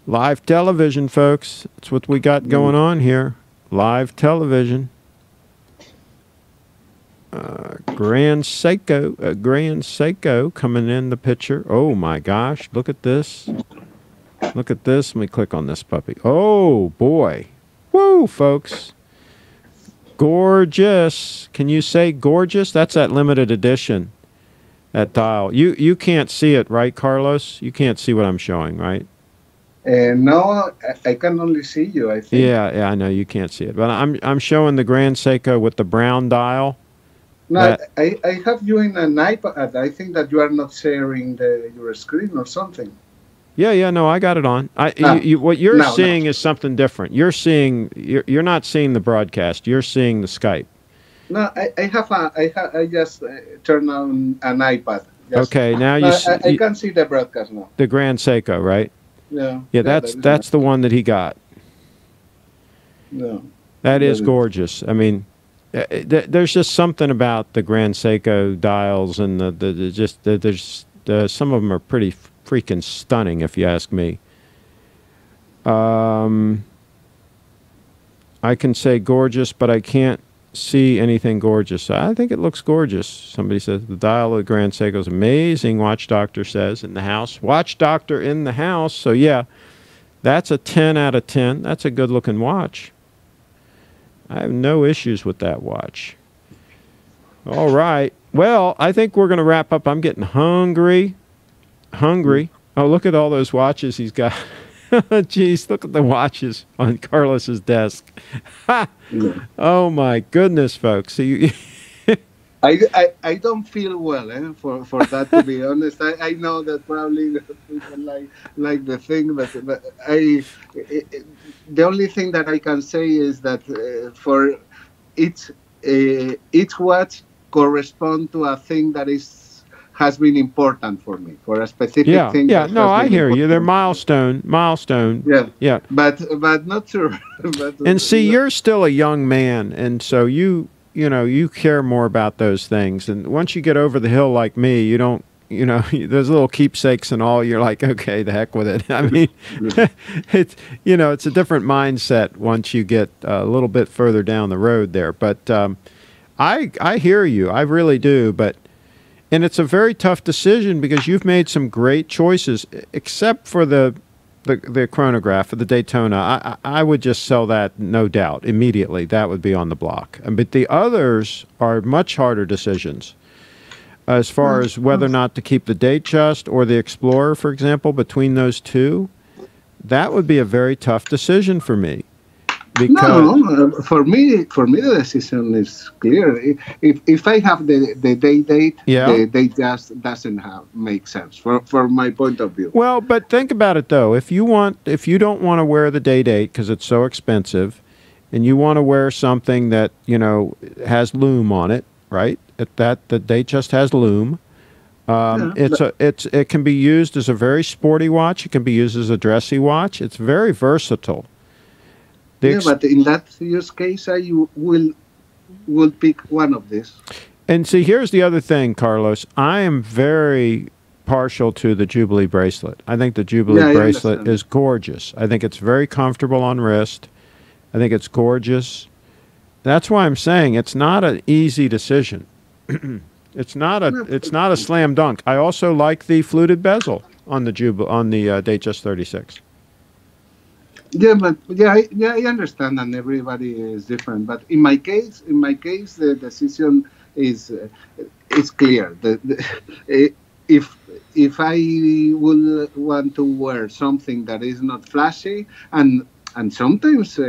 Live television, folks. That's what we got going on here. Live television. Grand Seiko coming in the picture. Oh my gosh, look at this. Look at this. Let me click on this puppy. Oh boy. Woo, folks. Gorgeous. Can you say gorgeous? That's that limited edition. That dial. You can't see it, right, Carlos? You can't see what I'm showing, right? No, I can only see you, I think. Yeah, I know you can't see it. But I'm showing the Grand Seiko with the brown dial. No, I have you in an iPad. I think that you are not sharing your screen or something. Yeah, no, I got it on. What you're seeing is something different. You're not seeing the broadcast. You're seeing the Skype. No, I just turned on an iPad. Okay, now I can see the broadcast now. The Grand Seiko, right? Yeah. Yeah, that's the one that he got. No. That is gorgeous. I mean, there's just something about the Grand Seiko dials, and there's some of them are pretty freaking stunning, if you ask me. I can say gorgeous, but I can't see anything gorgeous. I think it looks gorgeous. Somebody says the dial of the Grand Seiko is amazing. Watch Doctor says in the house. Watch Doctor in the house. So yeah, that's a 10 out of 10. That's a good looking watch. I have no issues with that watch. All right. Well, I think we're going to wrap up. I'm getting hungry. Oh, look at all those watches he's got. Jeez, look at the watches on Carlos's desk. Oh, my goodness, folks. So I don't feel well for that, to be honest. I know that probably the people like the thing, but the only thing that I can say is that for each each watch correspond to a thing that is has been important for me, for a specific Yeah, thing yeah. that No, has I been hear you. They're important. milestone. Yeah, Yeah. but not sure. but And see, no, you're still a young man, and so you know, you care more about those things. And once you get over the hill like me, you don't, you know, those little keepsakes and all, you're like, okay, the heck with it. I mean, it's, you know, it's a different mindset once you get a little bit further down the road there. But I hear you, I really do. But and it's a very tough decision because you've made some great choices, except for the chronograph of the Daytona. I would just sell that, no doubt, immediately. That would be on the block. But the others are much harder decisions as far as whether or not to keep the Datejust or the Explorer, for example. Between those two, that would be a very tough decision for me. Because no, for me, the decision is clear. If I have the date, yeah. the date just doesn't make sense for my point of view. Well, but think about it though. If you don't want to wear the day date because it's so expensive, and you want to wear something that you know has loom on it, right? That the date just has loom. Yeah, It can be used as a very sporty watch. It can be used as a dressy watch. It's very versatile. but in that use case, I will pick one of these. And see, here's the other thing, Carlos. I am very partial to the Jubilee bracelet. I think the Jubilee bracelet is gorgeous. I think it's very comfortable on wrist. I think it's gorgeous. That's why I'm saying it's not an easy decision. It's not a slam dunk. I also like the fluted bezel on the Datejust 36. Yeah, but I understand, and everybody is different. But in my case, the decision is clear. If I will want to wear something that is not flashy, and sometimes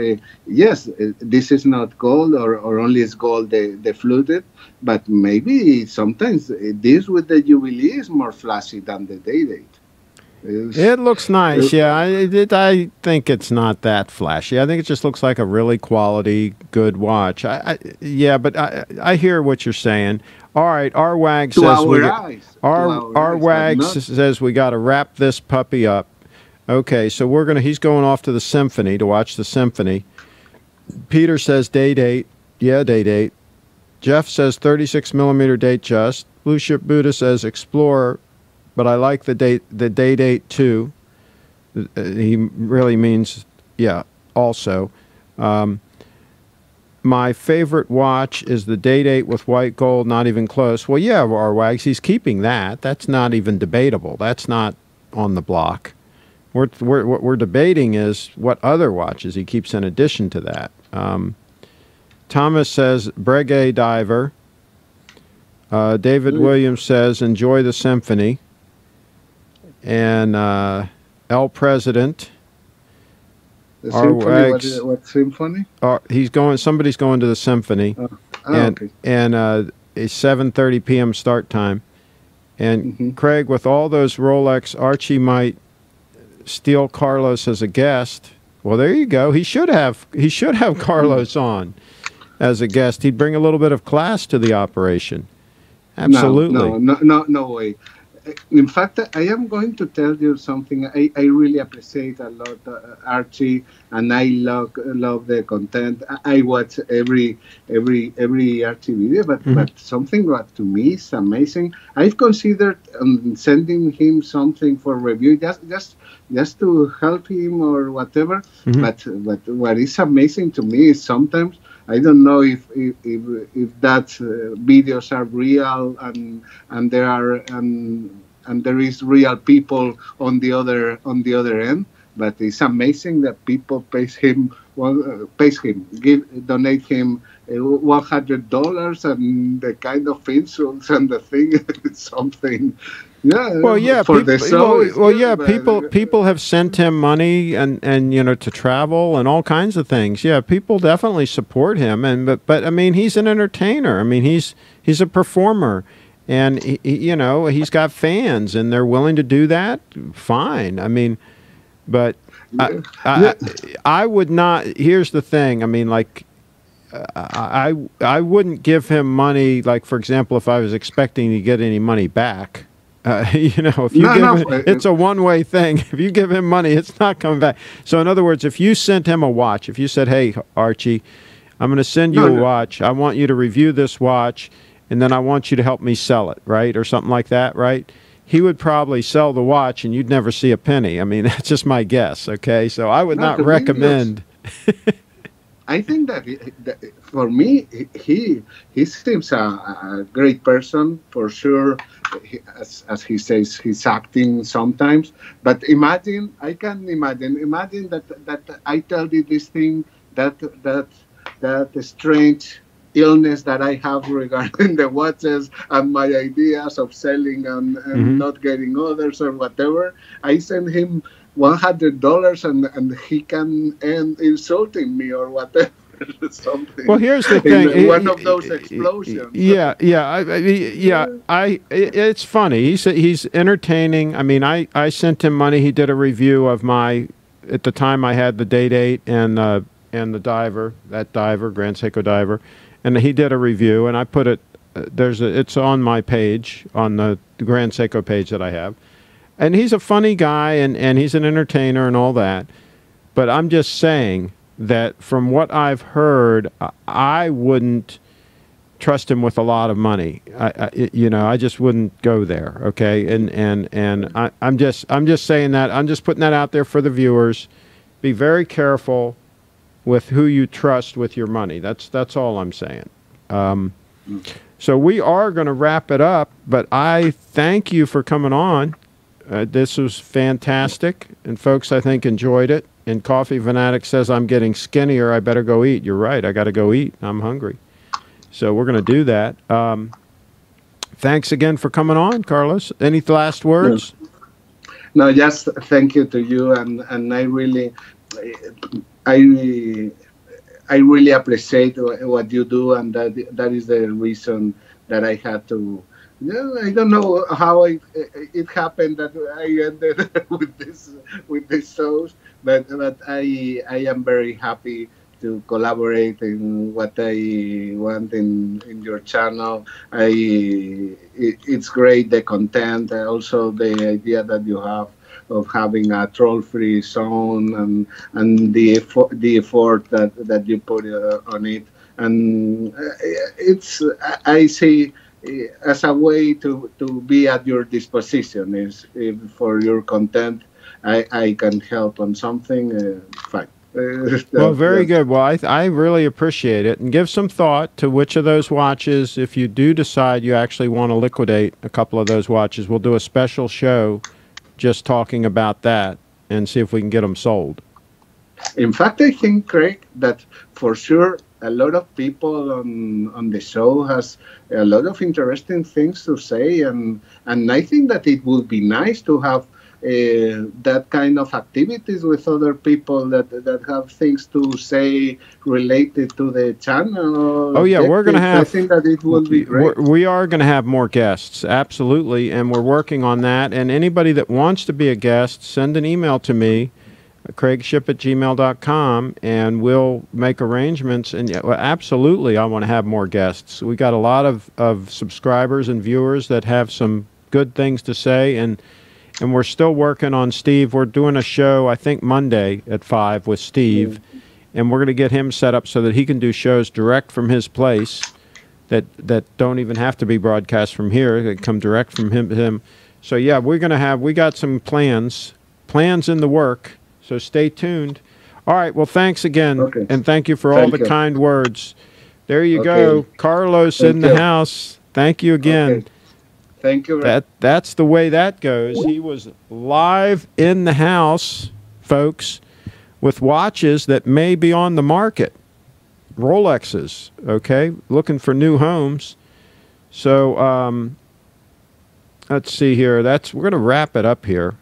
yes, this is not gold or only is gold the fluted, but maybe sometimes this with the Jubilee is more flashy than the day date. It looks nice, yeah. I think it's not that flashy. I think it just looks like a really quality, good watch. Yeah, but I hear what you're saying. All right, our wag says says we got to wrap this puppy up. Okay, so he's going off to the symphony to watch the symphony. Peter says day date. Yeah, day date. Jeff says 36 millimeter Datejust. Blue Ship Buddha says Explorer. But I like the day date too. He really means, yeah, also. My favorite watch is the day date with white gold, not even close. Well, yeah, Wags, he's keeping that. That's not even debatable. That's not on the block. What we're debating is what other watches he keeps in addition to that. Thomas says Breguet Diver. David Williams says enjoy the symphony. And El President. The symphony? What symphony? Somebody's going to the symphony. Okay. And a 7:30 p.m. start time. And Craig, with all those Rolex, Archie might steal Carlos as a guest. Well, there you go. He should have Carlos on as a guest. He'd bring a little bit of class to the operation. Absolutely. No way. In fact, I am going to tell you something. I really appreciate a lot Archie, and I love the content. I watch every Archie video, but something that to me is amazing. I've considered sending him something for review, just to help him or whatever. But what is amazing to me is sometimes I don't know if that videos are real and there is real people on the other end. But it's amazing that people donate him $100 and the kind of insults and the thing is something Yeah, Well, yeah, for the show it's yeah, good, but people have sent him money and you know to travel and all kinds of things. Yeah, people definitely support him, and but I mean he's an entertainer. I mean he's a performer, and you know he's got fans, and they're willing to do that. Fine. I mean, but I yeah, I yeah. I would not. Here's the thing. I mean, like. I wouldn't give him money, like, for example, if I was expecting to get any money back. You know, if you No, give no, him, it's a one-way thing. If you give him money, it's not coming back. So, in other words, if you sent him a watch, if you said, "Hey, Archie, I'm going to send you no, a no. watch. I want you to review this watch, and then I want you to help me sell it," right, or something like that, right? He would probably sell the watch, and you'd never see a penny. I mean, that's just my guess. Okay, so I would No, not to me, looks. recommend. I think that for me, he seems a great person for sure. As he says, he's acting sometimes. But imagine, I can imagine that I tell you this thing that that that strange illness that I have regarding the watches and my ideas of selling and Hmm. not getting others or whatever. I send him $100 and he can end insulting me or whatever. Well, Something here's the thing. in one of those explosions. Yeah, yeah, yeah. Yeah. It's funny. He's entertaining. I mean, I sent him money. He did a review of my. At the time, I had the Date 8 and the diver, that diver, Grand Seiko diver, and he did a review, and I put it. It's on my page, on the Grand Seiko page that I have, and he's a funny guy, and he's an entertainer and all that. But I'm just saying that from what I've heard, I wouldn't trust him with a lot of money. You know, I just wouldn't go there. Okay, and I'm just saying that. I'm just putting that out there for the viewers. Be very careful with who you trust with your money. That's all I'm saying. So we are going to wrap it up, but I thank you for coming on. This was fantastic, and folks, I think, enjoyed it. And Coffee Fanatic says, I'm getting skinnier. I better go eat. You're right. I got to go eat. I'm hungry. So we're going to do that. Thanks again for coming on, Carlos. Any last words? No, just thank you to you, and I I really appreciate what you do, and that is the reason that I had to. Yeah, I don't know how it happened that I ended with this shows, but I am very happy to collaborate in what I want in your channel. It's great, the content, also the idea that you have of having a troll-free zone, and the effort that you put on it, and it's I see as a way to be at your disposition. Is if for your content I can help on something, fine. Well, very That's good. Well, I really appreciate it. And give some thought to which of those watches, if you do decide you actually want to liquidate a couple of those watches, we'll do a special show just talking about that and see if we can get them sold. In fact, I think, Craig, that for sure a lot of people on the show has a lot of interesting things to say, and I think that it would be nice to have that kind of activities with other people that have things to say related to the channel Oh yeah, we're going to objectives. I have. think that it will be great. We are going to have more guests, absolutely, and we're working on that. And anybody that wants to be a guest, send an email to me, CraigShipp@gmail.com, and we'll make arrangements. And yeah, well, absolutely, I want to have more guests. We got a lot of subscribers and viewers that have some good things to say, and we're still working on Steve. We're doing a show, I think, Monday at 5 with Steve, and we're going to get him set up so that he can do shows direct from his place that don't even have to be broadcast from here. They come direct from him. So, yeah, we got some plans in the work, so stay tuned. All right, well, thanks again, Okay. and thank you for all the You. kind words. There you Okay. go. Carlos Thank in the you. house. Thank you again. Okay. Thank you. That's the way that goes. He was live in the house, folks, with watches that may be on the market. Rolexes, okay? Looking for new homes. So let's see here. We're going to wrap it up here.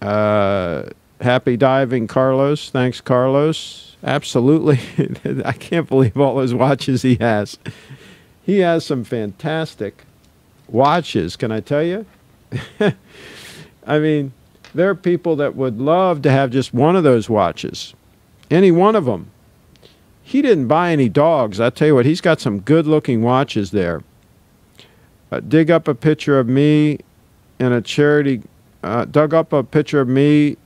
Happy diving, Carlos. Thanks, Carlos. Absolutely. I can't believe all those watches he has. He has some fantastic watches, can I tell you? I mean, there are people that would love to have just one of those watches. Any one of them. He didn't buy any dogs. I tell you what, he's got some good-looking watches there. Dig up a picture of me in a charity... dug up a picture of me,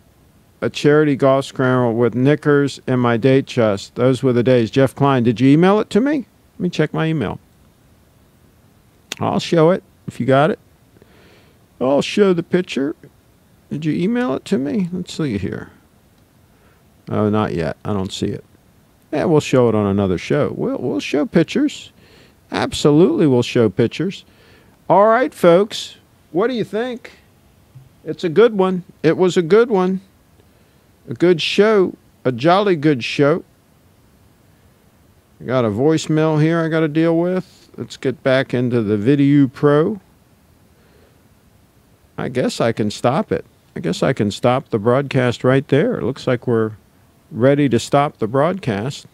a charity golf scramble with knickers and my date chest. Those were the days. Jeff Klein, did you email it to me? Let me check my email. I'll show it if you got it. I'll show the picture. Did you email it to me? Let's see here. Oh, not yet. I don't see it. Yeah, we'll show it on another show. We'll show pictures. Absolutely, we'll show pictures. All right, folks. What do you think? It's a good one. It was a good one. A good show. A jolly good show. I got a voicemail here I got to deal with. Let's get back into the Video Pro. I guess I can stop it. I guess I can stop the broadcast right there. It looks like we're ready to stop the broadcast.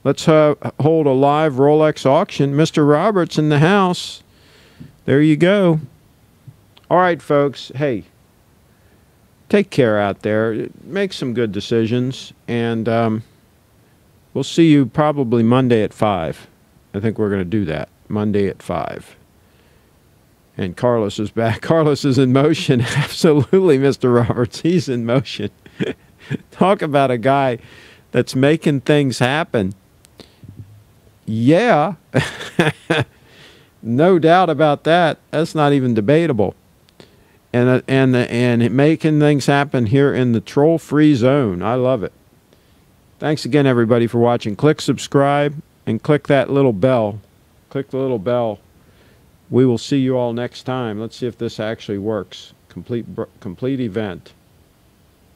Let's hold a live Rolex auction. Mr. Roberts in the house. There you go. All right, folks. Hey, take care out there. Make some good decisions. And we'll see you probably Monday at 5. I think we're going to do that. Monday at 5. And Carlos is back. Carlos is in motion. Absolutely, Mr. Roberts. He's in motion. Talk about a guy that's making things happen. Yeah. No doubt about that. That's not even debatable. And making things happen here in the troll-free zone. I love it. Thanks again, everybody, for watching. Click subscribe and click that little bell. Click the little bell. We will see you all next time. Let's see if this actually works. Complete event.